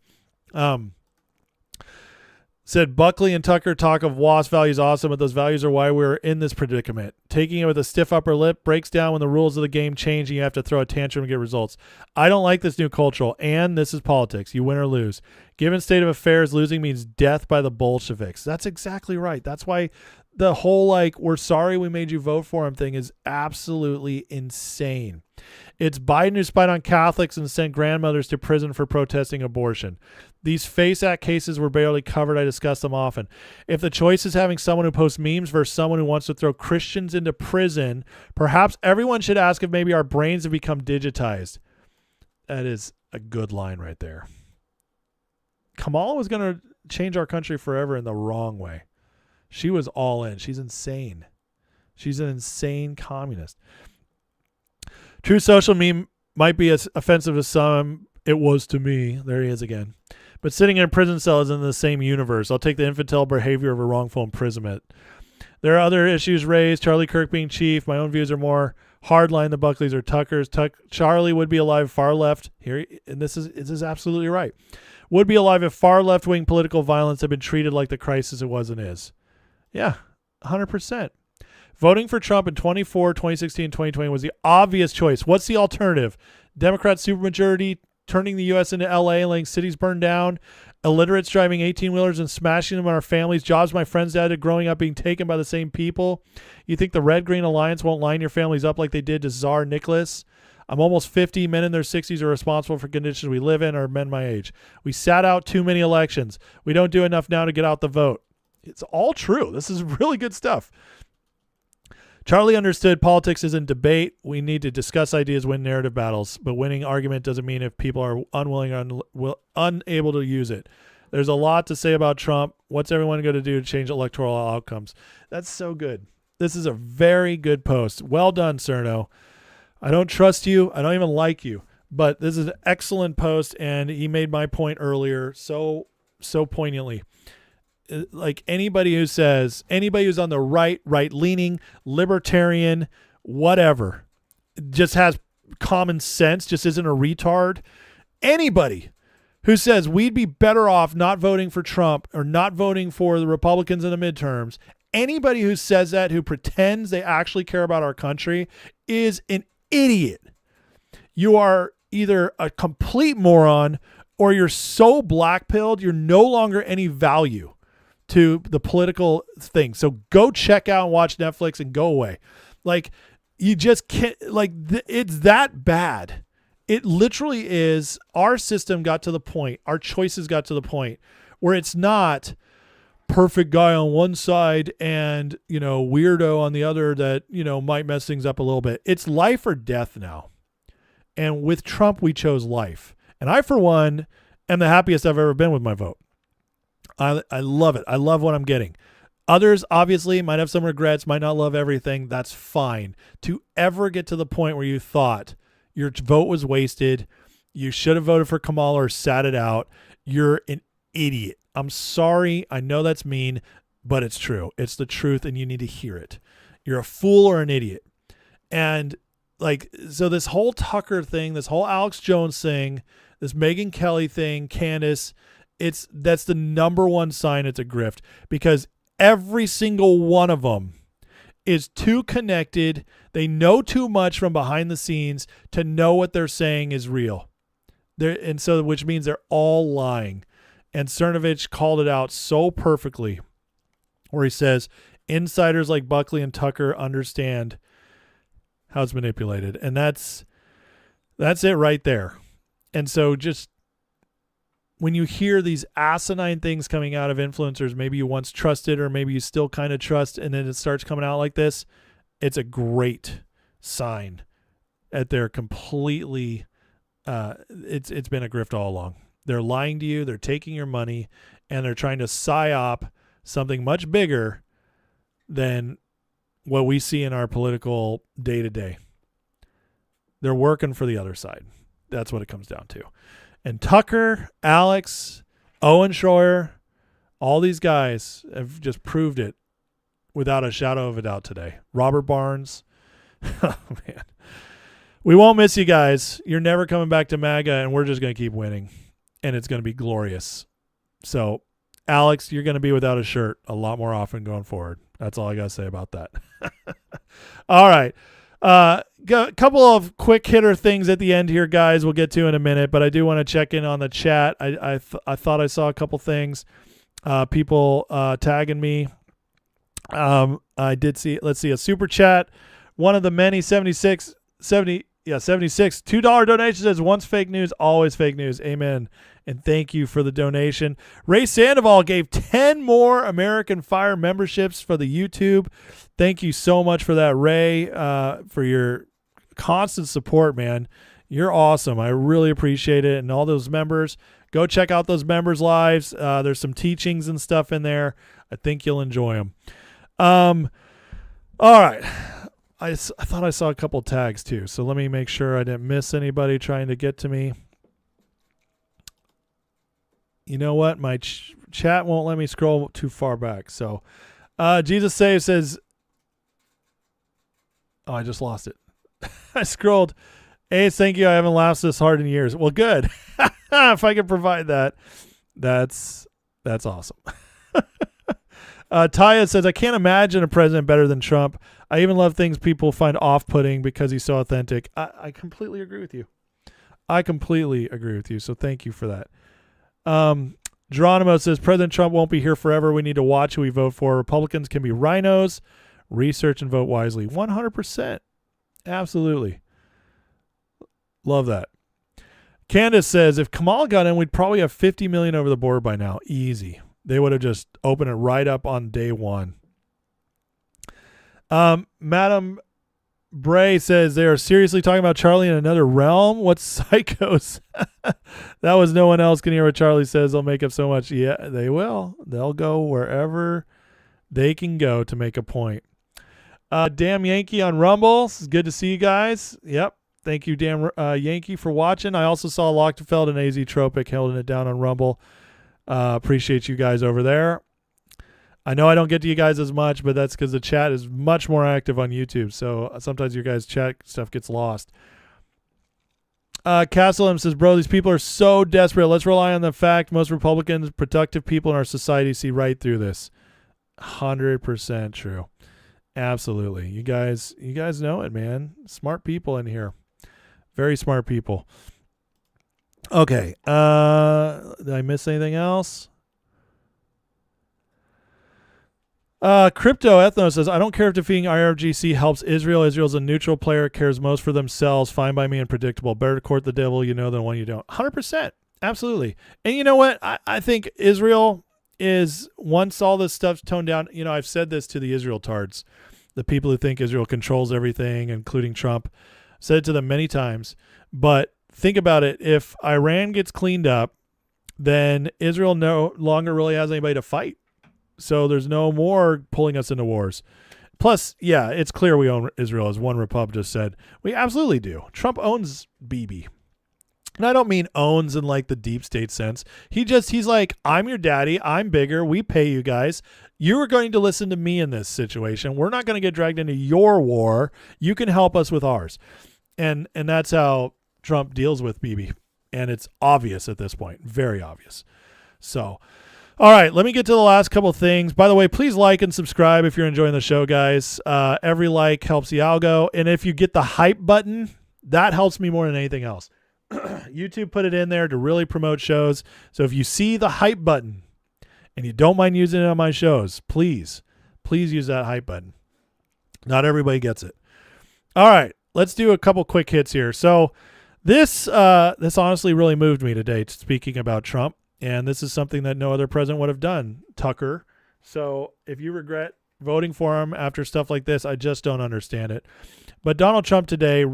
Said Buckley and Tucker talk of WASP values awesome, but those values are why we're in this predicament. Taking it with a stiff upper lip breaks down when the rules of the game change and you have to throw a tantrum to get results. I don't like this new cultural, and this is politics. You win or lose. Given state of affairs, losing means death by the Bolsheviks. That's exactly right. That's why the whole we're sorry we made you vote for him thing is absolutely insane. It's Biden who spied on Catholics and sent grandmothers to prison for protesting abortion. These FACE Act cases were barely covered. I discuss them often. If the choice is having someone who posts memes versus someone who wants to throw Christians into prison, perhaps everyone should ask if maybe our brains have become digitized. That is a good line right there. Kamala was going to change our country forever in the wrong way. She was all in. She's insane. She's an insane communist. True social meme might be as offensive to some. It was to me. There he is again. But sitting in a prison cell is in the same universe. I'll take the infantile behavior of a wrongful imprisonment. There are other issues raised. Charlie Kirk being chief. My own views are more hardline than Buckley's or Tucker's. Charlie would be alive far left here, and this is absolutely right. Would be alive if far left-wing political violence had been treated like the crisis it was and is. Yeah, 100%. Voting for Trump in 2004, 2016, 2020 was the obvious choice. What's the alternative? Democrat supermajority turning the U.S. into L.A., letting cities burn down, illiterates driving 18-wheelers and smashing them on our families, jobs my friends had growing up being taken by the same people. You think the Red-Green Alliance won't line your families up like they did to Tsar Nicholas? I'm almost 50. Men in their 60s are responsible for conditions we live in, or men my age. We sat out too many elections. We don't do enough now to get out the vote. It's all true. This is really good stuff. Charlie understood politics isn't debate. We need to discuss ideas, win narrative battles, but winning argument doesn't mean if people are unwilling or unable to use it. There's a lot to say about Trump. What's everyone going to do to change electoral outcomes? That's so good. This is a very good post. Well done, Cerno. I don't trust you. I don't even like you, but this is an excellent post, and he made my point earlier so poignantly. Like anybody who's on the right-leaning, libertarian, whatever, just has common sense, just isn't a retard. Anybody who says we'd be better off not voting for Trump or not voting for the Republicans in the midterms, anybody who says that, who pretends they actually care about our country, is an idiot. You are either a complete moron or you're so black-pilled you're no longer any value to the political thing. So go check out and watch Netflix and go away. Like, you just can't, like, it's that bad. It literally is. Our system got to the point, our choices got to the point where it's not perfect guy on one side and, weirdo on the other that, might mess things up a little bit. It's life or death now. And with Trump, we chose life. And I, for one, am the happiest I've ever been with my vote. I love it. I love what I'm getting. Others obviously might have some regrets, might not love everything. That's fine. To ever get to the point where you thought your vote was wasted, you should have voted for Kamala or sat it out, you're an idiot. I'm sorry. I know that's mean, but it's true. It's the truth, and you need to hear it. You're a fool or an idiot. And so this whole Tucker thing, this whole Alex Jones thing, this Megyn Kelly thing, Candace, that's the number one sign it's a grift, because every single one of them is too connected. They know too much from behind the scenes to know what they're saying is real. Which means they're all lying. And Cernovich called it out so perfectly, where he says insiders like Buckley and Tucker understand how it's manipulated. And that's it right there. And so just when you hear these asinine things coming out of influencers, maybe you once trusted or maybe you still kind of trust, and then it starts coming out like this, it's a great sign that they're completely, it's been a grift all along. They're lying to you, they're taking your money, and they're trying to psyop something much bigger than what we see in our political day-to-day. They're working for the other side. That's what it comes down to. And Tucker, Alex, Owen Schroyer, all these guys have just proved it without a shadow of a doubt today. Robert Barnes. Oh, man. We won't miss you guys. You're never coming back to MAGA, and we're just going to keep winning. And it's going to be glorious. So, Alex, you're going to be without a shirt a lot more often going forward. That's all I got to say about that. All right. A couple of quick hitter things at the end here, guys, we'll get to in a minute, but I do want to check in on the chat. I thought I saw a couple things, people tagging me. I did see, let's see, a super chat. One of the many 76 $2 donation says, once fake news, always fake news. Amen. And thank you for the donation. Ray Sandoval gave 10 more American Fire memberships for the YouTube. Thank you so much for that, Ray, for your constant support, man. You're awesome. I really appreciate it. And all those members, go check out those members' lives. There's some teachings and stuff in there. I think you'll enjoy them. All right. I thought I saw a couple tags too, so let me make sure I didn't miss anybody trying to get to me. You know what? My chat won't let me scroll too far back. So Jesus Save says, oh, I just lost it. I scrolled. Ace, thank you. I haven't laughed this hard in years. Well, good. If I can provide that, that's awesome. Taya says, I can't imagine a president better than Trump. I even love things people find off-putting because he's so authentic. I completely agree with you. So thank you for that. Geronimo says, President Trump won't be here forever. We need to watch who we vote for. Republicans can be rhinos. Research and vote wisely. 100%. Absolutely. Love that. Candace says, if Kamala got in, we'd probably have 50 million over the board by now. Easy. They would have just opened it right up on day one. Madam Bray says they are seriously talking about Charlie in another realm. What psychos? That was no one else can hear what Charlie says. They'll make up so much. Yeah, they will. They'll go wherever they can go to make a point. Damn Yankee on Rumble. It's good to see you guys. Yep. Thank you, Damn Yankee, for watching. I also saw Lochtefeld and AZ Tropic holding it down on Rumble. Appreciate you guys over there. I know I don't get to you guys as much, but that's because the chat is much more active on YouTube. So sometimes your guys' chat stuff gets lost. Castleman says, bro, these people are so desperate. Let's rely on the fact most Republicans, productive people in our society, see right through this. 100% true. Absolutely. You guys know it, man. Smart people in here. Very smart people. Okay. Did I miss anything else? Crypto Ethno says, I don't care if defeating IRGC helps Israel. Israel's a neutral player, cares most for themselves. Fine by me and predictable. Better to court the devil you know than one you don't. 100%. Absolutely. And you know what? I think Israel is, once all this stuff's toned down, you know, I've said this to the Israel tards, the people who think Israel controls everything, including Trump. I've said it to them many times. But think about it. If Iran gets cleaned up, then Israel no longer really has anybody to fight. So there's no more pulling us into wars. Plus, yeah, it's clear we own Israel, as one Repub just said. We absolutely do. Trump owns Bibi. And I don't mean owns in like the deep state sense. He's like, I'm your daddy. I'm bigger. We pay you guys. You are going to listen to me in this situation. We're not going to get dragged into your war. You can help us with ours. And that's how Trump deals with Bibi. And it's obvious at this point. Very obvious. So, all right, let me get to the last couple of things. By the way, please like and subscribe if you're enjoying the show, guys. Every like helps the algo. And if you get the hype button, that helps me more than anything else. YouTube put it in there to really promote shows. So if you see the hype button and you don't mind using it on my shows, please use that hype button. Not everybody gets it. All right, let's do a couple quick hits here. So this honestly really moved me today, speaking about Trump. And this is something that no other president would have done, Tucker. So if you regret voting for him after stuff like this, I just don't understand it. But Donald Trump today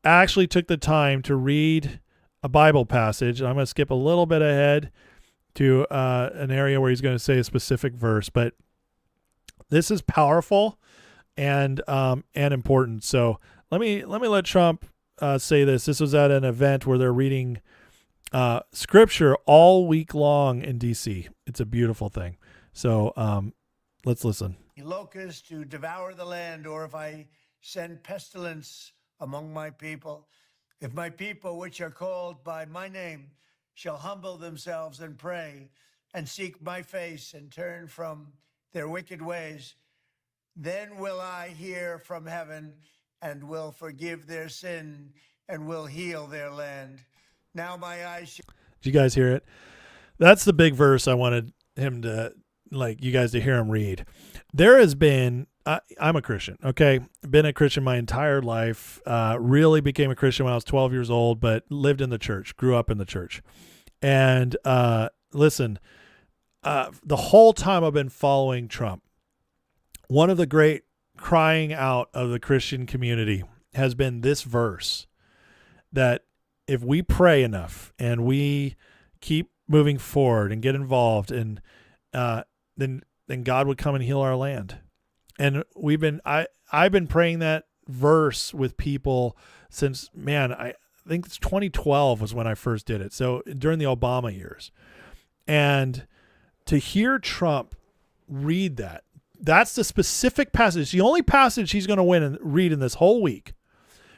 actually took the time to read a Bible passage. And I'm going to skip a little bit ahead to an area where he's going to say a specific verse. But this is powerful and important. So let me let Trump say this. This was at an event where they're reading scripture all week long in DC. It's a beautiful thing. So let's listen. Locusts to devour the land, or if I send pestilence among my people, if my people which are called by my name shall humble themselves and pray and seek my face and turn from their wicked ways, then will I hear from heaven and will forgive their sin and will heal their land. Now my eyes. Did you guys hear it? That's the big verse I wanted him to, like, you guys to hear him read. There has been, I'm a Christian, okay? Been a Christian my entire life. Really became a Christian when I was 12 years old, but lived in the church, grew up in the church. And listen, the whole time I've been following Trump, one of the great crying out of the Christian community has been this verse, that if we pray enough and we keep moving forward and get involved, and then God would come and heal our land. And I've been praying that verse with people since, man, I think it's 2012 was when I first did it. So during the Obama years. And to hear Trump read that's the specific passage, the only passage he's going to read in this whole week.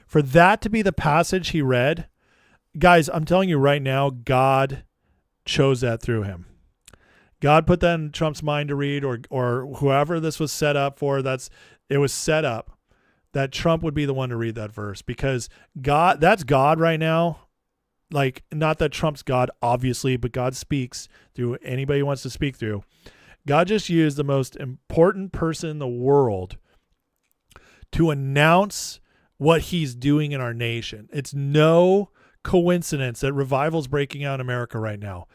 For that to be the passage he read, guys, I'm telling you right now, God chose that through him. God put that in Trump's mind to read, or whoever this was set up for. It was set up that Trump would be the one to read that verse, because God, that's God right now. Like, not that Trump's God, obviously, but God speaks through anybody he wants to speak through. God just used the most important person in the world to announce what he's doing in our nation. It's no coincidence that revival is breaking out in America right now.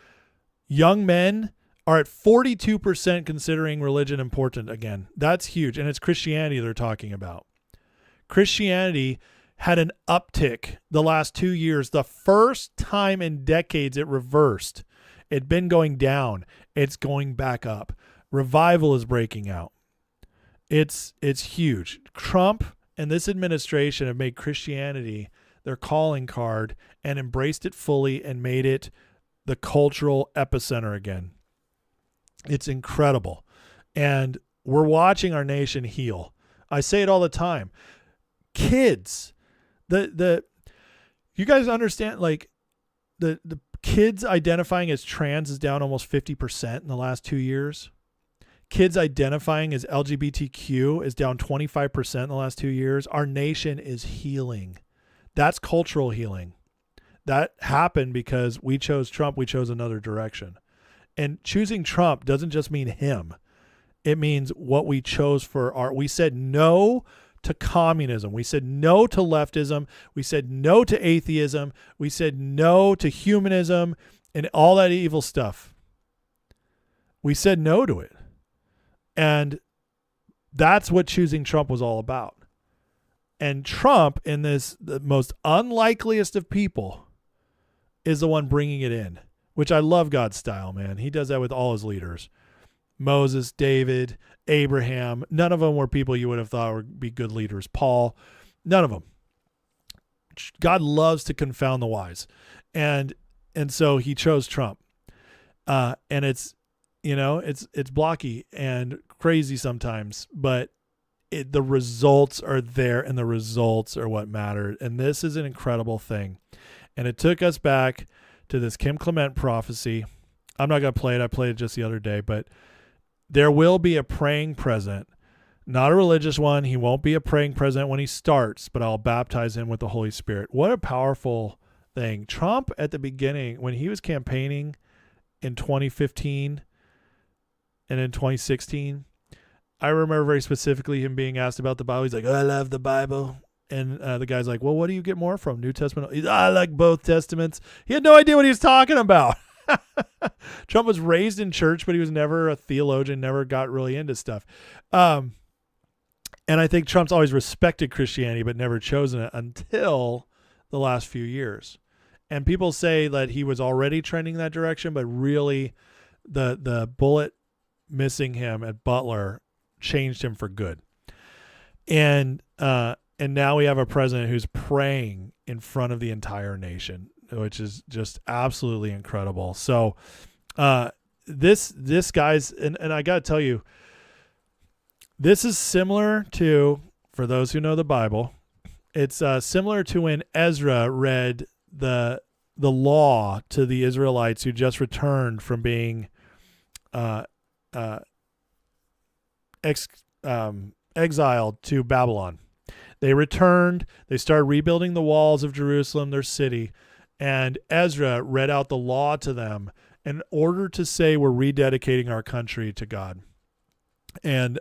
Young men are at 42% considering religion important again. That's huge. And it's Christianity they're talking about. Christianity had an uptick the last 2 years. The first time in decades it reversed. It'd been going down. It's going back up. Revival is breaking out. It's huge. Trump and this administration have made Christianity their calling card and embraced it fully and made it the cultural epicenter again. It's incredible. And we're watching our nation heal. I say it all the time. Kids, you guys understand, like the kids identifying as trans is down almost 50% in the last 2 years. Kids identifying as LGBTQ is down 25% in the last 2 years. Our nation is healing. That's cultural healing. That happened because we chose Trump. We chose another direction. And choosing Trump doesn't just mean him. It means what we chose for our, we said no to communism. We said no to leftism. We said no to atheism. We said no to humanism and all that evil stuff. We said no to it. And that's what choosing Trump was all about. And Trump, in this, the most unlikeliest of people, is the one bringing it in, which I love God's style, man. He does that with all his leaders. Moses, David, Abraham, none of them were people you would have thought would be good leaders. Paul, none of them. God loves to confound the wise. And so he chose Trump. And it's, you know, it's blocky and crazy sometimes, but the results are there, and the results are what matter. And this is an incredible thing. And it took us back to this Kim Clement prophecy. I'm not going to play it. I played it just the other day, but there will be a praying president, not a religious one. He won't be a praying president when he starts, but I'll baptize him with the Holy Spirit. What a powerful thing. Trump at the beginning, when he was campaigning in 2015 and in 2016, I remember very specifically him being asked about the Bible. He's like, oh, I love the Bible. And the guy's like, well, what do you get more from, New Testament? He's, I like both testaments. He had no idea what he was talking about. Trump was raised in church, but he was never a theologian, never got really into stuff. And I think Trump's always respected Christianity, but never chosen it until the last few years. And people say that he was already trending that direction, but really the bullet missing him at Butler changed him for good. And now we have a president who's praying in front of the entire nation, which is just absolutely incredible. So this guy's, and I got to tell you, this is similar to, for those who know the Bible, it's similar to when Ezra read the law to the Israelites who just returned from being exiled to Babylon. They returned, they started rebuilding the walls of Jerusalem, their city, and Ezra read out the law to them in order to say we're rededicating our country to God. And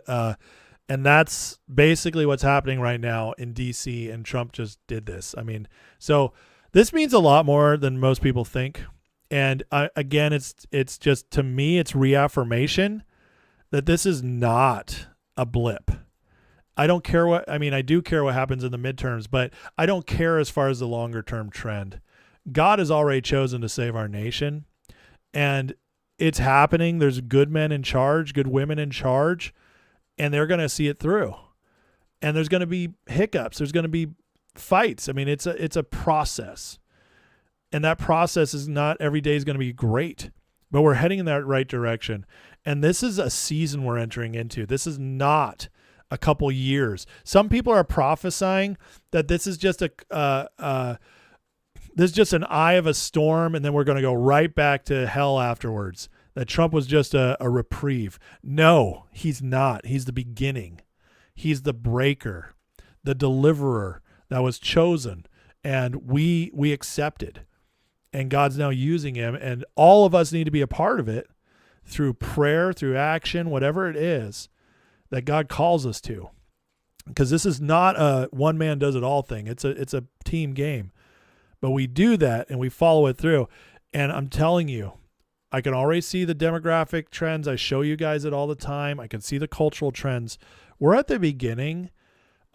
that's basically what's happening right now in DC, and Trump just did this. I mean, so this means a lot more than most people think. And again, it's just, to me, it's reaffirmation that this is not a blip. I don't care what, I mean, I do care what happens in the midterms, but I don't care as far as the longer term trend. God has already chosen to save our nation, and it's happening. There's good men in charge, good women in charge, and they're going to see it through. And there's going to be hiccups. There's going to be fights. I mean, it's a process, and that process is not every day is going to be great, but we're heading in that right direction. And this is a season we're entering into. This is not a couple years. Some people are prophesying that this is just this is just an eye of a storm, and then we're going to go right back to hell afterwards. That Trump was just a reprieve. No, he's not. He's the beginning. He's the breaker, the deliverer that was chosen, and we accepted. And God's now using him, and all of us need to be a part of it through prayer, through action, whatever it is that God calls us to. Because this is not a one man does it all thing. It's a team game. But we do that and we follow it through. And I'm telling you, I can already see the demographic trends. I show you guys it all the time. I can see the cultural trends. We're at the beginning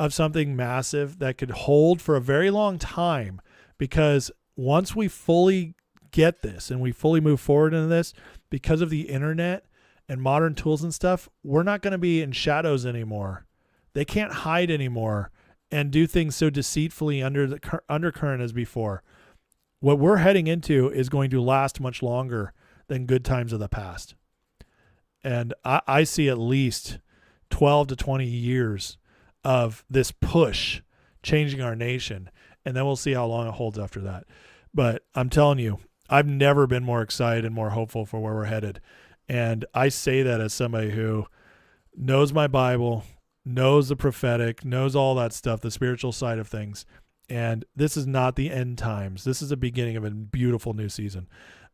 of something massive that could hold for a very long time, because once we fully get this and we fully move forward into this, because of the internet and modern tools and stuff, we're not going to be in shadows anymore. They can't hide anymore and do things so deceitfully under the undercurrent as before. What we're heading into is going to last much longer than good times of the past. And I see at least 12 to 20 years of this push changing our nation. And then we'll see how long it holds after that. But I'm telling you, I've never been more excited and more hopeful for where we're headed. And I say that as somebody who knows my Bible, knows the prophetic, knows all that stuff, the spiritual side of things. And this is not the end times. This is the beginning of a beautiful new season.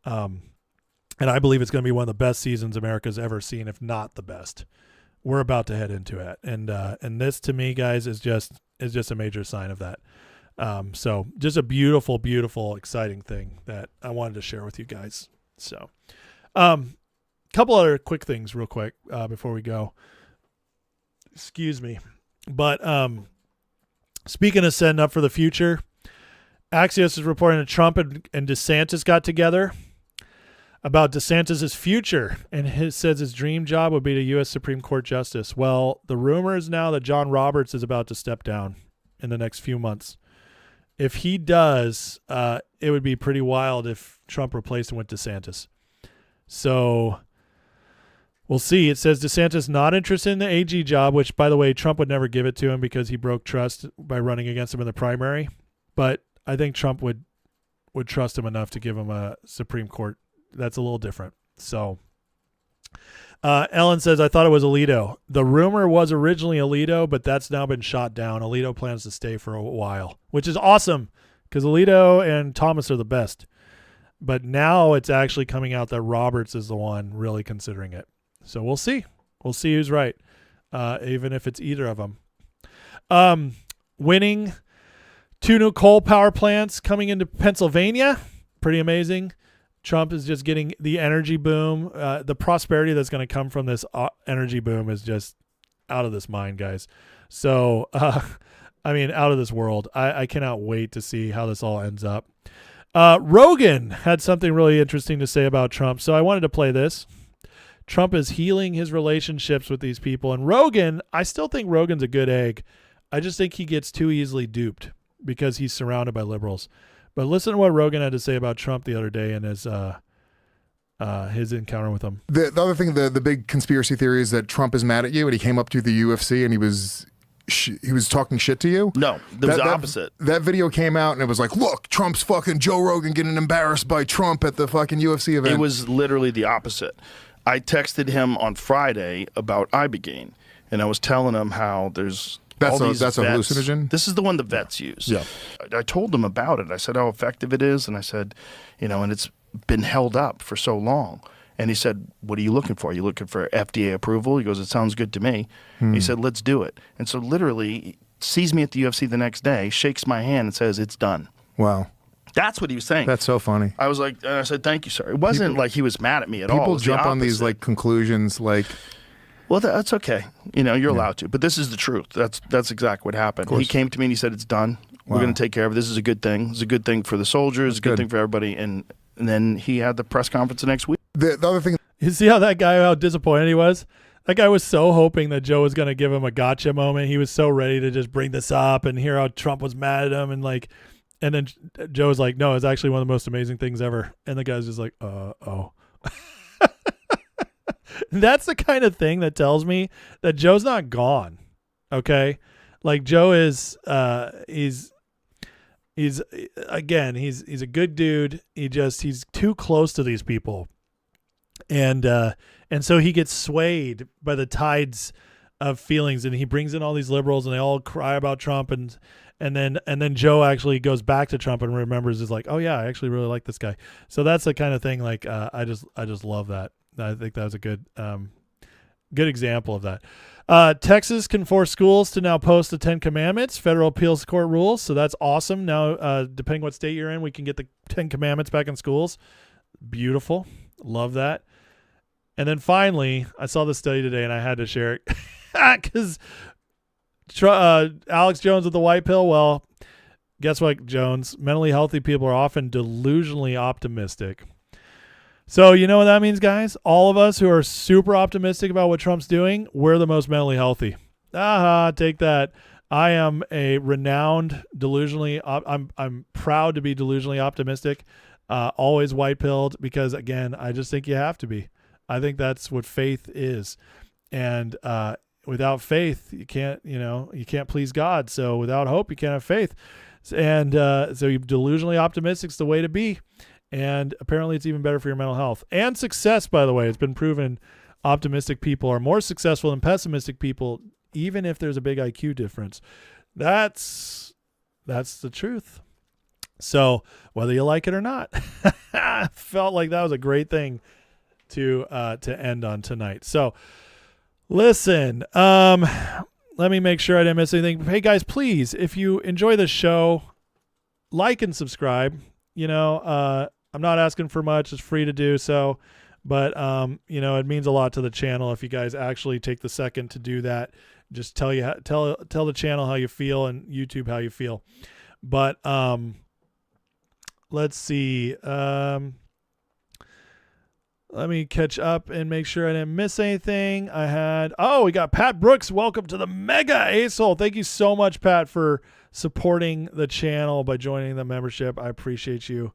And I believe it's going to be one of the best seasons America's ever seen, if not the best. We're about to head into it. And this, to me, guys, is just a major sign of that. So just a beautiful, beautiful, exciting thing that I wanted to share with you guys. So, couple other quick things real quick, before we go. Excuse me. But, speaking of setting up for the future, Axios is reporting that Trump and DeSantis got together about DeSantis' future, and says his dream job would be a U.S. Supreme Court justice. Well, the rumor is now that John Roberts is about to step down in the next few months. If he does, it would be pretty wild if Trump replaced him with DeSantis. So we'll see. It says DeSantis not interested in the AG job, which, by the way, Trump would never give it to him because he broke trust by running against him in the primary. But I think Trump would trust him enough to give him a Supreme Court. That's a little different. So Ellen says, I thought it was Alito. The rumor was originally Alito, but that's now been shot down. Alito plans to stay for a while, which is awesome because Alito and Thomas are the best. But now it's actually coming out that Roberts is the one really considering it. So we'll see. We'll see who's right, even if it's either of them. Winning 2 new coal power plants coming into Pennsylvania. Pretty amazing. Trump is just getting the energy boom. The prosperity that's going to come from this energy boom is just out of this mind, guys. So, I mean, out of this world. I cannot wait to see how this all ends up. Rogan had something really interesting to say about Trump, so I wanted to play this. Trump is healing his relationships with these people. And Rogan, I still think Rogan's a good egg. I just think he gets too easily duped because he's surrounded by liberals. But listen to what Rogan had to say about Trump the other day in his encounter with him. The other thing, the big conspiracy theory is that Trump is mad at you and he came up to the UFC and he was talking shit to you. No, it was the opposite. That video came out and it was like, look, Trump's fucking Joe Rogan getting embarrassed by Trump at the fucking UFC event. It was literally the opposite. I texted him on Friday about Ibogaine, and I was telling him how there's that's all a these that's vets. a hallucinogen. This is the one the vets use. Yeah. I told him about it. I said how effective it is, and I said, and it's been held up for so long. And he said, what are you looking for? Are you looking for FDA approval? He goes, it sounds good to me. He said, let's do it. And so literally he sees me at the UFC the next day, shakes my hand and says, it's done. Wow. That's what he was saying. That's so funny. I was like, and I said, thank you, sir. It wasn't like he was mad at me at all. People jump on these like conclusions like. Well, that's okay. You're allowed to. But this is the truth. That's exactly what happened. He came to me and he said, it's done. We're going to take care of it. This is a good thing. It's a good thing for the soldiers. It's a good thing for everybody. And then he had the press conference the next week. The other thing. You see how how disappointed he was? That guy was so hoping that Joe was going to give him a gotcha moment. He was so ready to just bring this up and hear how Trump was mad at him. And then Joe was like, no, it's actually one of the most amazing things ever. And the guy's just like, oh. That's the kind of thing that tells me that Joe's not gone. Okay. Like Joe is, he's a good dude. He's too close to these people. And so he gets swayed by the tides of feelings, and he brings in all these liberals and they all cry about Trump. And then Joe actually goes back to Trump and remembers, is like, oh yeah, I actually really like this guy. So that's the kind of thing. Like, I just love that. I think that was a good example of that. Texas can force schools to now post the 10 Commandments, federal appeals court rules. So that's awesome. Now, depending what state you're in, we can get the 10 Commandments back in schools. Beautiful. Love that. And then finally, I saw this study today and I had to share it because Alex Jones with the white pill. Well, guess what, Jones? Mentally healthy people are often delusionally optimistic. So you know what that means, guys? All of us who are super optimistic about what Trump's doing, we're the most mentally healthy. Take that. I am a renowned delusionally. I'm proud to be delusionally optimistic. Always white pilled because again, I just think you have to be. I think that's what faith is, and without faith, you can't please God. So without hope, you can't have faith. And so you're delusionally optimistic is the way to be. And apparently it's even better for your mental health and success. By the way, it's been proven optimistic people are more successful than pessimistic people, even if there's a big IQ difference. That's the truth. So whether you like it or not, I felt like that was a great thing to end on tonight. So listen, let me make sure I didn't miss anything. Hey guys, please, if you enjoy the show, like and subscribe. I'm not asking for much. It's free to do so, but it means a lot to the channel if you guys actually take the second to do that. Just tell the channel how you feel and YouTube how you feel. But let's see. Let me catch up and make sure I didn't miss anything. We got Pat Brooks. Welcome to the Mega Ace-hole. Thank you so much, Pat, for supporting the channel by joining the membership. I appreciate you.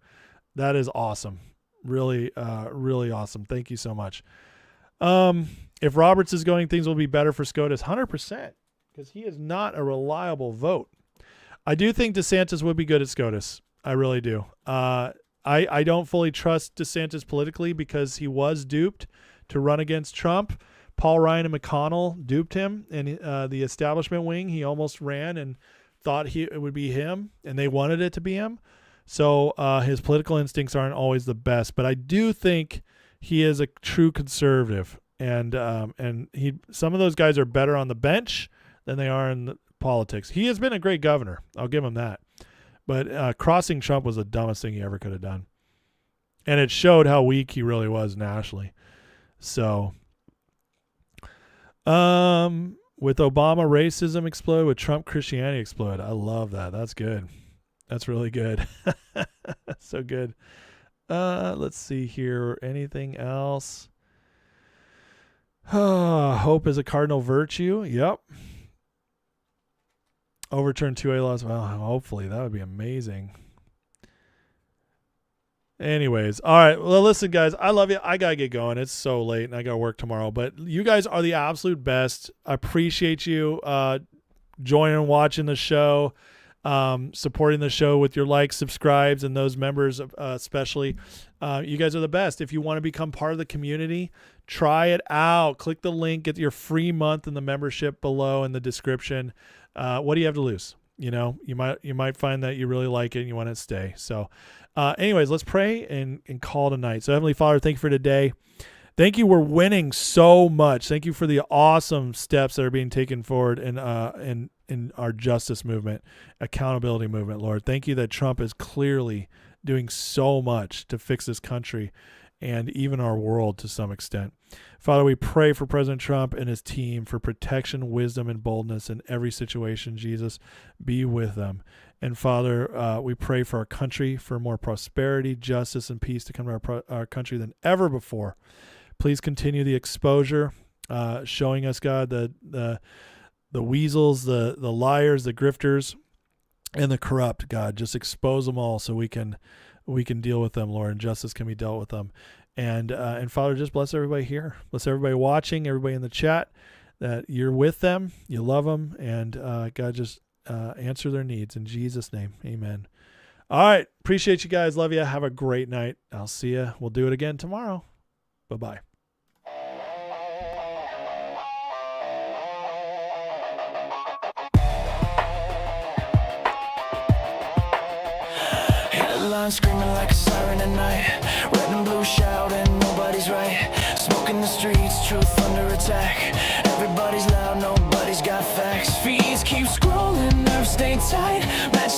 That is awesome. Really, really awesome. Thank you so much. If Roberts is going, things will be better for SCOTUS. 100%, because he is not a reliable vote. I do think DeSantis would be good at SCOTUS. I really do. I don't fully trust DeSantis politically because he was duped to run against Trump. Paul Ryan and McConnell duped him in the establishment wing. He almost ran and thought it would be him, and they wanted it to be him. So his political instincts aren't always the best, but I do think he is a true conservative, and some of those guys are better on the bench than they are in the politics. He has been a great governor. I'll give him that. But crossing Trump was the dumbest thing he ever could have done. And it showed how weak he really was nationally. So, with Obama, racism exploded. With Trump, Christianity exploded. I love that. That's good. That's really good. So good. Let's see here. Anything else? Hope is a cardinal virtue. Yep. Overturn 2A laws. Well, hopefully that would be amazing. Anyways, all right. Well, listen, guys, I love you. I got to get going. It's so late and I got to work tomorrow. But you guys are the absolute best. I appreciate you joining and watching the show, supporting the show with your likes, subscribes, and those members especially. You guys are the best. If you want to become part of the community, try it out. Click the link. Get your free month in the membership below in the description. What do you have to lose? You might find that you really like it and you want to stay. So anyways, let's pray and call tonight. So Heavenly Father, thank you for today. Thank you. We're winning so much. Thank you for the awesome steps that are being taken forward in our justice movement, accountability movement, Lord. Thank you that Trump is clearly doing so much to fix this country and even our world to some extent. Father, we pray for President Trump and his team for protection, wisdom, and boldness in every situation. Jesus, be with them. And Father, we pray for our country, for more prosperity, justice, and peace to come to our country than ever before. Please continue the exposure, showing us, God, the weasels, the liars, the grifters, and the corrupt, God. Just expose them all so we can deal with them, Lord, and justice can be dealt with them. And Father, just bless everybody here. Bless everybody watching, everybody in the chat, that you're with them, you love them, and God, just answer their needs. In Jesus' name, amen. All right. Appreciate you guys. Love you. Have a great night. I'll see you. We'll do it again tomorrow. Bye-bye. Headlines screaming like a siren at night. Red and blue shouting, nobody's right. Smoke in the streets, truth under attack. Everybody's loud, nobody's got facts. Feeds keep scrolling, nerves stay tight. Match